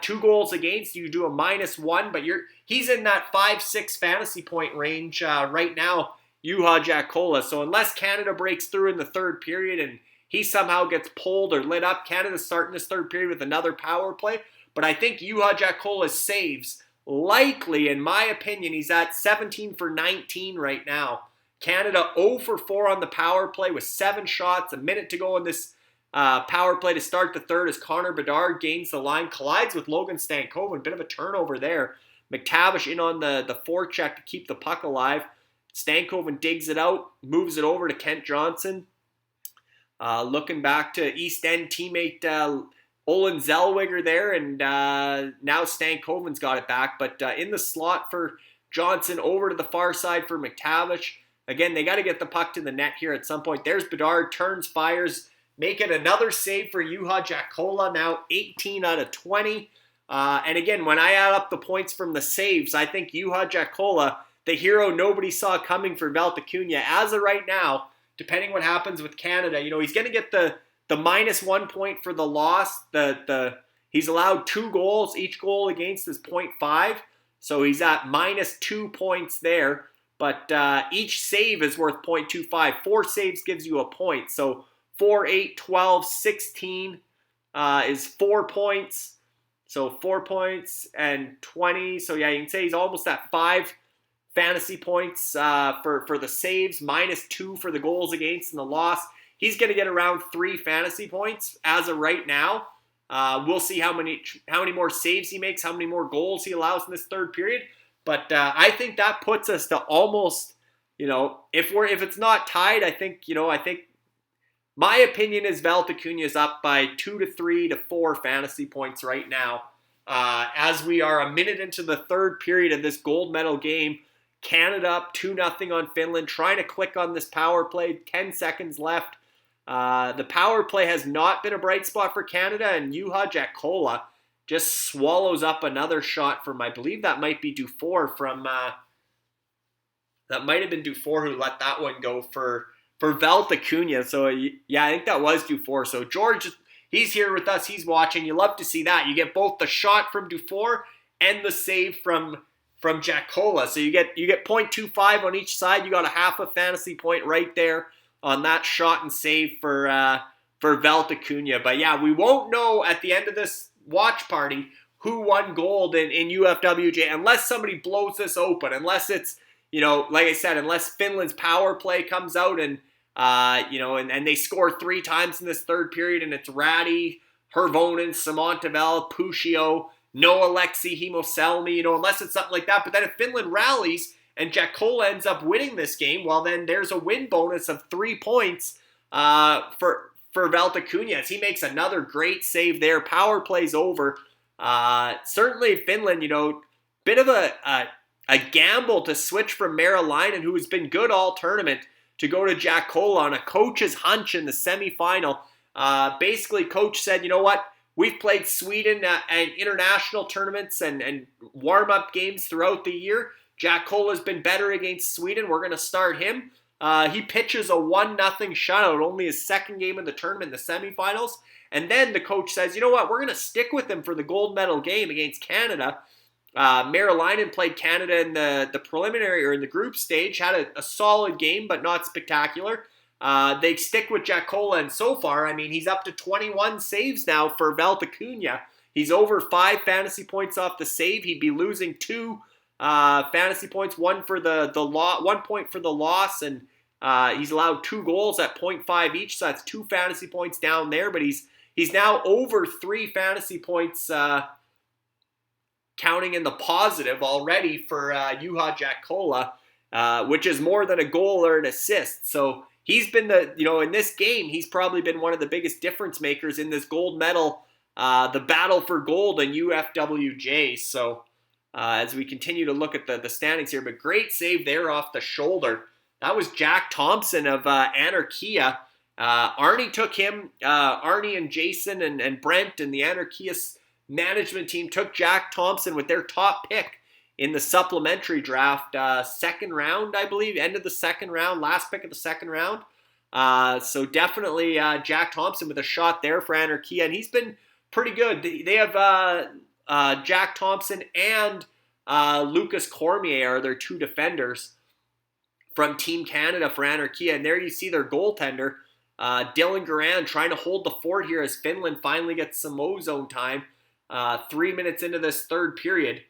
S1: 2 goals against, you do a -1, but he's in that 5-6 fantasy point range right now, Juha Jaakkola. So unless Canada breaks through in the third period and he somehow gets pulled or lit up, Canada's starting this third period with another power play. But I think Juha Jaakkola's saves, likely, in my opinion, he's at 17 for 19 right now. Canada 0 for 4 on the power play with 7 shots, a minute to go in this power play to start the third as Connor Bedard gains the line, collides with Logan Stankoven, bit of a turnover there. McTavish in on the forecheck to keep the puck alive. Stankoven digs it out, moves it over to Kent Johnson. Looking back to East End teammate Olin Zellweger there, and now Stankoven's got it back. But in the slot for Johnson, over to the far side for McTavish. Again, they got to get the puck to the net here at some point. There's Bedard, turns, fires, making another save for Juha Jaakkola, now 18 out of 20. And again, when I add up the points from the saves, I think Juha Jaakkola, the hero nobody saw coming for Valtakunia, as of right now, depending what happens with Canada, he's going to get the -1 point for the loss. He's allowed 2 goals. Each goal against is 0.5. So he's at -2 points there. But each save is worth 0.25. 4 saves gives you a point. So 4, 8, 12, 16 is 4 points. So 4 points and 20. So yeah, you can say he's almost at 5 fantasy points for the saves, -2 for the goals against and the loss. He's going to get around 3 fantasy points as of right now. We'll see how many more saves he makes, how many more goals he allows in this third period. But I think that puts us to almost, if it's not tied, I think my opinion is Valtakunia is up by 2 to 3 to 4 fantasy points right now. As we are a minute into the third period of this gold medal game, Canada up 2-0 on Finland, trying to click on this power play, 10 seconds left. The power play has not been a bright spot for Canada, and Juha Jaakkola just swallows up another shot from, I believe that might be Dufour from, that might have been Dufour who let that one go for Valtakunia. So yeah, I think that was Dufour. So George, he's here with us, he's watching. You love to see that. You get both the shot from Dufour and the save from Jaakkola. So you get 0.25 on each side. You got a half a fantasy point right there on that shot and save for Valtakunia. But yeah, we won't know at the end of this watch party who won gold in UFWJ unless somebody blows this open, unless it's, like I said, unless Finland's power play comes out and they score 3 times in this third period and it's Ratty, Hervonen, Samontavel, Puccio, no Alexi Hemoselmi, unless it's something like that. But then if Finland rallies and Jaakkola ends up winning this game, well, then there's a win bonus of 3 points for Valtakunia as he makes another great save there. Power plays over. Certainly Finland, bit of a gamble to switch from Marilainen, who has been good all tournament, to go to Jaakkola on a coach's hunch in the semifinal. Basically, coach said, you know what? We've played Sweden and international tournaments and warm-up games throughout the year. Jaakkola's been better against Sweden. We're going to start him. He pitches a 1-0 shutout, only his second game of the tournament in the semifinals. And then the coach says, you know what, we're going to stick with him for the gold medal game against Canada. Marilainen played Canada in the preliminary or in the group stage, had a solid game, but not spectacular. They stick with Jaakkola, and so far, I mean, he's up to 21 saves now for Valtakunia. He's over 5 fantasy points off the save. He'd be losing 2 fantasy points, 1 point for the loss, and he's allowed 2 goals at 0.5 each, so that's 2 fantasy points down there. But he's now over 3 fantasy points, counting in the positive already for Juha Jaakkola, which is more than a goal or an assist. So he's been in this game, he's probably been one of the biggest difference makers in this gold medal, the battle for gold in UFWJ. So as we continue to look at the standings here, but great save there off the shoulder. That was Jack Thompson of Anarchia. Arnie took him, Arnie and Jason and Brent and the Anarchia management team took Jack Thompson with their top pick in the supplementary draft, second round, I believe, end of the second round, last pick of the second round. So definitely Jack Thompson with a shot there for Anarchia, and he's been pretty good. They have Jack Thompson and Lucas Cormier are their 2 defenders from Team Canada for Anarchia, and there you see their goaltender, Dylan Garand, trying to hold the fort here as Finland finally gets some O-zone time. 3 minutes into this third period.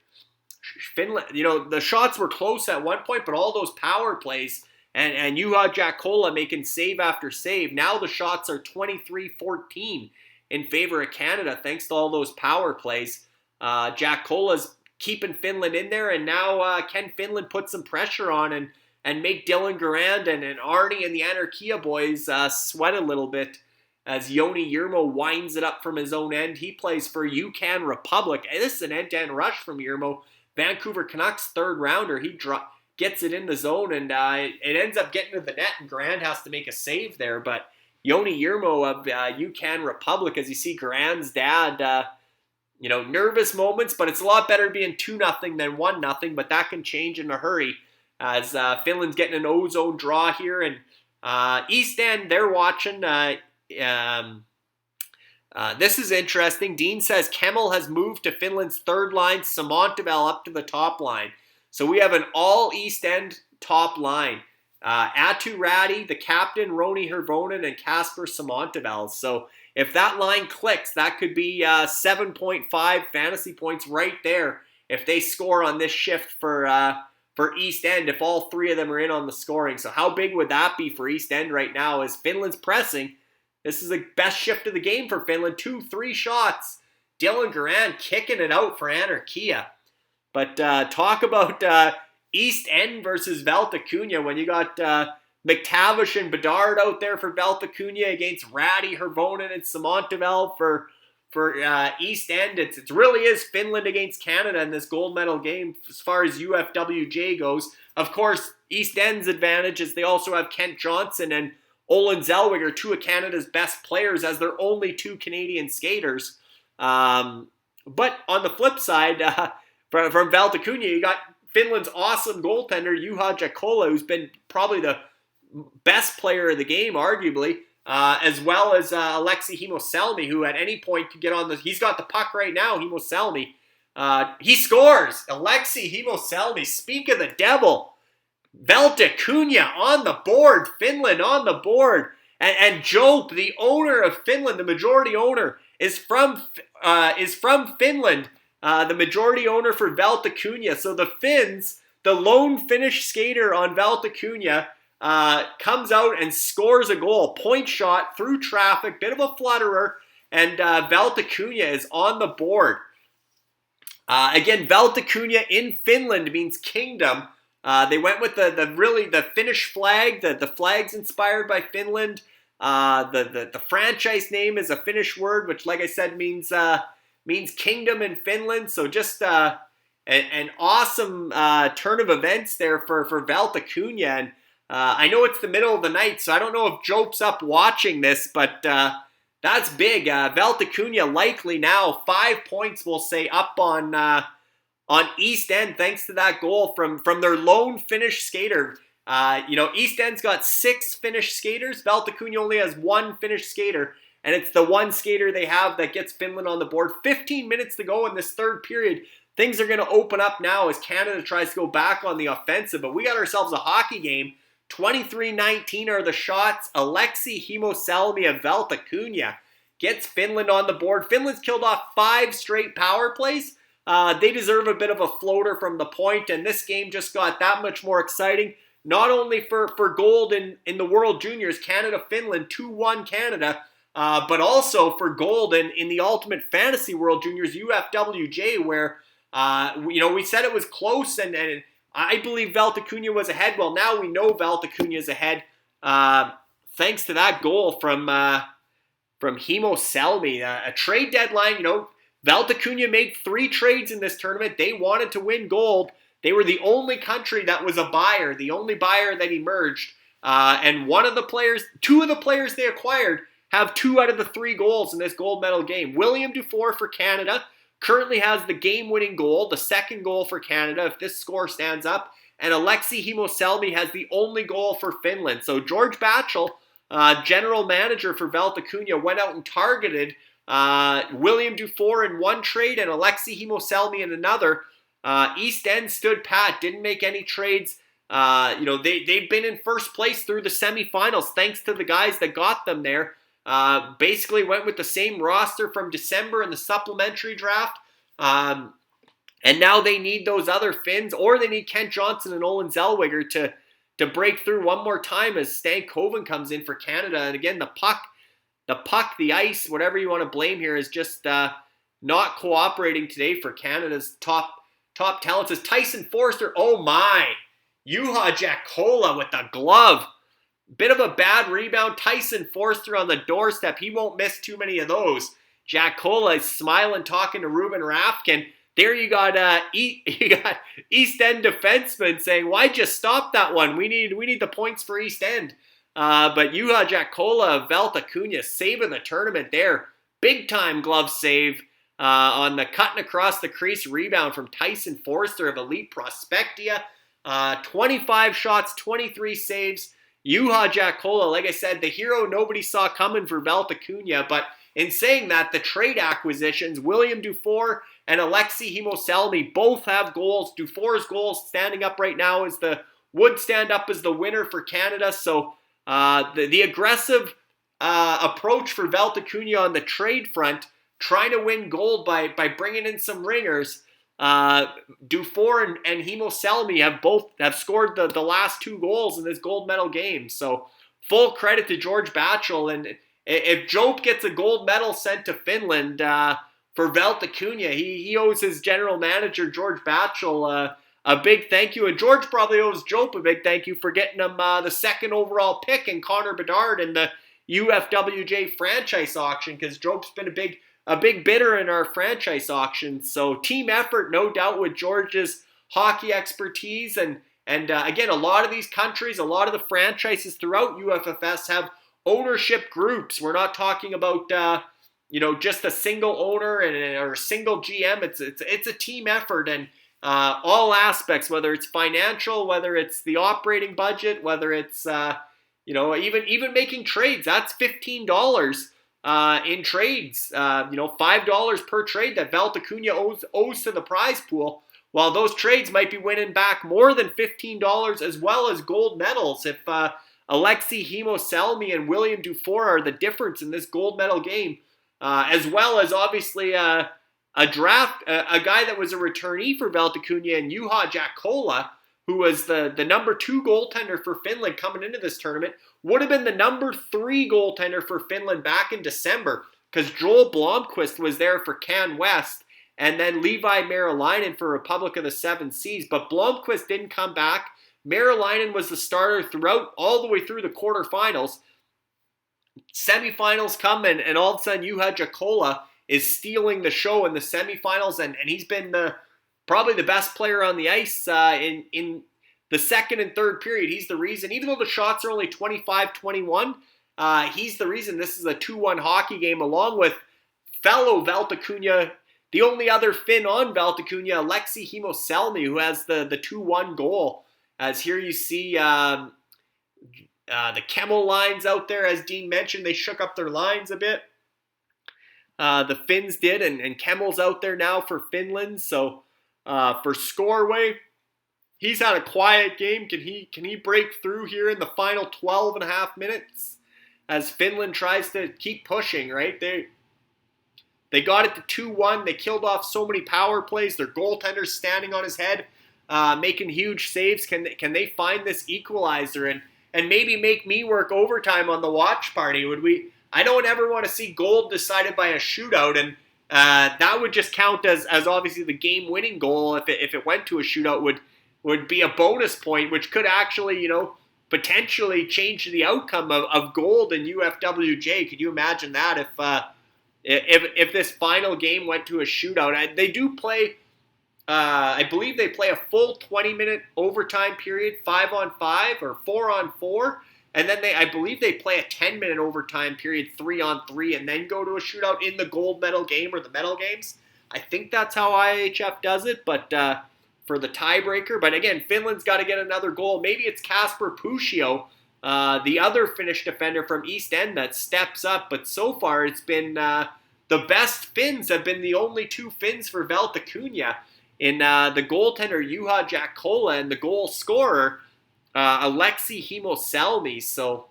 S1: Finland, the shots were close at one point, but all those power plays and Juha Jaakkola making save after save. Now the shots are 23-14 in favor of Canada thanks to all those power plays. Jaakkola's keeping Finland in there, and now can Finland put some pressure on and and make Dylan Garand and Arnie and the Anarchia boys sweat a little bit as Joni Jurmo winds it up from his own end. He plays for UCAN Republic. This is an end-to-end rush from Jurmo. Vancouver Canucks third rounder. He gets it in the zone, and it ends up getting to the net, and Garand has to make a save there. But Joni Jurmo of UCAN Republic, as you see Garand's dad, nervous moments, but it's a lot better being 2-0 than 1-0, but that can change in a hurry as Finland's getting an ozone draw here. And East End, they're watching. This is interesting. Dean says Kemmel has moved to Finland's third line, Samontavel up to the top line. So we have an all East End top line. Atu Räty, the captain, Roni Hirvonen, and Kasper Samontavel. So if that line clicks, that could be 7.5 fantasy points right there if they score on this shift for East End, if all three of them are in on the scoring. So how big would that be for East End right now as Finland's pressing? This is the best shift of the game for Finland. 2-3 shots. Dylan Garand kicking it out for Anarchia. But talk about East End versus Valtakunia when you got McTavish and Bedard out there for Valtakunia against Räty, Hirvonen, and Samontavel for East End. It really is Finland against Canada in this gold medal game as far as UFWJ goes. Of course, East End's advantage is they also have Kent Johnson and Olin Zellweger, two of Canada's best players, as their only two Canadian skaters. But on the flip side, from Valtakunia, you got Finland's awesome goaltender, Juha Jakola, who's been probably the best player of the game, arguably, as well as Alexei Hemoselny, who at any point could get on the... He's got the puck right now, Hemoselny. He scores! Alexei Hemoselny, speak of the devil. Valtakunia on the board, Finland on the board. And Jope, the owner of Finland, the majority owner, is from Finland. The majority owner for Valtakunia. So the Finns, the lone Finnish skater on Valtakunia, comes out and scores a goal. Point shot through traffic, bit of a flutterer, and Valtakunia is on the board. Again, Valtakunia in Finland means kingdom. They went with the Finnish flag. The flag's inspired by Finland. The franchise name is a Finnish word, which, like I said, means kingdom in Finland. So just an awesome turn of events there for Valtakunia. And I know it's the middle of the night, so I don't know if Jope's up watching this, but that's big. Valtakunia likely now 5 points, we'll say, up on East End thanks to that goal from their lone Finnish skater. East End's got 6 Finnish skaters. Valtakunia only has 1 Finnish skater. And it's the one skater they have that gets Finland on the board. 15 minutes to go in this third period. Things are going to open up now as Canada tries to go back on the offensive. But we got ourselves a hockey game. 23-19 are the shots. Alexei Hemoselny of Valtakunia gets Finland on the board. Finland's killed off 5 straight power plays. They deserve a bit of a floater from the point. And this game just got that much more exciting. Not only for gold in the World Juniors, Canada-Finland, 2-1 Canada. But also for gold in the Ultimate Fantasy World Juniors UFWJ, where we said it was close, and I believe Valtakunia was ahead. Well, now we know Valtakunia is ahead thanks to that goal from Hemoselny. A trade deadline. Valtakunia made 3 trades in this tournament. They wanted to win gold. They were the only country that was a buyer, the only buyer that emerged. And 2 of the players they acquired have 2 out of the 3 goals in this gold medal game. William Dufour for Canada currently has the game-winning goal, the second goal for Canada if this score stands up. And Alexei Hemoselny has the only goal for Finland. So George Batchel, general manager for Valtakunia, went out and targeted William Dufour in one trade and Alexei Hemoselny in another. East End stood pat, didn't make any trades. They've been in first place through the semifinals thanks to the guys that got them there. Basically went with the same roster from December in the supplementary draft. And now they need those other Finns, or they need Kent Johnson and Olin Zellweger to break through one more time as Stan Coven comes in for Canada. And again, the puck, the ice, whatever you want to blame here, is just not cooperating today for Canada's top talents. Is Tyson Forster. Oh my! Juha Jaakkola with the glove. Bit of a bad rebound. Tyson Forster on the doorstep. He won't miss too many of those. Jaakkola is smiling, talking to Ruben Rafkin. There you got East End defenseman saying, "Why'd you stop that one? We need the points for East End." But Juha Jaakkola of Valtakunia saving the tournament there. Big time glove save on the cutting across the crease rebound from Tyson Forster of Elite Prospectia. 25 shots, 23 saves. Juha Jaakkola, like I said, the hero nobody saw coming for Valtakunia. But in saying that, the trade acquisitions, William Dufour and Alexei Himoselny both have goals. Dufour's goal standing up right now would stand up as the winner for Canada. So the aggressive approach for Valtakunia on the trade front, trying to win gold by bringing in some ringers. Dufour and Himoselny have scored the last 2 goals in this gold medal game. So full credit to George Batchel. And if Jope gets a gold medal sent to Finland for Valtakunia, he owes his general manager, George Batchel, a big thank you. And George probably owes Jope a big thank you for getting him the 2nd overall pick in Connor Bedard in the UFWJ franchise auction, because Jope's been a big bidder in our franchise auction. So team effort, no doubt, with George's hockey expertise. And again, a lot of these countries, a lot of the franchises throughout UFFS have ownership groups. We're not talking about just a single owner or a single GM. It's a team effort, and all aspects, whether it's financial, whether it's the operating budget, whether it's even making trades. That's $15 in trades. $5 per trade that Valtakunia owes to the prize pool. While those trades might be winning back more than $15 as well as gold medals if Alexei Himoselny and William Dufour are the difference in this gold medal game, as well as obviously a guy that was a returnee for Valtakunia and Juha Jaakkola, who was the number 2 goaltender for Finland coming into this tournament, would have been the number 3 goaltender for Finland back in December, because Joel Blomqvist was there for Can West, and then Levi Merilainen for Republic of the Seven Seas. But Blomqvist didn't come back. Merilainen was the starter throughout, all the way through the quarterfinals. Semifinals come, and all of a sudden Juha Jaakkola is stealing the show in the semifinals, and he's been probably the best player on the ice in the 2nd and 3rd period. He's the reason, even though the shots are only 25-21, he's the reason this is a 2-1 hockey game, along with fellow Valtakunia, the only other Finn on Valtakunia, Alexei Himoselny, who has the 2-1 goal. As here you see the Kemmel lines out there, as Dean mentioned, they shook up their lines a bit. The Finns did, and Kemmel's out there now for Finland. So for Scoreway, he's had a quiet game. Can he break through here in the final 12 and a half minutes as Finland tries to keep pushing, right? They got it to 2-1. They killed off so many power plays. Their goaltender's standing on his head, making huge saves. Can they find this equalizer and maybe make me work overtime on the watch party? I don't ever want to see gold decided by a shootout, and that would just count as obviously the game-winning goal if it went to a shootout would be a bonus point, which could actually, potentially change the outcome of gold in UFWJ. Could you imagine that if this final game went to a shootout? They do play, I believe they play a full 20-minute overtime period, 5-on-5 or 4-on-4. And then I believe they play a 10-minute overtime period, 3-on-3, and then go to a shootout in the gold medal game or the medal games. I think that's how IHF does it, but for the tiebreaker. But again, Finland's got to get another goal. Maybe it's Kasper Puccio, the other Finnish defender from East End, that steps up. But so far, it's been the best Finns have been the only 2 Finns for Valtakunia in the goaltender Juha Jaakkola and the goal scorer Alexei Himoselny. So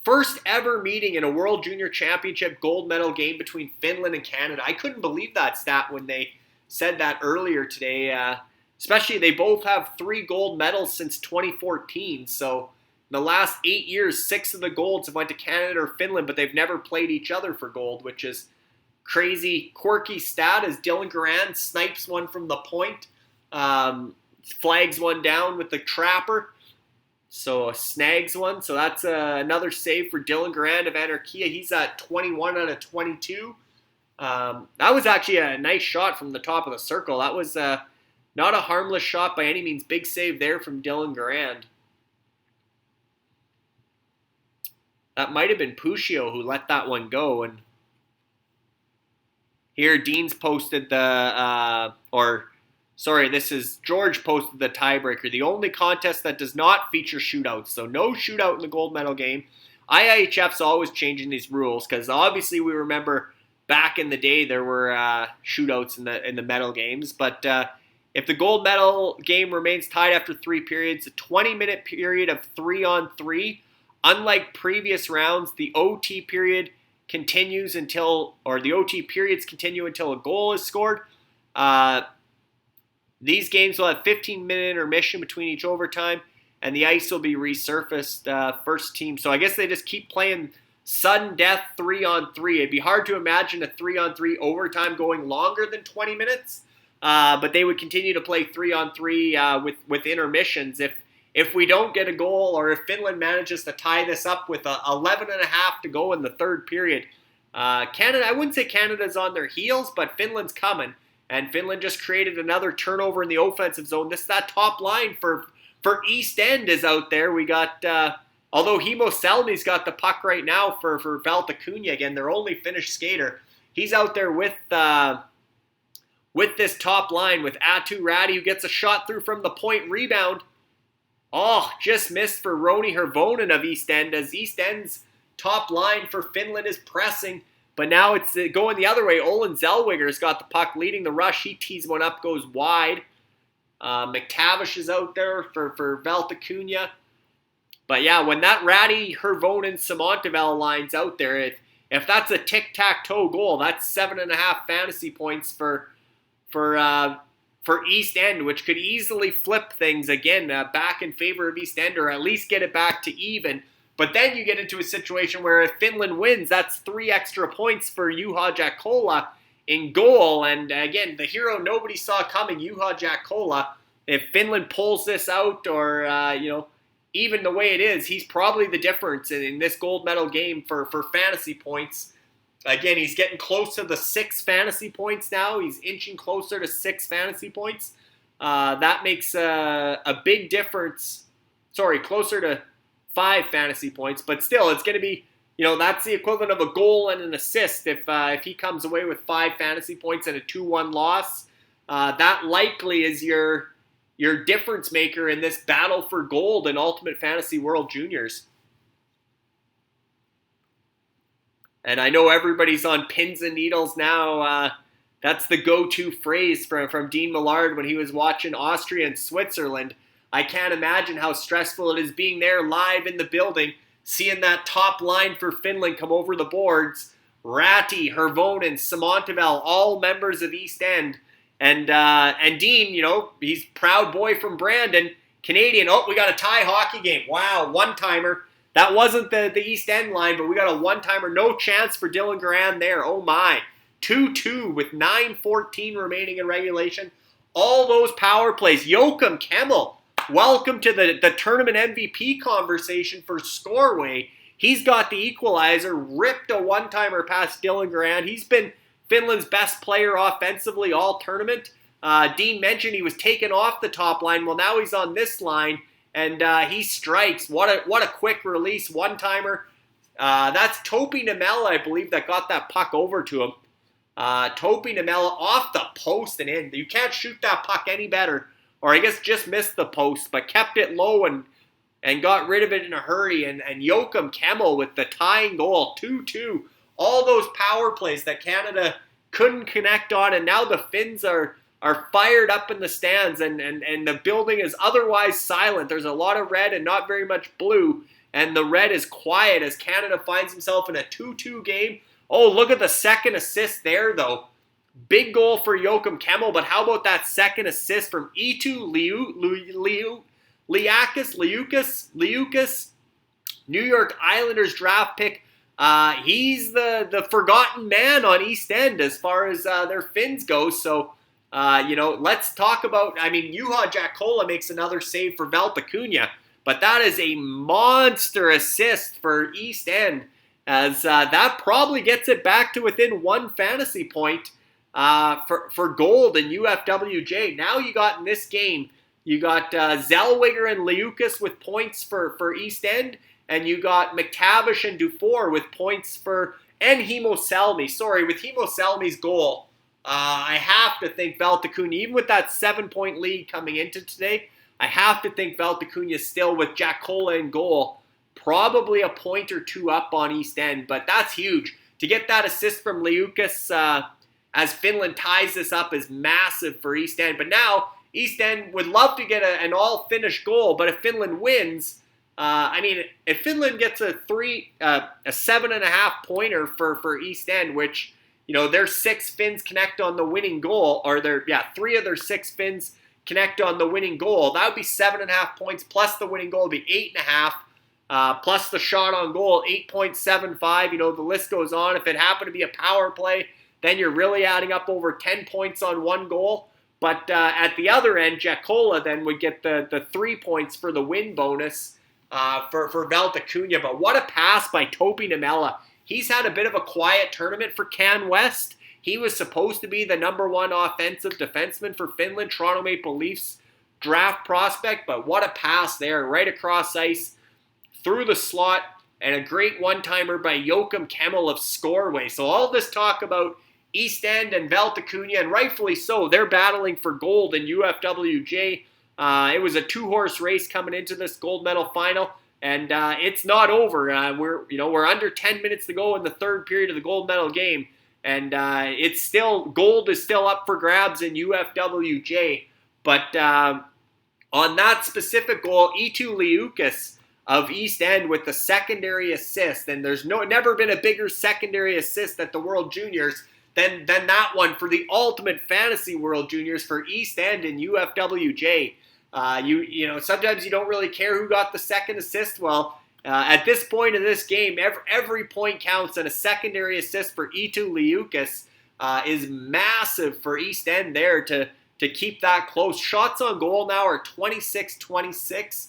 S1: first ever meeting in a World Junior Championship gold medal game between Finland and Canada. I couldn't believe that stat when they said that earlier today. Especially they both have 3 gold medals since 2014. So in the last 8 years, 6 of the golds have went to Canada or Finland, but they've never played each other for gold, which is crazy, quirky stat as Dylan Garand snipes one from the point. flags one down with the trapper. So snags one. So that's another save for Dylan Garand of Anarchia. He's at 21 out of 22. That was actually a nice shot from the top of the circle. That was not a harmless shot by any means. Big save there from Dylan Garand. That might have been Puccio who let that one go. And here Dean's posted this is George posted the tiebreaker. The only contest that does not feature shootouts. So no shootout in the gold medal game. IIHF's always changing these rules because obviously we remember back in the day there were shootouts in the medal games. But if the gold medal game remains tied after 3 periods, a 20-minute period of 3-on-3, unlike previous rounds, the OT period continues the OT periods continue until a goal is scored. These games will have 15-minute intermission between each overtime, and the ice will be resurfaced first team. So I guess they just keep playing sudden death 3-on-3. It'd be hard to imagine a 3-on-3 overtime going longer than 20 minutes, but they would continue to play 3-on-3 with intermissions. If we don't get a goal, or if Finland manages to tie this up with 11 and a half to go in the third period, Canada, I wouldn't say Canada's on their heels, but Finland's coming. And Finland just created another turnover in the offensive zone. That top line for East End is out there. We got, although Himo Selny's got the puck right now for Valtakunia, again, their only Finnish skater. He's out there with this top line with Atu Räty, who gets a shot through from the point, rebound. Oh, just missed for Roni Hervonen of East End, as East End's top line for Finland is pressing. But now it's going the other way. Olin Zellweger's got the puck leading the rush. He tees one up, goes wide. McTavish is out there for Valtakunia. But yeah, when that Räty, Hervonen, Simontavel line's out there, if that's a tic-tac-toe goal, that's 7.5 fantasy points for East End, which could easily flip things again back in favor of East End, or at least get it back to even. But then you get into a situation where if Finland wins, that's 3 extra points for Juha Jaakkola in goal. And again, the hero nobody saw coming, Juha Jaakkola. If Finland pulls this out, or even the way it is, he's probably the difference in this gold medal game for fantasy points. Again, he's getting close to the 6 fantasy points now. He's inching closer to 6 fantasy points. That makes a big difference. Sorry, closer to 5 fantasy points, but still, it's going to be, that's the equivalent of a goal and an assist. If he comes away with 5 fantasy points and a 2-1 loss, that likely is your difference maker in this battle for gold in Ultimate Fantasy World Juniors. And I know everybody's on pins and needles now. That's the go-to phrase from Dean Millard when he was watching Austria and Switzerland. I can't imagine how stressful it is being there live in the building, seeing that top line for Finland come over the boards. Räty, Hervonen, Simontavel, all members of East End. And Dean, he's proud boy from Brandon, Canadian. Oh, we got a tie hockey game. Wow, one-timer. That wasn't the East End line, but we got a one-timer. No chance for Dylan Garand there. Oh my. 2-2 with 9:14 remaining in regulation. All those power plays. Joakim Kemmel, welcome to the tournament MVP conversation for Scoreway. He's got the equalizer, ripped a one-timer past Dylan Garand. He's been Finland's best player offensively all tournament. Dean mentioned he was taken off the top line. Well, now he's on this line, and he strikes. What a quick release, one-timer. That's Topi Nimella, I believe, that got that puck over to him. Topi Nimella off the post and in. You can't shoot that puck any better. Or I guess just missed the post, but kept it low and got rid of it in a hurry. And Joakim Kemmel with the tying goal, 2-2. All those power plays that Canada couldn't connect on, and now the Finns are fired up in the stands, and the building is otherwise silent. There's a lot of red and not very much blue, and the red is quiet as Canada finds himself in a 2-2 game. Oh, look at the second assist there, though. Big goal for Joakim Kemmel, but how about that second assist from Eetu Liukas, New York Islanders draft pick. He's the forgotten man on East End as far as their Finns go. So Let's talk about, Juha Jaakkola makes another save for Valtakunia, but that is a monster assist for East End, as that probably gets it back to within one fantasy point for gold in UFWJ. Now you got in this game, you got Zellweger and Liukas with points for East End, and you got McTavish and Dufour with points and Himo Selmy. Sorry, with Himo Selmy's goal, I have to think Valtakunia, even with that 7-point lead coming into today, I have to think Valtakunia still with Jaakkola in goal, probably a point or two up on East End, but that's huge. To get that assist from Liukas as Finland ties this up is massive for East End. But now East End would love to get an all-Finnish goal, but if Finland wins, if Finland gets a 7.5 pointer for East End, which, their 6 Finns connect on the winning goal, or 3 of their 6 Finns connect on the winning goal, that would be 7.5 points, plus the winning goal would be 8.5, plus the shot on goal, 8.75, the list goes on. If it happened to be a power play, then you're really adding up over 10 points on one goal. But at the other end, Jaakkola then would get the 3 points for the win bonus for Valtakunia. But what a pass by Topi Nimella. He's had a bit of a quiet tournament for Can West. He was supposed to be the #1 offensive defenseman for Finland, Toronto Maple Leafs draft prospect. But what a pass there, right across ice, through the slot, and a great one-timer by Joakim Kemmel of Scoreway. So all this talk about East End and Valtakunia, and rightfully so, they're battling for gold in UFWJ. It was a 2-horse race coming into this gold medal final, and it's not over. We're under 10 minutes to go in the third period of the gold medal game, and gold is still up for grabs in UFWJ. But on that specific goal, Eetu Liukas of East End with the secondary assist, and there's never been a bigger secondary assist at the World Juniors than that one for the ultimate fantasy World Juniors for East End and UFWJ. Sometimes you don't really care who got the second assist. Well, at this point in this game, every point counts, and a secondary assist for Eetu Liukas is massive for East End there to keep that close. Shots on goal now are 26-26.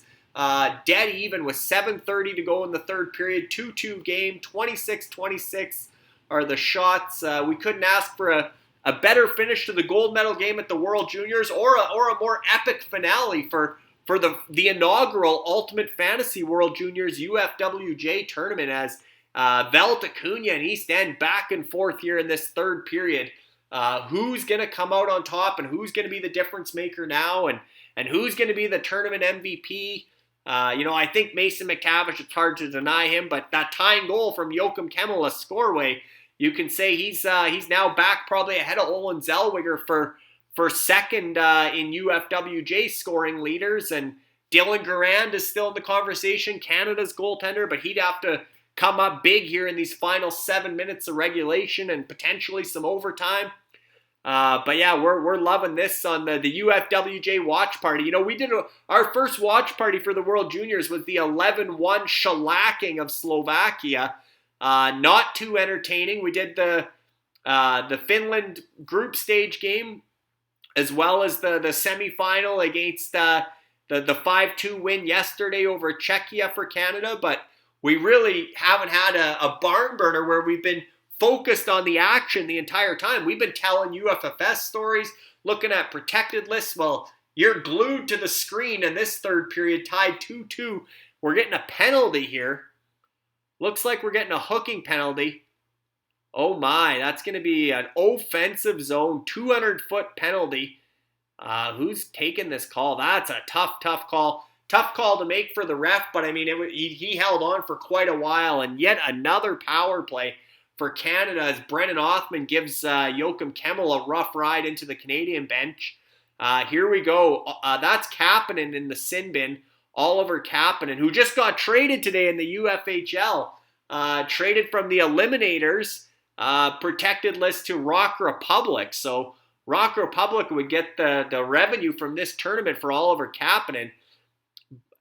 S1: Dead even with 7:30 to go in the third period. 2-2 game, 26-26 are the shots. We couldn't ask for a better finish to the gold medal game at the World Juniors, or a more epic finale for the inaugural Ultimate Fantasy World Juniors UFWJ tournament, as Valtakunia and East End back and forth here in this third period. Who's going to come out on top, and who's going to be the difference maker now, and who's going to be the tournament MVP? I think Mason McTavish, it's hard to deny him, but that tying goal from Joakim Kemmel, a Scoreway, you can say he's now back probably ahead of Olin Zellweger for second in UFWJ scoring leaders, and Dylan Garand is still in the conversation, Canada's goaltender, but he'd have to come up big here in these final 7 minutes of regulation and potentially some overtime. But yeah, we're loving this on the UFWJ watch party. We did our first watch party for the World Juniors was the 11-1 shellacking of Slovakia. Not too entertaining. We did the Finland group stage game, as well as the semifinal against the 5-2 win yesterday over Czechia for Canada. But we really haven't had a barn burner where we've been focused on the action the entire time. We've been telling UFFS stories, looking at protected lists. Well, you're glued to the screen in this third period, tied 2-2. We're getting a penalty here. Looks like we're getting a hooking penalty. Oh my, that's going to be an offensive zone, 200-foot penalty. Who's taking this call? That's a tough call. Tough call to make for the ref, but he held on for quite a while, and yet another power play for Canada as Brennan Othman gives Joakim Kemmel a rough ride into the Canadian bench. Here we go. That's Kapanen in the sin bin. Oliver Kapanen, who just got traded today in the UFHL. Traded from the Eliminators protected list to Rock Republic. So Rock Republic would get the revenue from this tournament for Oliver Kapanen,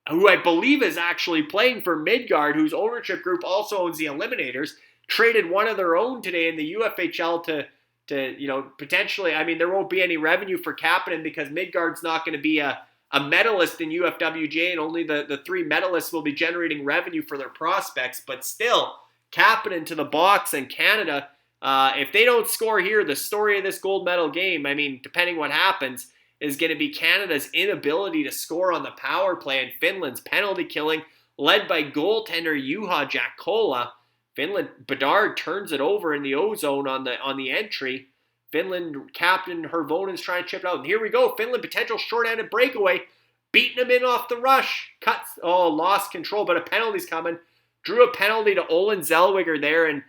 S1: who I believe is actually playing for Midgard, whose ownership group also owns the Eliminators. Traded one of their own today in the UFHL potentially, I mean, there won't be any revenue for Kapanen because Midgard's not going to be a medalist in UFWJ, and only the 3 medalists will be generating revenue for their prospects. But still, Kapanen to the box, and Canada, if they don't score here, the story of this gold medal game, I mean, depending what happens, is going to be Canada's inability to score on the power play and Finland's penalty killing, led by goaltender Juha Jaakkola. Finland, Bedard turns it over in the O-zone on the entry. Finland captain Hervonen's trying to chip it out. And here we go. Finland potential short-handed breakaway. Beating him in off the rush. Cuts. Oh, lost control, but a penalty's coming. Drew a penalty to Olin Zellweger there, and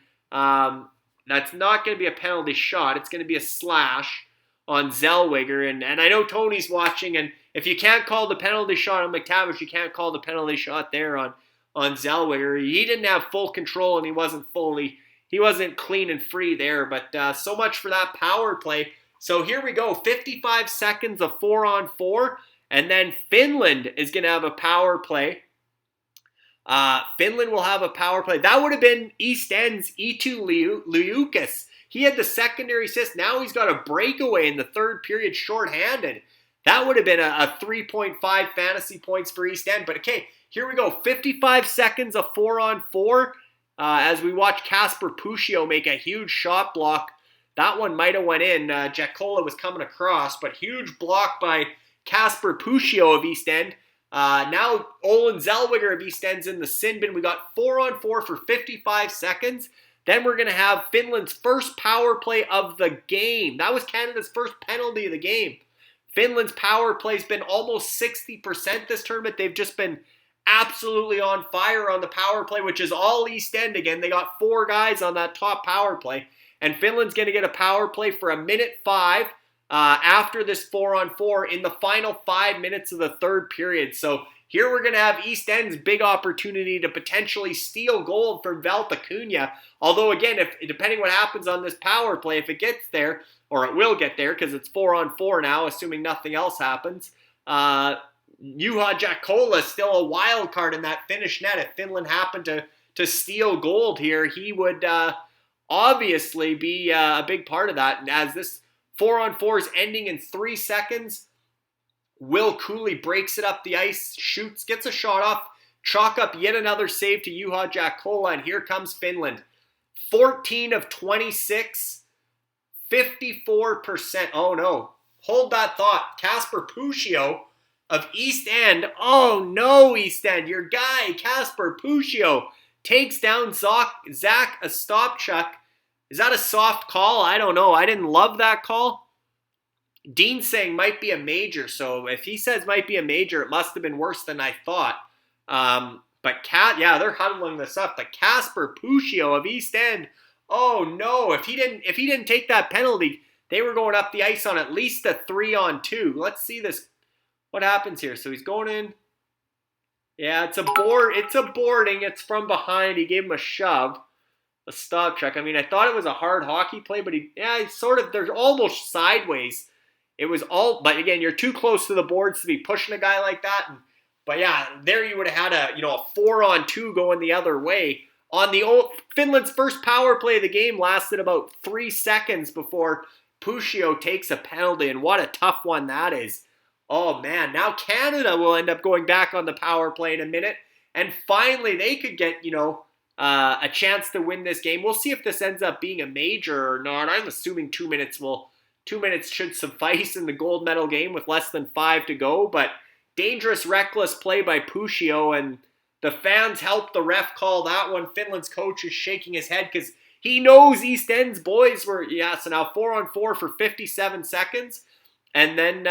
S1: that's not going to be a penalty shot. It's going to be a slash on Zellweger. And I know Tony's watching, and if you can't call the penalty shot on McTavish, you can't call the penalty shot there on Zellweger. He didn't have full control, and he wasn't clean and free there. But so much for that power play. So here we go, 55 seconds of 4-on-4, and then Finland is going to have a power play. Finland will have a power play. That would have been East End's Eetu Liukas. He had the secondary assist. Now he's got a breakaway in the third period shorthanded. That would have been a 3.5 fantasy points for East End. But okay, here we go. 55 seconds of 4-on-4 as we watch Kasper Puccio make a huge shot block. That one might have went in. Jaakkola was coming across, but huge block by Kasper Puccio of East End. Now Olin Zellweger of East End's in the sin bin. We got 4-on-4 for 55 seconds. Then we're going to have Finland's first power play of the game. That was Canada's first penalty of the game. Finland's power play's been almost 60% this tournament. They've just been absolutely on fire on the power play, which is all East End again. They got 4 guys on that top power play. And Finland's going to get a power play for 1:05 after this 4-on-4 in the final 5 minutes of the third period. So here we're going to have East End's big opportunity to potentially steal gold from Valtakunia. Although, again, depending what happens on this power play, if it gets there, or it will get there because it's 4-on-4 now, assuming nothing else happens, Juha Jaakkola is still a wild card in that Finnish net. If Finland happened to steal gold here, he would obviously be a big part of that. And as this 4-on-4 is ending in 3 seconds, Will Cooley breaks it up the ice, shoots, gets a shot off, chalk up yet another save to Juha Jaakkola, and here comes Finland. 14 of 26, 54%. Oh no, hold that thought. Kasper Puccio of East End. Oh no, East End, your guy, Kasper Puccio, takes down Zach Ostapchuk. Is that a soft call? I don't know. I didn't love that call. Dean saying might be a major, so if he says might be a major, it must have been worse than I thought. But they're huddling this up. But Kasper Puccio of East End, oh no, if he didn't take that penalty, they were going up the ice on at least a 3-on-2. Let's see this. What happens here? So he's going in. Yeah, it's a board. It's a boarding. It's from behind. He gave him a shove. A stop check. I mean, I thought it was a hard hockey play, but they're almost sideways. It was all, but again, you're too close to the boards to be pushing a guy like that. But yeah, there you would have had a 4-on-2 going the other way. On the Finland's first power play of the game lasted about 3 seconds before Puccio takes a penalty, and what a tough one that is. Oh man, now Canada will end up going back on the power play in a minute, and finally they could get, a chance to win this game. We'll see if this ends up being a major or not. I'm assuming 2 minutes should suffice in the gold medal game with less than 5 to go, but dangerous, reckless play by Puccio, and the fans helped the ref call that one. Finland's coach is shaking his head because he knows East End's boys were, so now 4-on-4 for 57 seconds, and then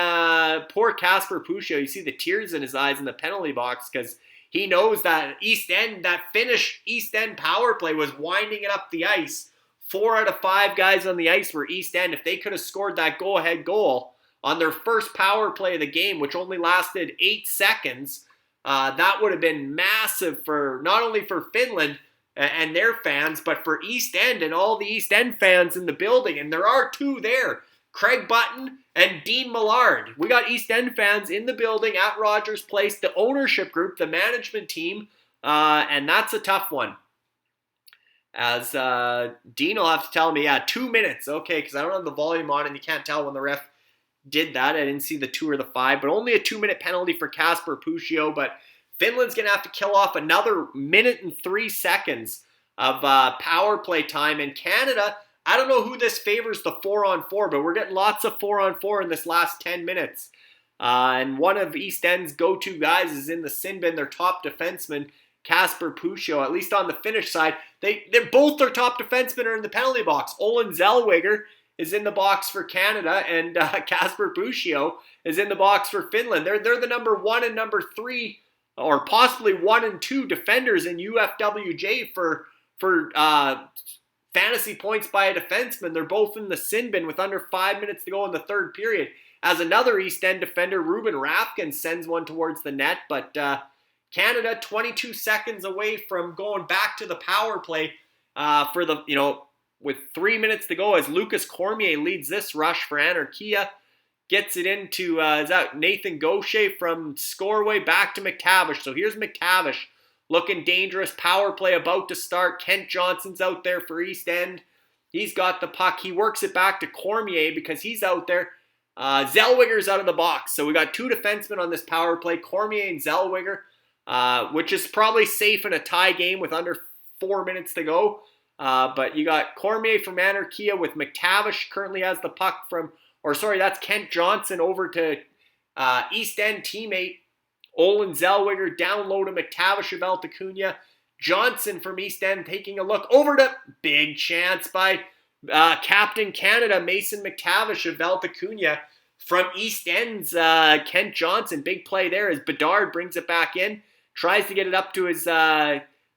S1: poor Kasper Puccio, you see the tears in his eyes in the penalty box because he knows that that Finnish East End power play was winding it up the ice. 4 out of 5 guys on the ice were East End. If they could have scored that go-ahead goal on their first power play of the game, which only lasted 8 seconds, that would have been massive for not only for Finland and their fans, but for East End and all the East End fans in the building. And there are 2 there, Craig Button and Dean Millard. We got East End fans in the building at Rogers Place, the ownership group, the management team, and that's a tough one. As Dean will have to tell me, 2 minutes. Okay, because I don't have the volume on and you can't tell when the ref did that. I didn't see the 2 or the 5, but only a 2-minute penalty for Kasper Puccio. But Finland's going to have to kill off another minute and 3 seconds of power play time. And Canada, I don't know who this favors the 4-on-4, but we're getting lots of 4-on-4 in this last 10 minutes. And one of East End's go-to guys is in the sin bin, their top defenseman, Kasper Puccio. At least on the Finnish side, they're both their top defensemen are in the penalty box. Olin Zellweger is in the box for Canada, and Kasper Puccio is in the box for Finland. They're the number 1 and number 3, or possibly 1 and 2 defenders in UFWJ for fantasy points by a defenseman. They're both in the sin bin with under 5 minutes to go in the third period. As another East End defender, Ruben Rafkin sends one towards the net, but Canada 22 seconds away from going back to the power play for the, with 3 minutes to go as Lucas Cormier leads this rush for Anarchia. Gets it into, is that Nathan Gaucher from Scoreway back to McTavish. So here's McTavish looking dangerous. Power play about to start. Kent Johnson's out there for East End. He's got the puck. He works it back to Cormier because he's out there. Zellweger's out of the box. So we got 2 defensemen on this power play, Cormier and Zellweger, which is probably safe in a tie game with under 4 minutes to go. But you got Cormier from Anarchia with McTavish currently has the puck that's Kent Johnson over to East End teammate Olin Zellweger, down low to McTavish of Valtakunia. Johnson from East End taking a look over to big chance by Captain Canada, Mason McTavish of Valtakunia. From East End's Kent Johnson, big play there as Bedard brings it back in, tries to get it up to his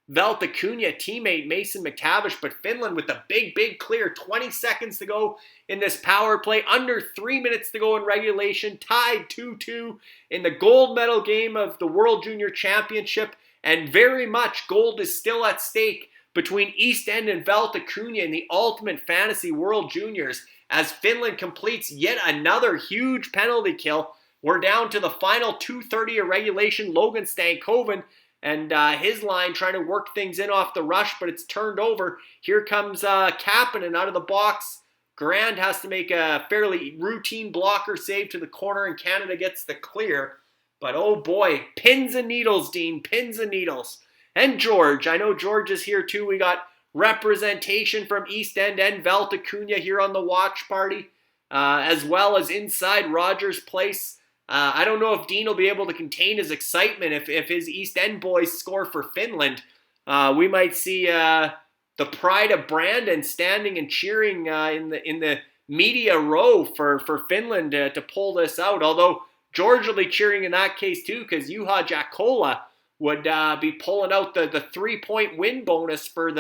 S1: Valtakunia teammate Mason McTavish, but Finland with the big clear. 20 seconds to go in this power play, under 3 minutes to go in regulation, tied 2-2 in the gold medal game of the World Junior Championship, and very much gold is still at stake between East End and Valtakunia in the Ultimate Fantasy World Juniors as Finland completes yet another huge penalty kill. We're down to the final 2:30 of regulation. Logan Stankoven and his line trying to work things in off the rush, but it's turned over. Here comes Kapanen out of the box. Grand has to make a fairly routine blocker save to the corner, and Canada gets the clear. But oh boy, pins and needles, Dean, pins and needles. And George, I know George is here too. We got representation from East End and Valtakunia here on the watch party, as well as inside Rogers Place. I don't know if Dean will be able to contain his excitement if his East End boys score for Finland. We might see the pride of Brandon standing and cheering in the media row for Finland to pull this out. Although George will be cheering in that case too, because Juha Jakola would be pulling out the 3-point win bonus for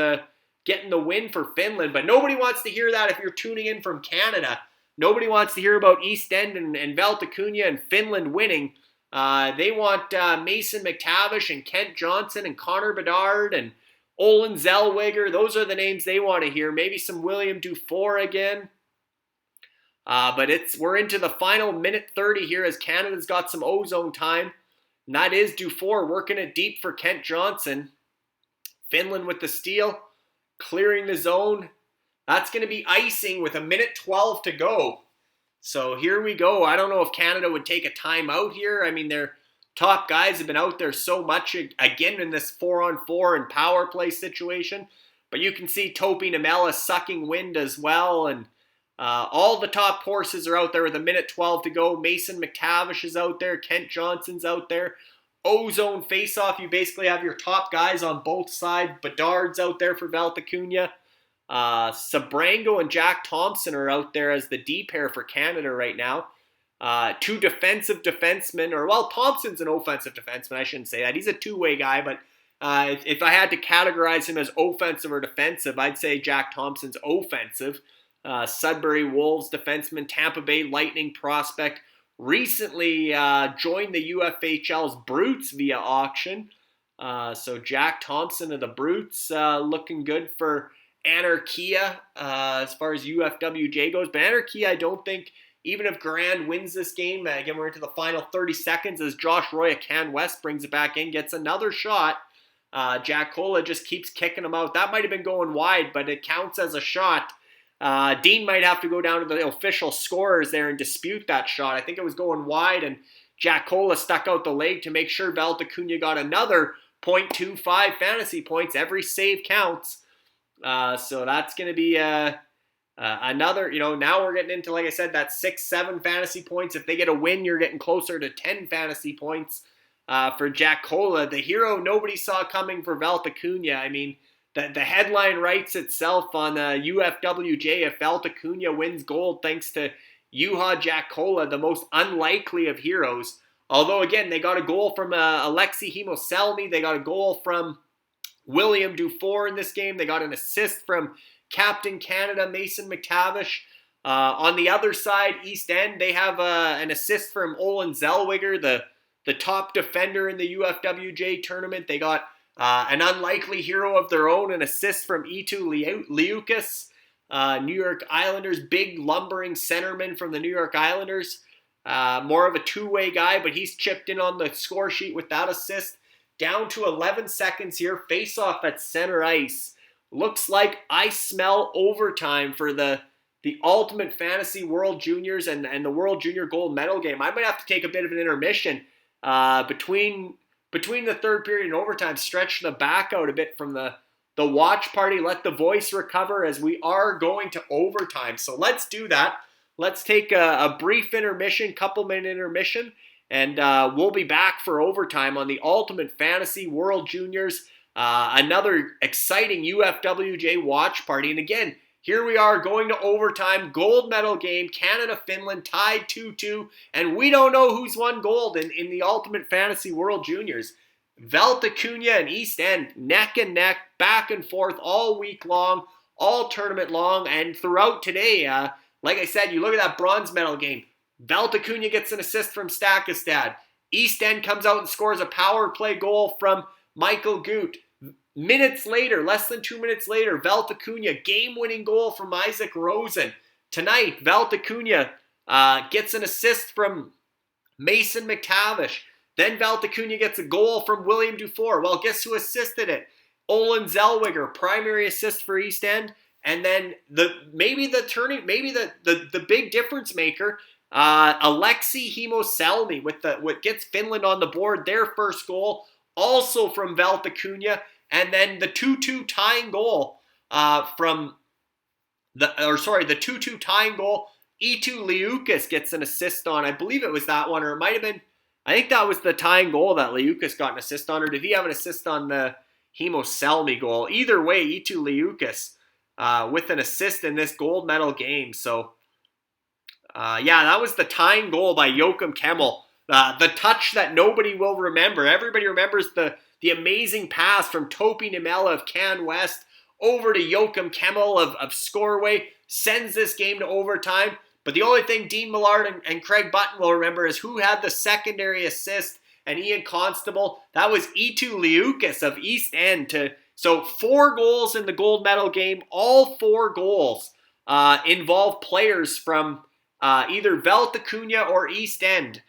S1: getting the win for Finland. But nobody wants to hear that if you're tuning in from Canada. Nobody wants to hear about East End and Valtakunia and Finland winning. They want Mason McTavish and Kent Johnson and Connor Bedard and Olin Zellweger. Those are the names they want to hear. Maybe some William Dufour again. But we're into the final minute 30 here as Canada's got some ozone time. And that is Dufour working it deep for Kent Johnson. Finland with the steal, clearing the zone. That's going to be icing with 1:12 to go. So here we go. I don't know if Canada would take a timeout here. I mean, their top guys have been out there so much, again, in this 4-on-4 and power play situation. But you can see Topi Namela sucking wind as well. And all the top horses are out there with 1:12 to go. Mason McTavish is out there. Kent Johnson's out there. Ozone face-off. You basically have your top guys on both sides. Bedard's out there for Valtakunia. Sabrango and Jack Thompson are out there as the D pair for Canada right now. 2 defensive defensemen, Thompson's an offensive defenseman. I shouldn't say that. He's a two-way guy, but if I had to categorize him as offensive or defensive, I'd say Jack Thompson's offensive. Sudbury Wolves defenseman, Tampa Bay Lightning prospect, recently joined the UFHL's Brutes via auction. So Jack Thompson of the Brutes looking good for Anarchia as far as UFWJ goes. But Anarchia, I don't think, even if Grand wins this game, again, we're into the final 30 seconds as Josh Roy of Can West brings it back in, gets another shot. Jack Cola just keeps kicking them out. That might have been going wide, but it counts as a shot. Dean might have to go down to the official scorers there and dispute that shot. I think it was going wide, and Jack Cola stuck out the leg to make sure Valtakunia got another 0.25 fantasy points. Every save counts. So that's going to be another, now we're getting into, like I said, that 6-7 fantasy points. If they get a win, you're getting closer to 10 fantasy points for Jack Cola. The hero nobody saw coming for Valtakunia. I mean, the headline writes itself on UFWJ. If Valtakunia wins gold thanks to Juha Jack Cola, the most unlikely of heroes. Although, again, they got a goal from Alexi Hemoselny. They got a goal from William Dufour in this game. They got an assist from Captain Canada, Mason McTavish. On the other side, East End, they have an assist from Olin Zellweger, the top defender in the UFWJ tournament. They got an unlikely hero of their own, an assist from Eetu Liukas, New York Islanders, big lumbering centerman from the New York Islanders. More of a two-way guy, but he's chipped in on the score sheet with that assist. Down to 11 seconds here, face-off at center ice. Looks like I smell overtime for the Ultimate Fantasy World Juniors and the World Junior Gold Medal game. I might have to take a bit of an intermission between the third period and overtime, stretch the back out a bit from the watch party, let the voice recover as we are going to overtime. So let's do that. Let's take a brief intermission, couple-minute intermission, and we'll be back for overtime on the Ultimate Fantasy World Juniors. Another exciting UFWJ watch party. And again, here we are going to overtime, gold medal game, Canada-Finland tied 2-2, and we don't know who's won gold in the Ultimate Fantasy World Juniors. Valtakunia and East End, neck and neck, back and forth all week long, all tournament long, and throughout today, like I said, you look at that bronze medal game. Valtakunia gets an assist from Stakastad. East End comes out and scores a power play goal from Michael Goot. Minutes later, less than 2 minutes later, Valtakunia, game-winning goal from Isaac Rosen. Tonight, Valtakunia gets an assist from Mason McTavish. Then Valtakunia gets a goal from William Dufour. Well, guess who assisted it? Olin Zellweger, primary assist for East End. And then the big difference maker, Alexi Hemoselny with what gets Finland on the board, their first goal, also from Valtakunia. And then the 2-2 tying goal the 2-2 tying goal, Eetu Liukas gets an assist on. I believe it was that one, or it might have been, I think that was the tying goal that Liukas got an assist on, or did he have an assist on the Hemoselny goal? Either way, Eetu Liukas with an assist in this gold medal game. So, that was the tying goal by Joachim Kemmel. The touch that nobody will remember. Everybody remembers the amazing pass from Topi Nimella of Can West over to Joachim Kemmel of Scoreway, sends this game to overtime. But the only thing Dean Millard and Craig Button will remember is who had the secondary assist and Ian Constable. That was Eetu Liukas of East End. So 4 goals in the gold medal game. All 4 goals involve players from either Valtakunia or East End.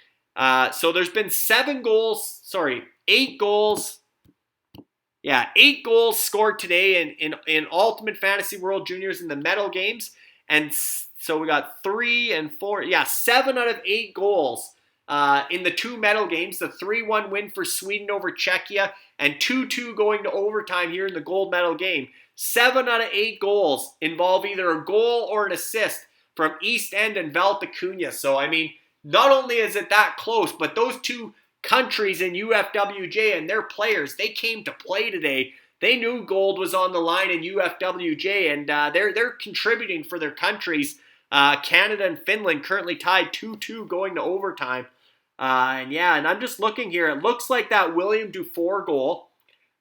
S1: So there's been 8 goals. 8 goals scored today in Ultimate Fantasy World Juniors in the medal games. And so we got 3 and 4. 7 out of 8 goals in the 2 medal games. The 3-1 win for Sweden over Czechia and 2-2 going to overtime here in the gold medal game. 7 out of 8 goals involve either a goal or an assist from East End and Valtakunia. So, I mean, not only is it that close, but those 2 countries in UFWJ and their players, they came to play today. They knew gold was on the line in UFWJ, and they're contributing for their countries. Canada and Finland currently tied 2-2 going to overtime. And I'm just looking here. It looks like that William Dufour goal.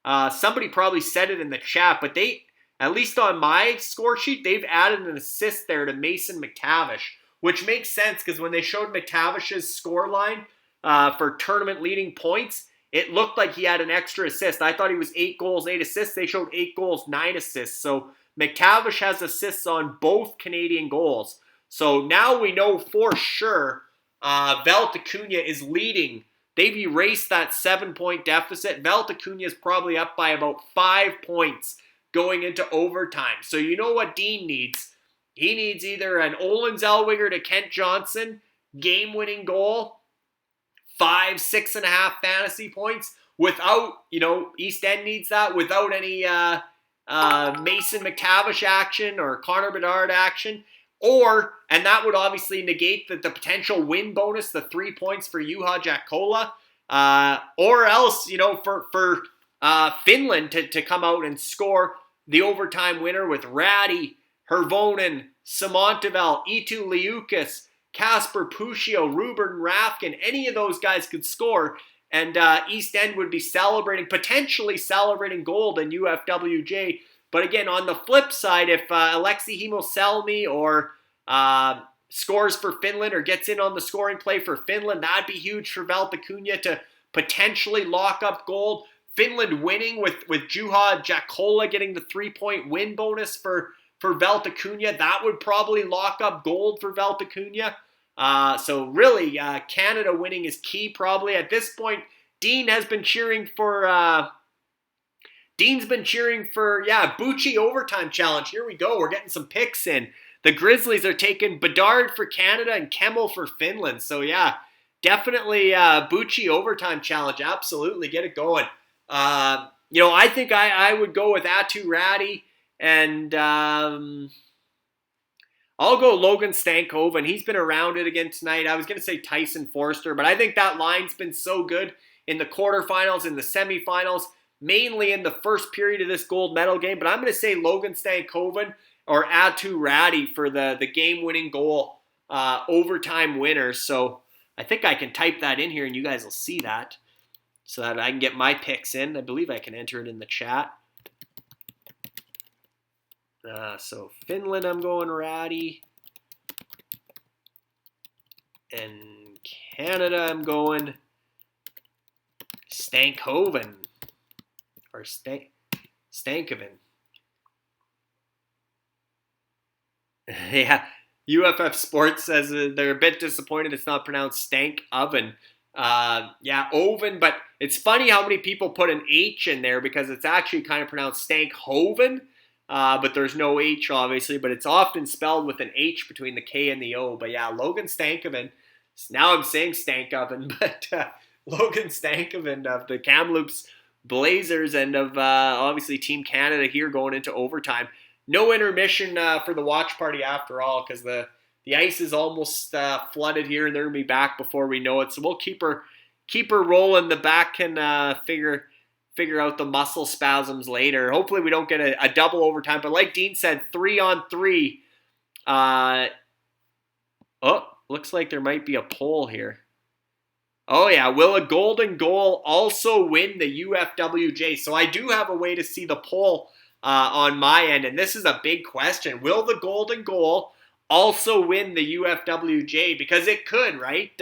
S1: Somebody probably said it in the chat, but they, at least on my score sheet, they've added an assist there to Mason McTavish, which makes sense because when they showed McTavish's score line for tournament leading points, it looked like he had an extra assist. I thought he was 8 goals, 8 assists. They showed 8 goals, 9 assists. So McTavish has assists on both Canadian goals. So now we know for sure Valtakunia is leading they've erased that 7-point deficit. Valtakunia is probably up by about 5 points going into overtime. So you know what Dean needs? He needs either an Olin Zellweger to Kent Johnson game-winning goal, 5, 6.5 fantasy points, without, East End needs that, without any Mason McTavish action or Connor Bedard action. And that would obviously negate the potential win bonus, the 3 points for Juha Jaakkola. Or else, for Finland to come out and score the overtime winner with Ratty, Hervonen, Samontavel, Eetu Liukas, Kasper Puccio, Ruben Rafkin. Any of those guys could score, and East End would be potentially celebrating gold in UFWJ. But again, on the flip side, if Alexi Hemoselmi or scores for Finland or gets in on the scoring play for Finland, that'd be huge for Valtakunia to potentially lock up gold. Finland winning with Juha Jaakkola getting the 3-point win bonus for Valtakunia, that would probably lock up gold for Valtakunia. So really, Canada winning is key probably. At this point, Dean has been cheering for... Dean's been cheering for, Bucci overtime challenge. Here we go. We're getting some picks in. The Grizzlies are taking Bedard for Canada and Kemmel for Finland. So, definitely Bucci overtime challenge. Absolutely. Get it going. I think I would go with Atu Ratty, and I'll go Logan Stankoven. He's been around it again tonight. I was going to say Tyson Forster, but I think that line's been so good in the quarterfinals, in the semifinals, mainly in the first period of this gold medal game. But I'm going to say Logan Stankoven or Atu Ratty for the game-winning goal overtime winner. So I think I can type that in here and you guys will see that so that I can get my picks in. I believe I can enter it in the chat. So Finland, I'm going Ratty. And Canada, I'm going Stankoven. Or Stankoven. Yeah, UFF Sports says they're a bit disappointed it's not pronounced Stank Oven. Oven, but it's funny how many people put an H in there because it's actually kind of pronounced Stankhoven, but there's no H obviously, but it's often spelled with an H between the K and the O. But Logan Stankoven, now I'm saying Stank Oven, but Logan Stankoven of the Kamloops Blazers and of obviously Team Canada here going into overtime. No intermission for the watch party after all because the ice is almost flooded here and they're going to be back before we know it. So we'll keep her rolling. The back can figure out the muscle spasms later. Hopefully we don't get a double overtime. But like Dean said, 3-on-3. Looks like there might be a poll here. Oh, yeah. Will a golden goal also win the UFWJ? So I do have a way to see the poll on my end, and this is a big question. Will the golden goal also win the UFWJ? Because it could, right?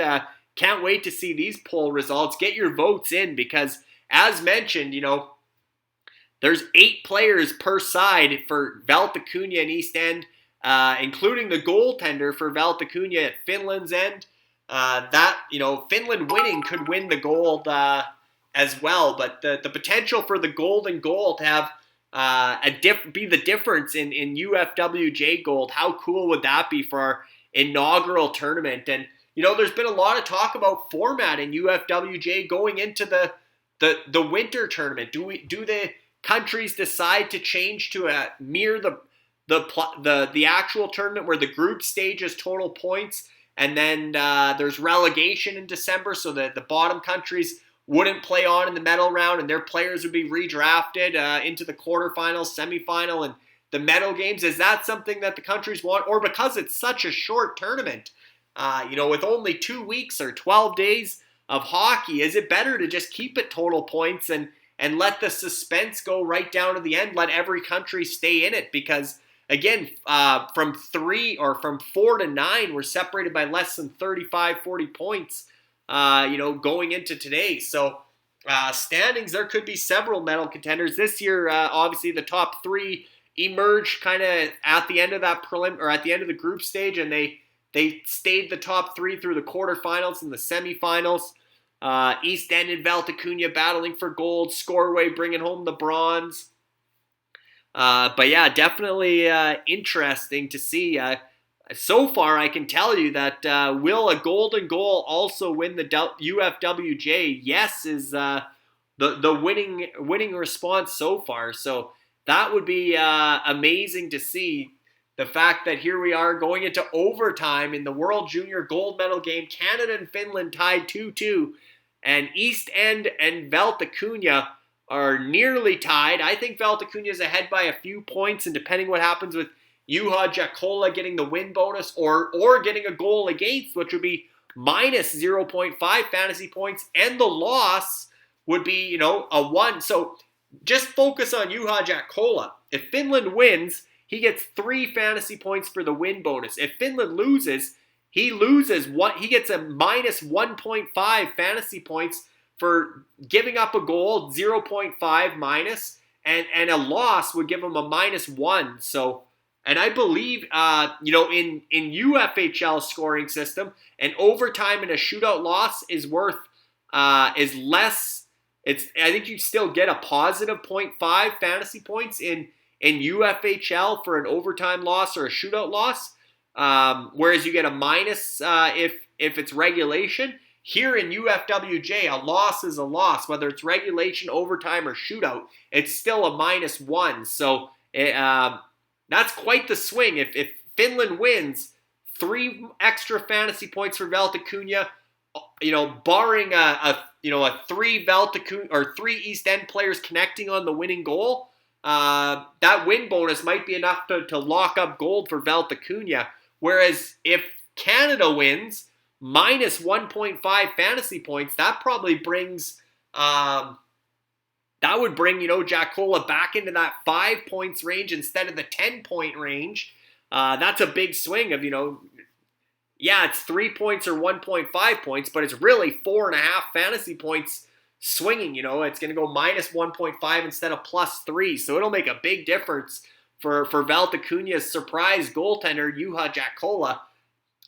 S1: Can't wait to see these poll results. Get your votes in because, as mentioned, there's 8 players per side for Valtakunia and East End, including the goaltender for Valtakunia at Finland's end. Finland winning could win the gold as well, but the potential for the golden goal to have be the difference in UFWJ gold. How cool would that be for our inaugural tournament? And there's been a lot of talk about format in UFWJ going into the winter tournament. Do the countries decide to change to mirror the actual tournament where the group stage is total points, and then there's relegation in December so that the bottom countries wouldn't play on in the medal round and their players would be redrafted into the quarterfinals, semifinal, and the medal games? Is that something that the countries want? Or because it's such a short tournament, with only 2 weeks or 12 days of hockey, is it better to just keep it total points and let the suspense go right down to the end, let every country stay in it? Because, again, from 4 to 9, we're separated by less than 35, 40 points. Going into today. So standings, there could be several medal contenders. This year, obviously the top 3 emerged kind of at the end of that at the end of the group stage, and they stayed the top 3 through the quarterfinals and the semifinals. East End and Valtakunia battling for gold. Scoreway bringing home the bronze. But yeah, definitely interesting to see. So far, I can tell you that will a golden goal also win the UFWJ? Yes is the winning response so far. So that would be amazing to see. The fact that here we are going into overtime in the World Junior Gold Medal game. Canada and Finland tied 2-2. And East End and Valtakunia are nearly tied. I think Valtakunia is ahead by a few points. And depending what happens with UFWJ getting the win bonus or getting a goal against, which would be minus 0.5 fantasy points. And the loss would be, a 1. So just focus on UFWJ. If Finland wins, he gets 3 fantasy points for the win bonus. If Finland loses, he gets a minus 1.5 fantasy points for giving up a goal, 0.5 minus, and a loss would give him a minus 1. So, and I believe, in UFHL scoring system, an overtime and a shootout loss is less. I think you still get a positive 0.5 fantasy points in UFHL for an overtime loss or a shootout loss, whereas you get a minus if it's regulation. Here in UFWJ, a loss is a loss, whether it's regulation, overtime, or shootout. It's still a minus 1. So that's quite the swing. If Finland wins, 3 extra fantasy points for Valtakunia. Barring a 3 Valtakunia or 3 East End players connecting on the winning goal. That win bonus might be enough to lock up gold for Valtakunia. Whereas if Canada wins, minus 1.5 fantasy points, that probably brings, that would bring, Jakola back into that 5 points range instead of the 10-point range. That's a big swing of, it's 3 points or 1.5 points, but it's really 4.5 fantasy points swinging. It's going to go minus 1.5 instead of plus 3. So it'll make a big difference for Valtakunia's surprise goaltender, Juha Jakola.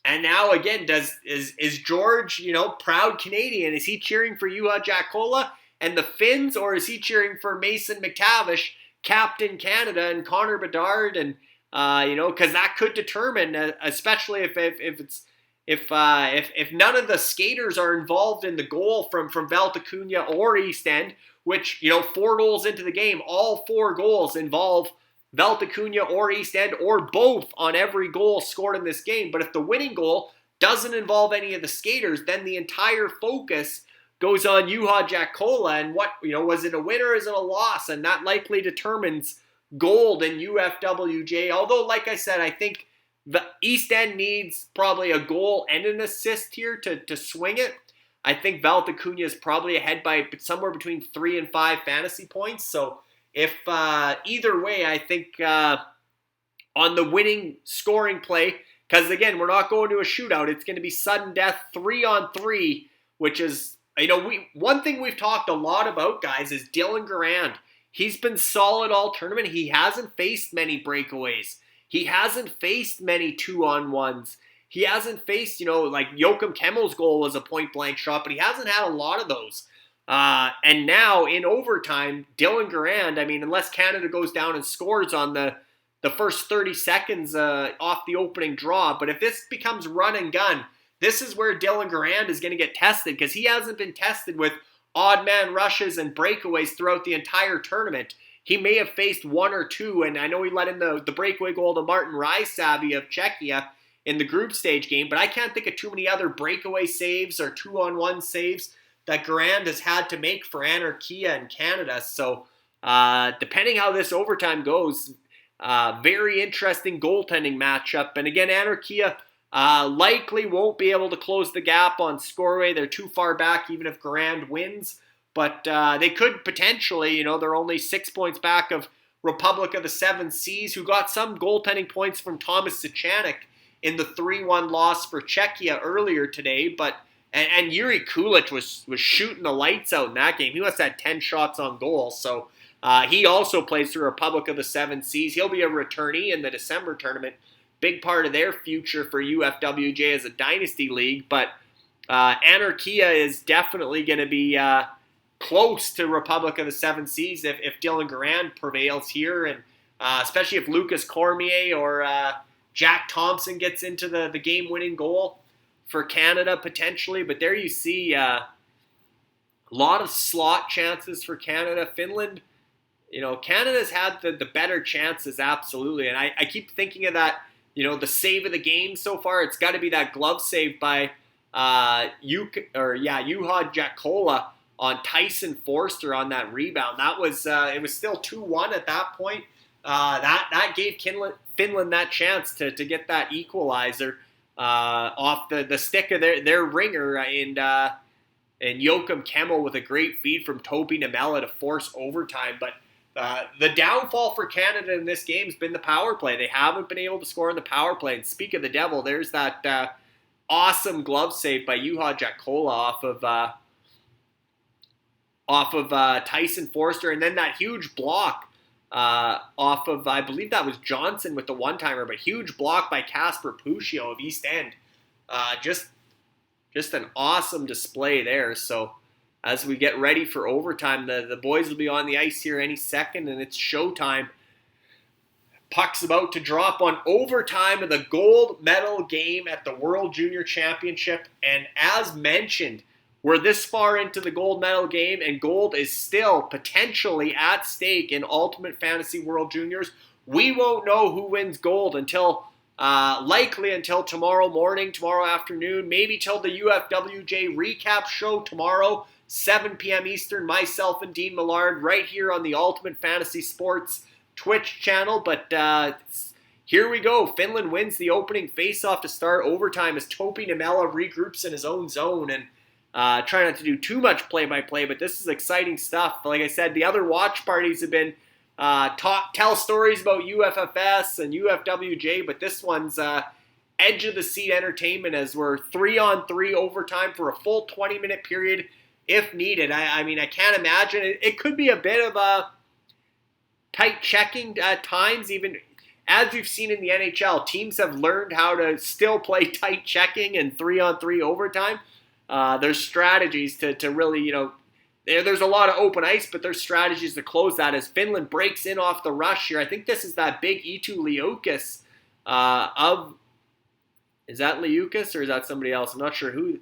S1: And now again, is George, proud Canadian, is he cheering for Juha Jakola and the Finns, or is he cheering for Mason McTavish, Captain Canada, and Connor Bedard? And because that could determine, especially if none of the skaters are involved in the goal from Valtakunia or East End, which 4 goals into the game, all 4 goals involve Valtakunia or East End or both on every goal scored in this game. But if the winning goal doesn't involve any of the skaters, then the entire focus goes on Juha Jakola and what, was it a win or is it a loss? And that likely determines gold in UFWJ. Although, like I said, I think the East End needs probably a goal and an assist here to swing it. I think Valtakunia is probably ahead by somewhere between 3 and 5 fantasy points. So if either way, I think on the winning scoring play, because again, we're not going to a shootout. It's going to be sudden death 3-on-3, which is, one thing we've talked a lot about, guys, is Dylan Garand. He's been solid all tournament. He hasn't faced many breakaways. He hasn't faced many 2-on-1s. He hasn't faced, like Joachim Kemmel's goal was a point-blank shot, but he hasn't had a lot of those. And now in overtime, Dylan Garand, unless Canada goes down and scores on the first 30 seconds off the opening draw, but if this becomes run and gun, this is where Dylan Garand is going to get tested, because he hasn't been tested with odd man rushes and breakaways throughout the entire tournament. He may have faced 1 or 2, and I know he let in the breakaway goal to Martin Raisavi of Czechia in the group stage game, but I can't think of too many other breakaway saves or 2-on-1 saves that Garand has had to make for Anarchia and Canada. So depending how this overtime goes, very interesting goaltending matchup. And again, Anarchia likely won't be able to close the gap on Scoreway. They're too far back even if Garand wins. But they could potentially, they're only 6 points back of Republic of the Seven Seas, who got some goaltending points from Thomas Sichanik in the 3-1 loss for Czechia earlier today. But and Yuri Kulich was shooting the lights out in that game. He must have had 10 shots on goal. So he also plays for Republic of the Seven Seas. He'll be a returnee in the December tournament. Big part of their future for UFWJ as a dynasty league. But Anarchia is definitely going to be close to Republic of the Seven Seas if Dylan Garand prevails here, and especially if Lucas Cormier or Jack Thompson gets into the game-winning goal for Canada potentially. But there you see a lot of slot chances for Canada. Finland, Canada's had the better chances, absolutely. And I keep thinking of that, the save of the game so far. It's got to be that glove save by Juha Jaakkola on Tyson Forster on that rebound. That was it was still 2-1 at that point. That gave Finland that chance to get that equalizer off the stick of their ringer, and Joakim Kemmel with a great feed from Topi Niemela to force overtime. But the downfall for Canada in this game has been the power play. They haven't been able to score in the power play. And speak of the devil, there's that awesome glove save by Juha Jaakkola off of Tyson Forster, and then that huge block off of, I believe that was Johnson with the one-timer, but huge block by Kasper Puccio of East End. Just an awesome display there. So as we get ready for overtime, the boys will be on the ice here any second, and it's showtime. Puck's about to drop on overtime of the gold medal game at the World Junior Championship. And as mentioned, we're this far into the gold medal game, and gold is still potentially at stake in Ultimate Fantasy World Juniors. We won't know who wins gold likely until tomorrow morning, tomorrow afternoon, maybe till the UFWJ recap show tomorrow, 7 p.m. Eastern, myself and Dean Millard right here on the Ultimate Fantasy Sports Twitch channel. But here we go. Finland wins the opening faceoff to start overtime as Topi Niemela regroups in his own zone, and try not to do too much play-by-play, but this is exciting stuff. Like I said, the other watch parties have been tell stories about UFFS and UFWJ, but this one's edge-of-the-seat entertainment as we're 3-on-3 overtime for a full 20-minute period if needed. I mean, I can't imagine. It could be a bit of a tight checking at times, even as we've seen in the NHL. Teams have learned how to still play tight checking and 3-on-3 overtime. There's strategies to really, there's a lot of open ice, but there's strategies to close that as Finland breaks in off the rush here. I think this is that big Eetu Liukas is that Liukas or is that somebody else? I'm not sure who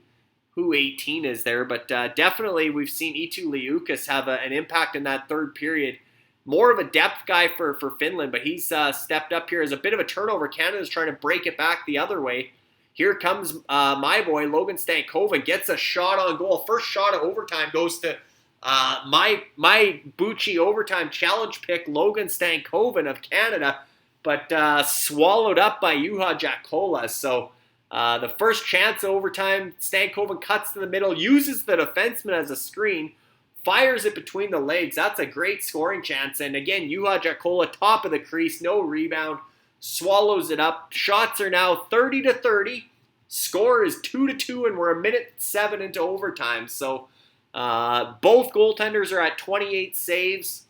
S1: 18 is there, but definitely we've seen Eetu Liukas have an impact in that third period. More of a depth guy for Finland, but he's stepped up here as a bit of a turnover. Canada's trying to break it back the other way. Here comes my boy, Logan Stankoven, gets a shot on goal. First shot of overtime goes to my Bucci overtime challenge pick, Logan Stankoven of Canada, but swallowed up by Juha Jaakkola. So the first chance of overtime, Stankoven cuts to the middle, uses the defenseman as a screen, fires it between the legs. That's a great scoring chance. And again, Juha Jaakkola, top of the crease, no rebound, swallows it up. Shots are now 30-30. Score is 2-2, and we're 1:07 into overtime. So both goaltenders are at 28 saves.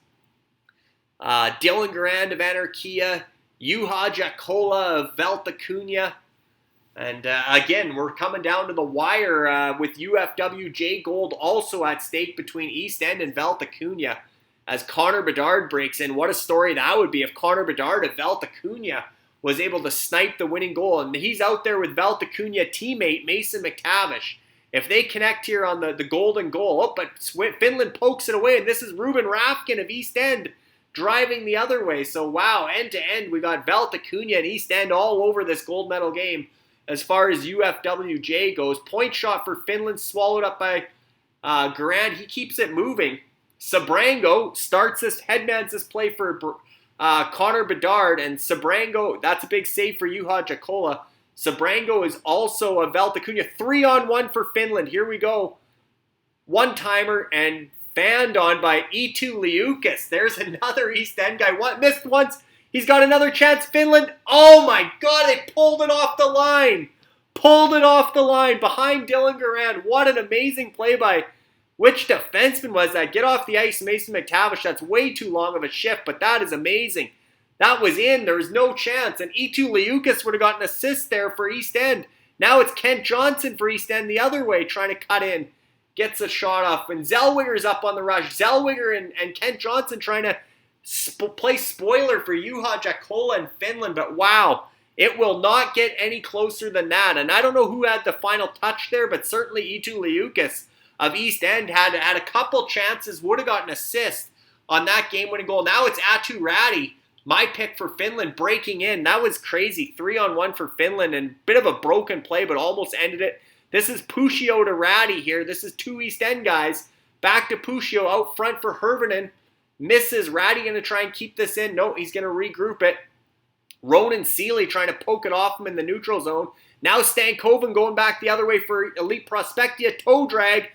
S1: Dylan Garand of Anarchia, Juha Jaakkola of Valtakunia. And again, we're coming down to the wire with UFWJ gold also at stake between East End and Valtakunia as Connor Bedard breaks in. What a story that would be if Connor Bedard of Valtakunia was able to snipe the winning goal. And he's out there with Valtakunia teammate Mason McTavish. If they connect here on the golden goal, but Finland pokes it away, and this is Ruben Rafkin of East End driving the other way. So wow, end to end, we got Valtakunia and East End all over this gold medal game. As far as UFWJ goes, point shot for Finland, swallowed up by Garand. He keeps it moving. Sabrango starts headmans this play for Connor Bedard, and Sabrango, that's a big save for Juha Jaakkola. Sabrango is also a Valtakunia. 3-on-1 for Finland. Here we go. One-timer and fanned on by Eetu Liukas. There's another East End guy. Missed once. He's got another chance. Finland. Oh my God, they pulled it off the line. Pulled it off the line behind Dylan Garand. What an amazing play by which defenseman was that? Get off the ice, Mason McTavish. That's way too long of a shift, but that is amazing. That was in. There was no chance. And Eetu Liukas would have gotten an assist there for East End. Now it's Kent Johnson for East End the other way, trying to cut in. Gets a shot off, and Zellweger's up on the rush. Zellweger and Kent Johnson trying to play spoiler for Juha Jakola in Finland, but wow, it will not get any closer than that. And I don't know who had the final touch there, but certainly Eetu Liukas of East End had a couple chances, would have gotten an assist on that game-winning goal. Now it's Atu Räty, my pick for Finland, breaking in. That was crazy. 3-on-1 for Finland, and bit of a broken play, but almost ended it. This is Puccio to Räty here. This is two East End guys. Back to Puccio out front for Hirvonen. Misses. Räty going to try and keep this in. No, he's going to regroup it. Ronan Seeley trying to poke it off him in the neutral zone. Now Stankoven going back the other way for Elite Prospectia. Toe drag.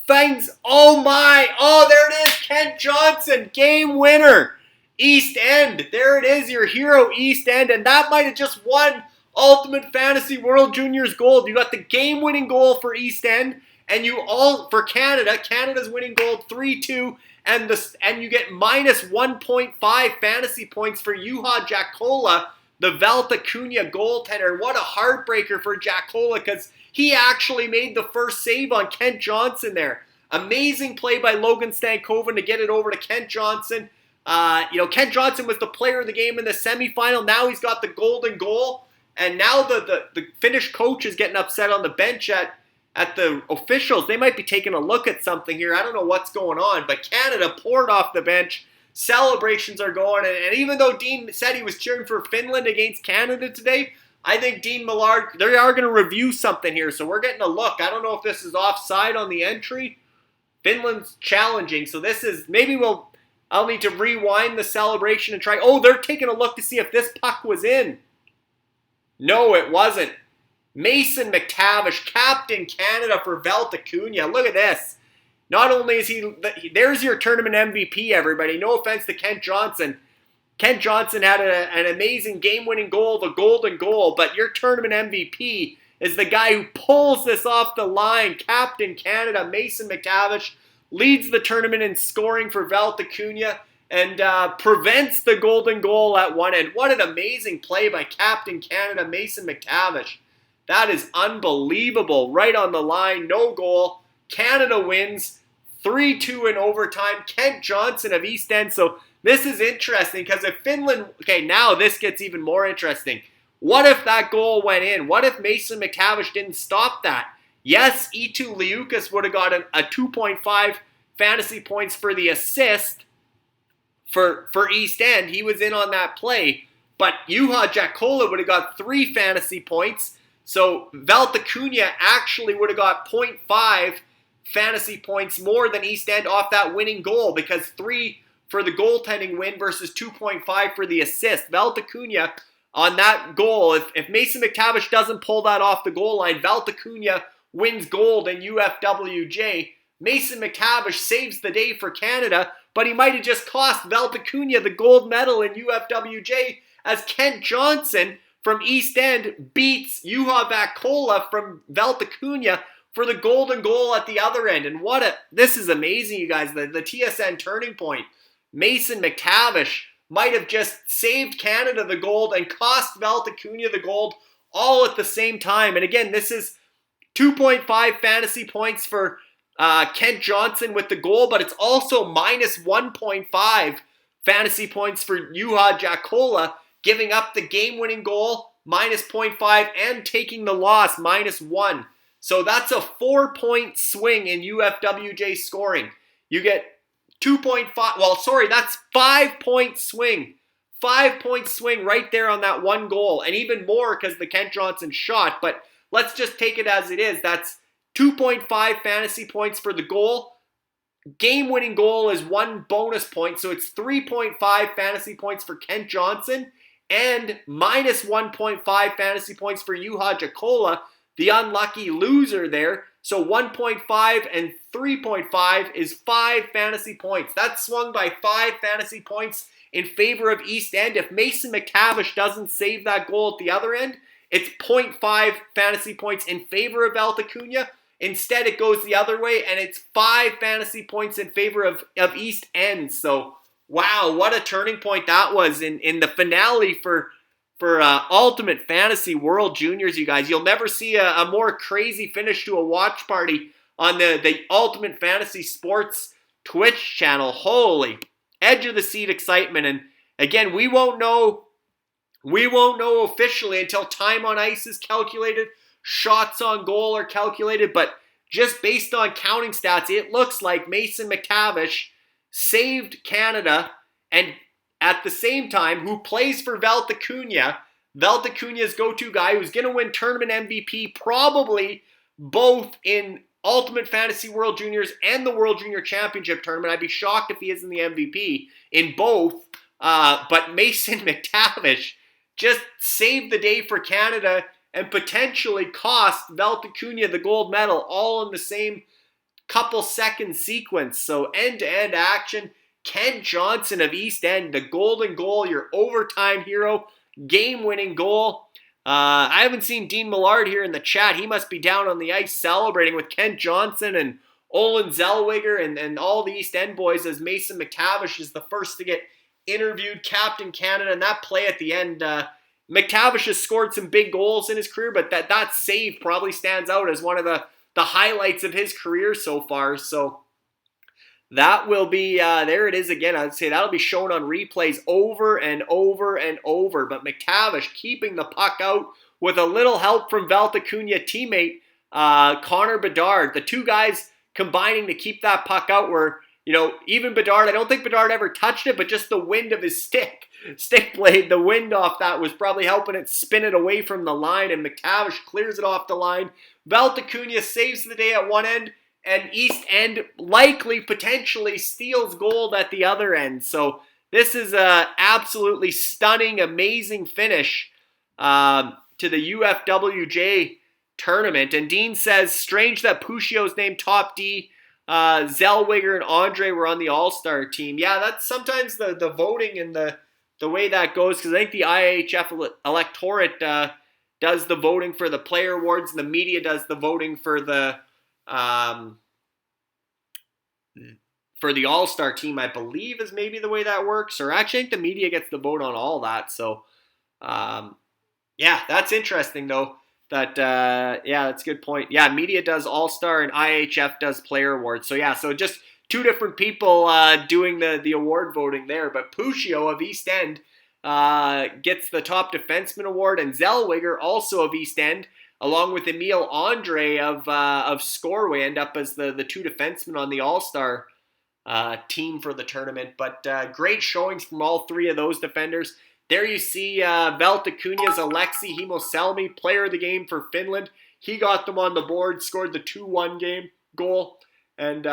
S1: Finds, oh my, oh there it is, Kent Johnson, game winner. East End, there it is, your hero East End, and that might have just won Ultimate Fantasy World Juniors Gold. You got the game-winning goal for East End, and you all for Canada. Canada's winning gold 3-2, and you get minus 1.5 fantasy points for Juha Jakola, the Valtakunia goaltender. What a heartbreaker for Jakola, because he actually made the first save on Kent Johnson there. Amazing play by Logan Stankoven to get it over to Kent Johnson. Kent Johnson was the player of the game in the semifinal. Now he's got the golden goal. And now the Finnish coach is getting upset on the bench at the officials. They might be taking a look at something here. I don't know what's going on. But Canada poured off the bench. Celebrations are going. And even though Dean said he was cheering for Finland against Canada today, I think Dean Millard, they are going to review something here. So we're getting a look. I don't know if this is offside on the entry. Finland's challenging. So this is, I'll need to rewind the celebration and try. Oh, they're taking a look to see if this puck was in. No, it wasn't. Mason McTavish, Captain Canada for Valtakunia. Look at this. Not only is there's your tournament MVP, everybody. No offense to Kent Johnson. Kent Johnson had an amazing game-winning goal, the golden goal, but your tournament MVP is the guy who pulls this off the line. Captain Canada, Mason McTavish, leads the tournament in scoring for Valtakunia and prevents the golden goal at one end. What an amazing play by Captain Canada, Mason McTavish. That is unbelievable. Right on the line, no goal. Canada wins 3-2 in overtime. Kent Johnson of East End. So this is interesting because if Finland... Okay, now this gets even more interesting. What if that goal went in? What if Mason McTavish didn't stop that? Yes, Eetu Liukas would have got a 2.5 fantasy points for the assist for East End. He was in on that play. But Juha Jakola would have got 3 fantasy points. So Valtakunia actually would have got 0.5 fantasy points more than East End off that winning goal, because 3 for the goaltending win versus 2.5 for the assist. Valtakunia on that goal, if Mason McTavish doesn't pull that off the goal line, Valtakunia wins gold in UFWJ. Mason McTavish saves the day for Canada, but he might have just cost Valtakunia the gold medal in UFWJ, as Kent Johnson from East End beats Juha Jakola from Valtakunia for the golden goal at the other end. And this is amazing, you guys, the TSN turning point. Mason McTavish might have just saved Canada the gold and cost Valtakunia the gold all at the same time. And again, this is 2.5 fantasy points for Kent Johnson with the goal, but it's also minus 1.5 fantasy points for Juha Jakola, giving up the game-winning goal, minus 0.5, and taking the loss, minus 1. So that's a 4-point swing in UFWJ scoring. You get 2.5, that's 5-point swing. 5-point swing right there on that one goal, and even more because the Kent Johnson shot, but let's just take it as it is. That's 2.5 fantasy points for the goal. Game-winning goal is 1 bonus point, so it's 3.5 fantasy points for Kent Johnson, and minus 1.5 fantasy points for Juha Jakola, the unlucky loser there. So 1.5 and 3.5 is 5 fantasy points. That's swung by 5 fantasy points in favor of East End. If Mason McTavish doesn't save that goal at the other end, it's 0.5 fantasy points in favor of Valtakunia. Instead, it goes the other way, and it's 5 fantasy points in favor of East End. So, wow, what a turning point that was in the finale for for Ultimate Fantasy World Juniors, you guys. You'll never see a more crazy finish to a watch party on the Ultimate Fantasy Sports Twitch channel. Holy, edge of the seat excitement. And again, we won't know officially until time on ice is calculated, shots on goal are calculated, but just based on counting stats, it looks like Mason McTavish saved Canada, and at the same time, who plays for Valtakunia, Valtakunia's go-to guy who's going to win tournament MVP, probably both in Ultimate Fantasy World Juniors and the World Junior Championship Tournament. I'd be shocked if he isn't the MVP in both. But Mason McTavish just saved the day for Canada and potentially cost Valtakunia the gold medal all in the same couple second sequence. So end-to-end action. Ken Johnson of East End, the golden goal, your overtime hero, game-winning goal. I haven't seen Dean Millard here in the chat. He must be down on the ice celebrating with Ken Johnson and Olin Zellweger and all the East End boys as Mason McTavish is the first to get interviewed, Captain Canada, and that play at the end. McTavish has scored some big goals in his career, but that save probably stands out as one of the highlights of his career so far. So that will be, there it is again. I'd say that'll be shown on replays over and over and over. But McTavish keeping the puck out with a little help from Valtakunia teammate Connor Bedard. The two guys combining to keep that puck out were, even Bedard, I don't think Bedard ever touched it, but just the wind of his stick blade, the wind off that was probably helping it spin it away from the line, and McTavish clears it off the line. Valtakunia saves the day at one end, and East End likely, potentially steals gold at the other end. So this is a absolutely stunning, amazing finish to the UFWJ tournament. And Dean says, strange that Puccio's named top D. Zellweger and Andre were on the All-Star team. Yeah, that's sometimes the voting and the way that goes, because I think the IHF electorate does the voting for the player awards, and the media does the voting for the All-Star team, I believe, is maybe the way that works. Or actually, I think the media gets the vote on all that. So, yeah, that's interesting, though. That's a good point. Yeah, media does All-Star and IHF does player awards. So, yeah, so just two different people doing the award voting there. But Puccio of East End gets the top defenseman award, and Zellweger, also of East End, along with Emile Andre of Scoreway, end up as the two defensemen on the All-Star team for the tournament. But great showings from all three of those defenders. There you see Valtakunia's Alexi Himoselmi, player of the game for Finland. He got them on the board, scored the 2-1 goal. And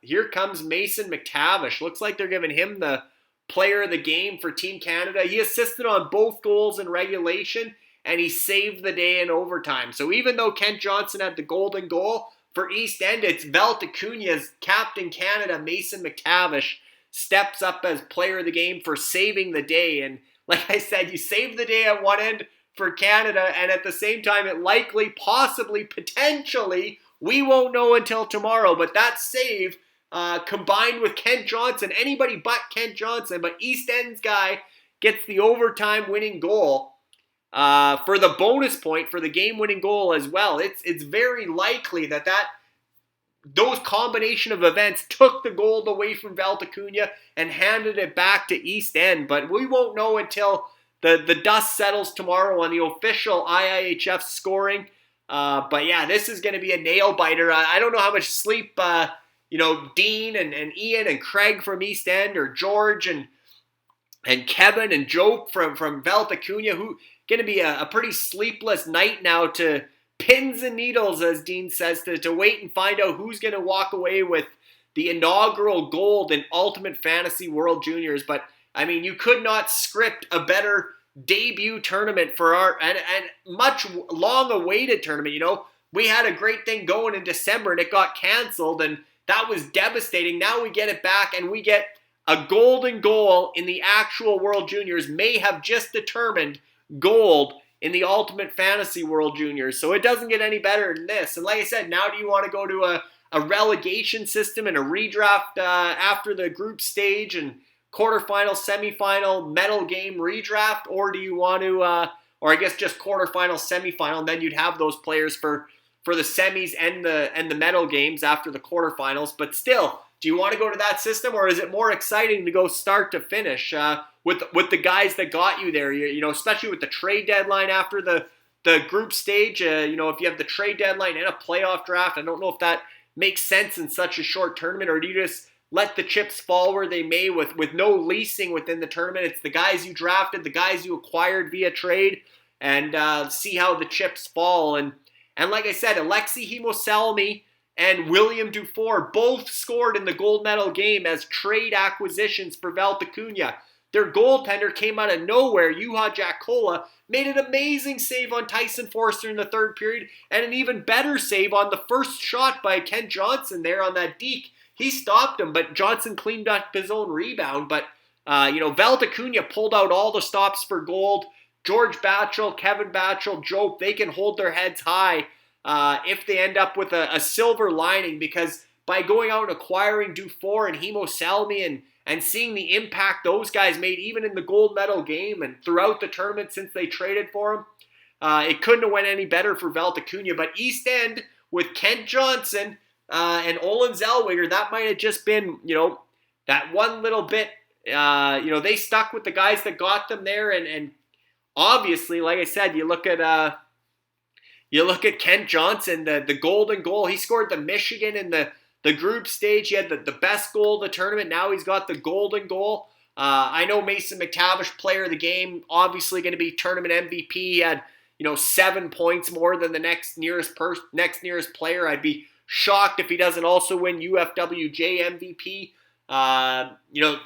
S1: here comes Mason McTavish. Looks like they're giving him the player of the game for Team Canada. He assisted on both goals in regulation, and he saved the day in overtime. So even though Kent Johnson had the golden goal, for East End, it's Valtakunia's Captain Canada, Mason McTavish, steps up as player of the game for saving the day. And like I said, you save the day at one end for Canada, and at the same time, it likely, possibly, potentially, we won't know until tomorrow, but that save combined with Kent Johnson, anybody but Kent Johnson, but East End's guy gets the overtime winning goal for the bonus point for the game-winning goal as well. It's very likely that those combination of events took the gold away from Valtakunia and handed it back to East End. But we won't know until the dust settles tomorrow on the official IIHF scoring. But yeah, this is going to be a nail-biter. I don't know how much sleep, Dean and Ian and Craig from East End, or George and Kevin and Joe from Valtakunia, who going to be a pretty sleepless night now, to pins and needles, as Dean says, to wait and find out who's going to walk away with the inaugural gold in Ultimate Fantasy World Juniors. But, I mean, you could not script a better debut tournament for and much long-awaited tournament. We had a great thing going in December, and it got canceled, and that was devastating. Now we get it back, and we get a golden goal in the actual World Juniors. May have just determined gold in the Ultimate Fantasy World Juniors. So it doesn't get any better than this. And like I said, now do you want to go to a relegation system and a redraft after the group stage? And quarterfinal, semifinal, medal game redraft, or do you want to, or I guess just quarterfinal, semifinal, and then you'd have those players for the semis and the medal games after the quarterfinals. But still, do you want to go to that system, or is it more exciting to go start to finish with the guys that got you there? You know, especially with the trade deadline after the group stage. You know, if you have the trade deadline and a playoff draft, I don't know if that makes sense in such a short tournament, or do you just let the chips fall where they may with no leasing within the tournament? It's the guys you drafted, the guys you acquired via trade, and see how the chips fall. And like I said, Alexei Hemoselny and William Dufour both scored in the gold medal game as trade acquisitions for Valtakunia. Their goaltender came out of nowhere. Juha Jaakkola made an amazing save on Tyson Forster in the third period, and an even better save on the first shot by Kent Johnson there on that deke. He stopped him, but Johnson cleaned up his own rebound. But, you know, Valtakunia pulled out all the stops for gold. George Batchel, Kevin Batchel, Jope, they can hold their heads high if they end up with a silver lining, because by going out and acquiring Dufour and Hemoselny and seeing the impact those guys made even in the gold medal game and throughout the tournament since they traded for him, it couldn't have went any better for Valtakunia. But East End with Kent Johnson and Olin Zellweger, that might have just been, you know, that one little bit, you know, they stuck with the guys that got them there. And obviously, like I said, you look at Kent Johnson, the golden goal. He scored the Michigan in the group stage. He had the best goal of the tournament. Now he's got the golden goal. I know Mason McTavish, player of the game, obviously going to be tournament MVP. He had, you know, 7 points more than the next nearest player. I'd be shocked if he doesn't also win UFWJ MVP. You know,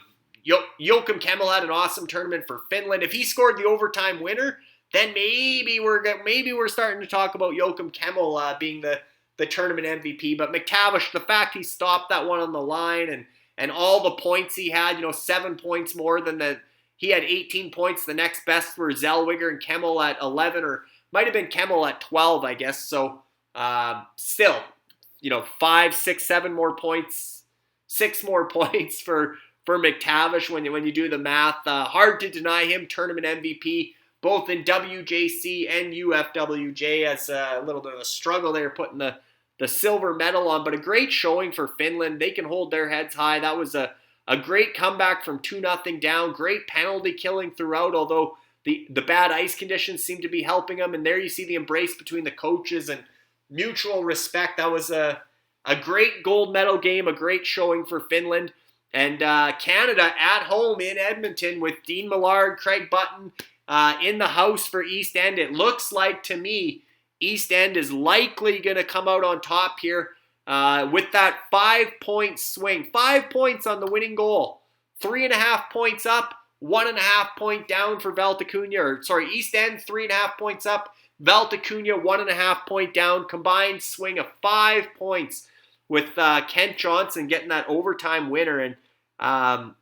S1: Joakim Kemmel had an awesome tournament for Finland. If he scored the overtime winner, then maybe we're starting to talk about Joakim Kemmel being the tournament MVP. But McTavish, the fact he stopped that one on the line and all the points he had, you know, 7 points more than he had 18 points. The next best were Zellweger and Kemmel at 11, or might have been Kemmel at 12, I guess. So still, you know, 5, 6, 7 more points, 6 more points for McTavish when you do the math. Hard to deny him tournament MVP, both in WJC and UFWJ, as a little bit of a struggle there putting the silver medal on, but a great showing for Finland. They can hold their heads high. That was a great comeback from 2-0 down. Great penalty killing throughout, although the bad ice conditions seem to be helping them. And there you see the embrace between the coaches and mutual respect. That was a great gold medal game, a great showing for Finland. And Canada at home in Edmonton with Dean Millard, Craig Button in the house for East End. It looks like, to me, East End is likely going to come out on top here with that 5-point swing. 5 points on the winning goal. 3.5 points up, 1.5 point down for Valtakunia. East End 3.5 points up, Valtakunia 1.5 point down. Combined swing of 5 points with Kent Johnson getting that overtime winner. And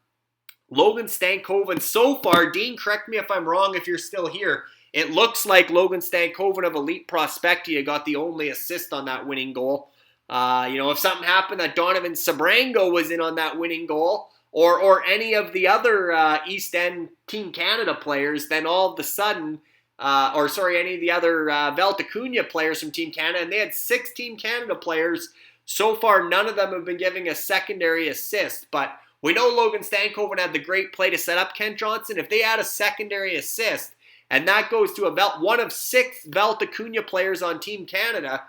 S1: Logan Stankoven so far, Dean, correct me if I'm wrong if you're still here, it looks like Logan Stankoven of Elite Prospectia got the only assist on that winning goal. You know, if something happened that Donovan Sabrango was in on that winning goal, or any of the other East End Team Canada players, then all of a sudden, any of the other Valtakunia players from Team Canada, and they had 6 Team Canada players. So far, none of them have been giving a secondary assist, but we know Logan Stankoven had the great play to set up Kent Johnson. If they add a secondary assist, and that goes to one of 6 Valtakunia players on Team Canada,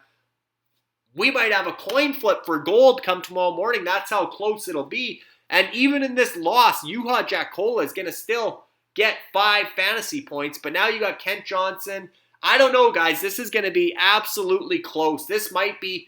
S1: we might have a coin flip for gold come tomorrow morning. That's how close it'll be. And even in this loss, Juha Jaakkola is going to still get 5 fantasy points. But now you got Kent Johnson. I don't know, guys. This is going to be absolutely close. This might be,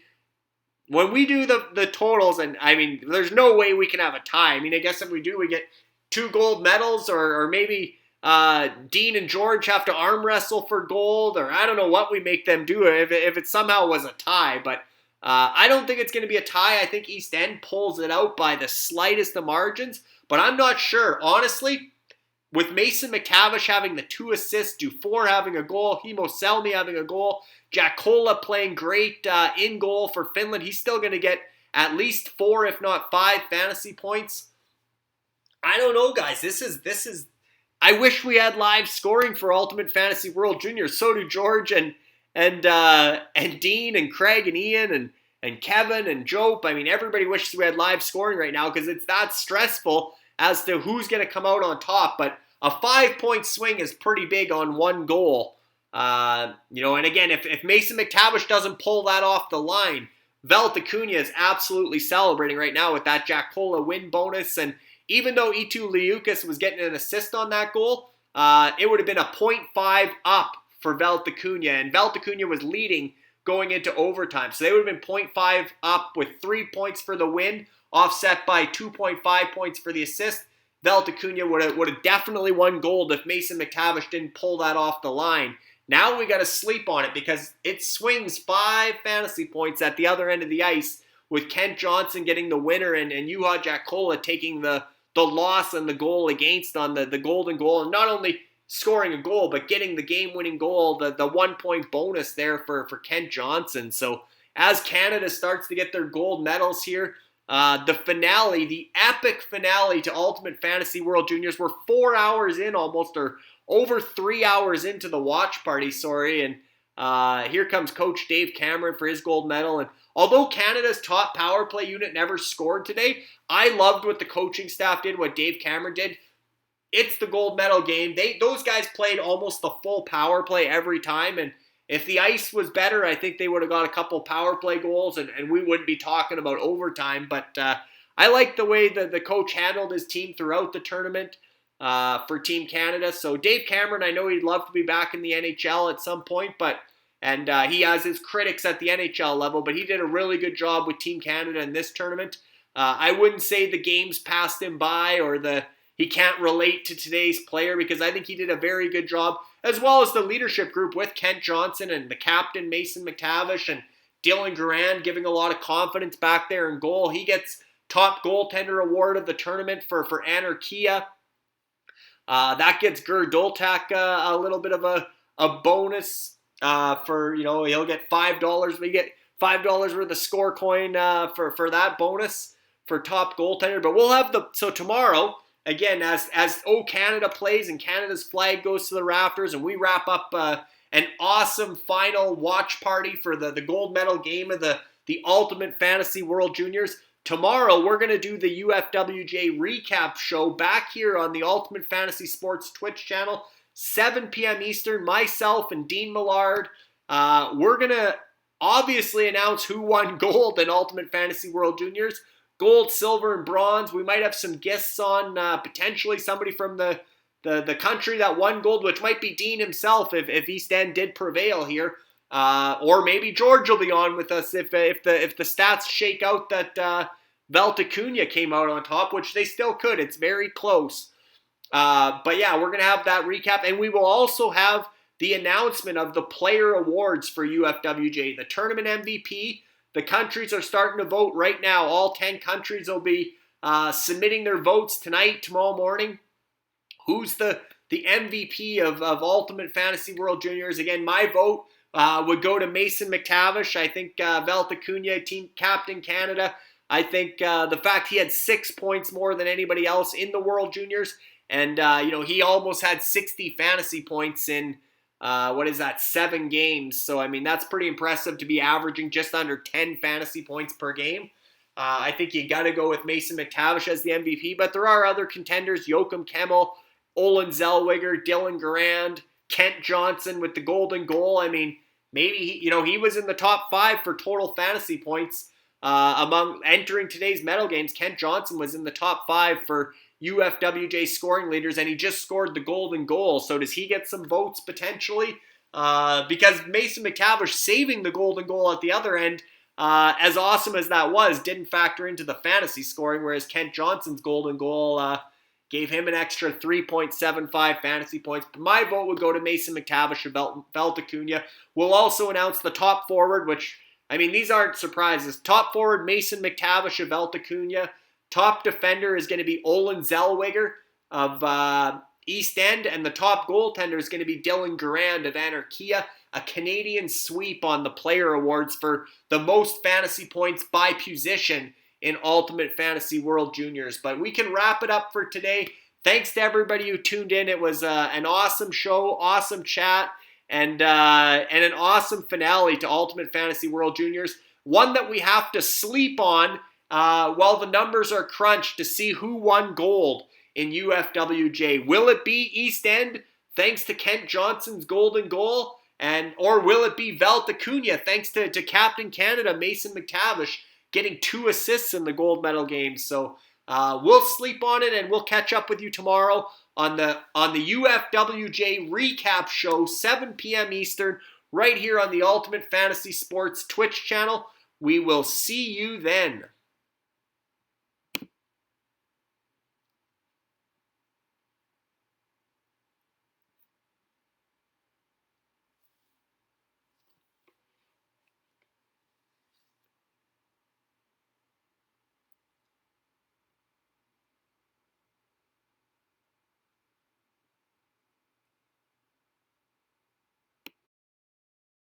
S1: when we do the totals, and I mean, there's no way we can have a tie. I mean, I guess if we do, we get 2 gold medals, or maybe Dean and George have to arm wrestle for gold, or I don't know what we make them do if it somehow was a tie. But I don't think it's going to be a tie. I think East End pulls it out by the slightest of margins, but I'm not sure. Honestly, with Mason McTavish having the 2 assists, Dufour having a goal, Hemoselny having a goal, Jaakkola playing great in goal for Finland, he's still going to get at least 4, if not 5 fantasy points. I don't know, guys. This is. I wish we had live scoring for Ultimate Fantasy World Juniors. So do George and Dean and Craig and Ian and Kevin and Jope. I mean, everybody wishes we had live scoring right now because it's that stressful as to who's going to come out on top. But a 5-point swing is pretty big on one goal. And again, if Mason McTavish doesn't pull that off the line, Valtakunia is absolutely celebrating right now with that Jack Cola win bonus. And even though Eetu Liukas was getting an assist on that goal, it would have been a 0.5 up for Valtakunia. And Valtakunia was leading going into overtime. So they would have been 0.5 up with 3 points for the win, offset by 2.5 points for the assist. Valtakunia would have definitely won gold if Mason McTavish didn't pull that off the line. Now we got to sleep on it because it swings 5 fantasy points at the other end of the ice with Kent Johnson getting the winner and Juha Jaakkola taking the loss and the goal against on the golden goal. And not only scoring a goal, but getting the game-winning goal, the 1-point bonus there for Kent Johnson. So as Canada starts to get their gold medals here, the finale, the epic finale to Ultimate Fantasy World Juniors, we're 4 hours in almost, or over 3 hours into the watch party, and here comes Coach Dave Cameron for his gold medal. And although Canada's top power play unit never scored today, I loved what the coaching staff did, what Dave Cameron did. It's the gold medal game. Those guys played almost the full power play every time, and if the ice was better, I think they would have got a couple power play goals, and we wouldn't be talking about overtime. But I like the way the coach handled his team throughout the tournament for Team Canada. So Dave Cameron, I know he'd love to be back in the NHL at some point, and he has his critics at the NHL level, but he did a really good job with Team Canada in this tournament. I wouldn't say the games passed him by or he can't relate to today's player, because I think he did a very good job, as well as the leadership group with Kent Johnson and the captain Mason McTavish and Dylan Garand giving a lot of confidence back there in goal. He gets top goaltender award of the tournament for Anarchia. That gets Gur Doltak a little bit of a bonus for, he'll get $5. We get $5 worth of score coin for that bonus for top goaltender. But we'll have so tomorrow, again, as Canada plays and Canada's flag goes to the rafters and we wrap up an awesome final watch party for the gold medal game of the Ultimate Fantasy World Juniors. Tomorrow, we're going to do the UFWJ recap show back here on the Ultimate Fantasy Sports Twitch channel, 7 p.m. Eastern. Myself and Dean Millard, we're going to obviously announce who won gold in Ultimate Fantasy World Juniors. Gold, silver, and bronze. We might have some guests on, potentially somebody from the country that won gold, which might be Dean himself if East End did prevail here. Or maybe George will be on with us if the stats shake out that Valtakunia came out on top, which they still could. It's very close. But yeah, we're going to have that recap. And we will also have the announcement of the player awards for UFWJ. The tournament MVP, the countries are starting to vote right now. All 10 countries will be submitting their votes tonight, tomorrow morning. Who's the MVP of Ultimate Fantasy World Juniors? Again, my vote would go to Mason McTavish. I think Valtakunia, team captain Canada. I think the fact he had 6 points more than anybody else in the World Juniors, and he almost had 60 fantasy points in 7 games. So I mean, that's pretty impressive to be averaging just under 10 fantasy points per game. I think you got to go with Mason McTavish as the MVP, but there are other contenders: Joachim Kemmel, Olin Zellweger, Dylan Garand, Kent Johnson with the golden goal. I mean, maybe he was in the top 5 for total fantasy points among entering today's medal games. Kent Johnson was in the top 5 for UFWJ scoring leaders, and he just scored the golden goal. So does he get some votes potentially? Because Mason McTavish saving the golden goal at the other end, as awesome as that was, didn't factor into the fantasy scoring, whereas Kent Johnson's golden goal gave him an extra 3.75 fantasy points. But my vote would go to Mason McTavish of Valtakunia. We'll also announce the top forward, which, I mean, these aren't surprises. Top forward, Mason McTavish of Valtakunia. Top defender is going to be Olin Zellweger of East End. And the top goaltender is going to be Dylan Garand of Anarchia. A Canadian sweep on the player awards for the most fantasy points by position in Ultimate Fantasy World Juniors. But we can wrap it up for today. Thanks to everybody who tuned in. It was an awesome show, awesome chat, and an awesome finale to Ultimate Fantasy World Juniors. One that we have to sleep on while the numbers are crunched to see who won gold in UFWJ. Will it be East End, thanks to Kent Johnson's golden goal? Or will it be Valtakunia, thanks to Captain Canada, Mason McTavish, getting 2 assists in the gold medal game? So we'll sleep on it, and we'll catch up with you tomorrow on the UFWJ recap show, 7 p.m. Eastern, right here on the Ultimate Fantasy Sports Twitch channel. We will see you then.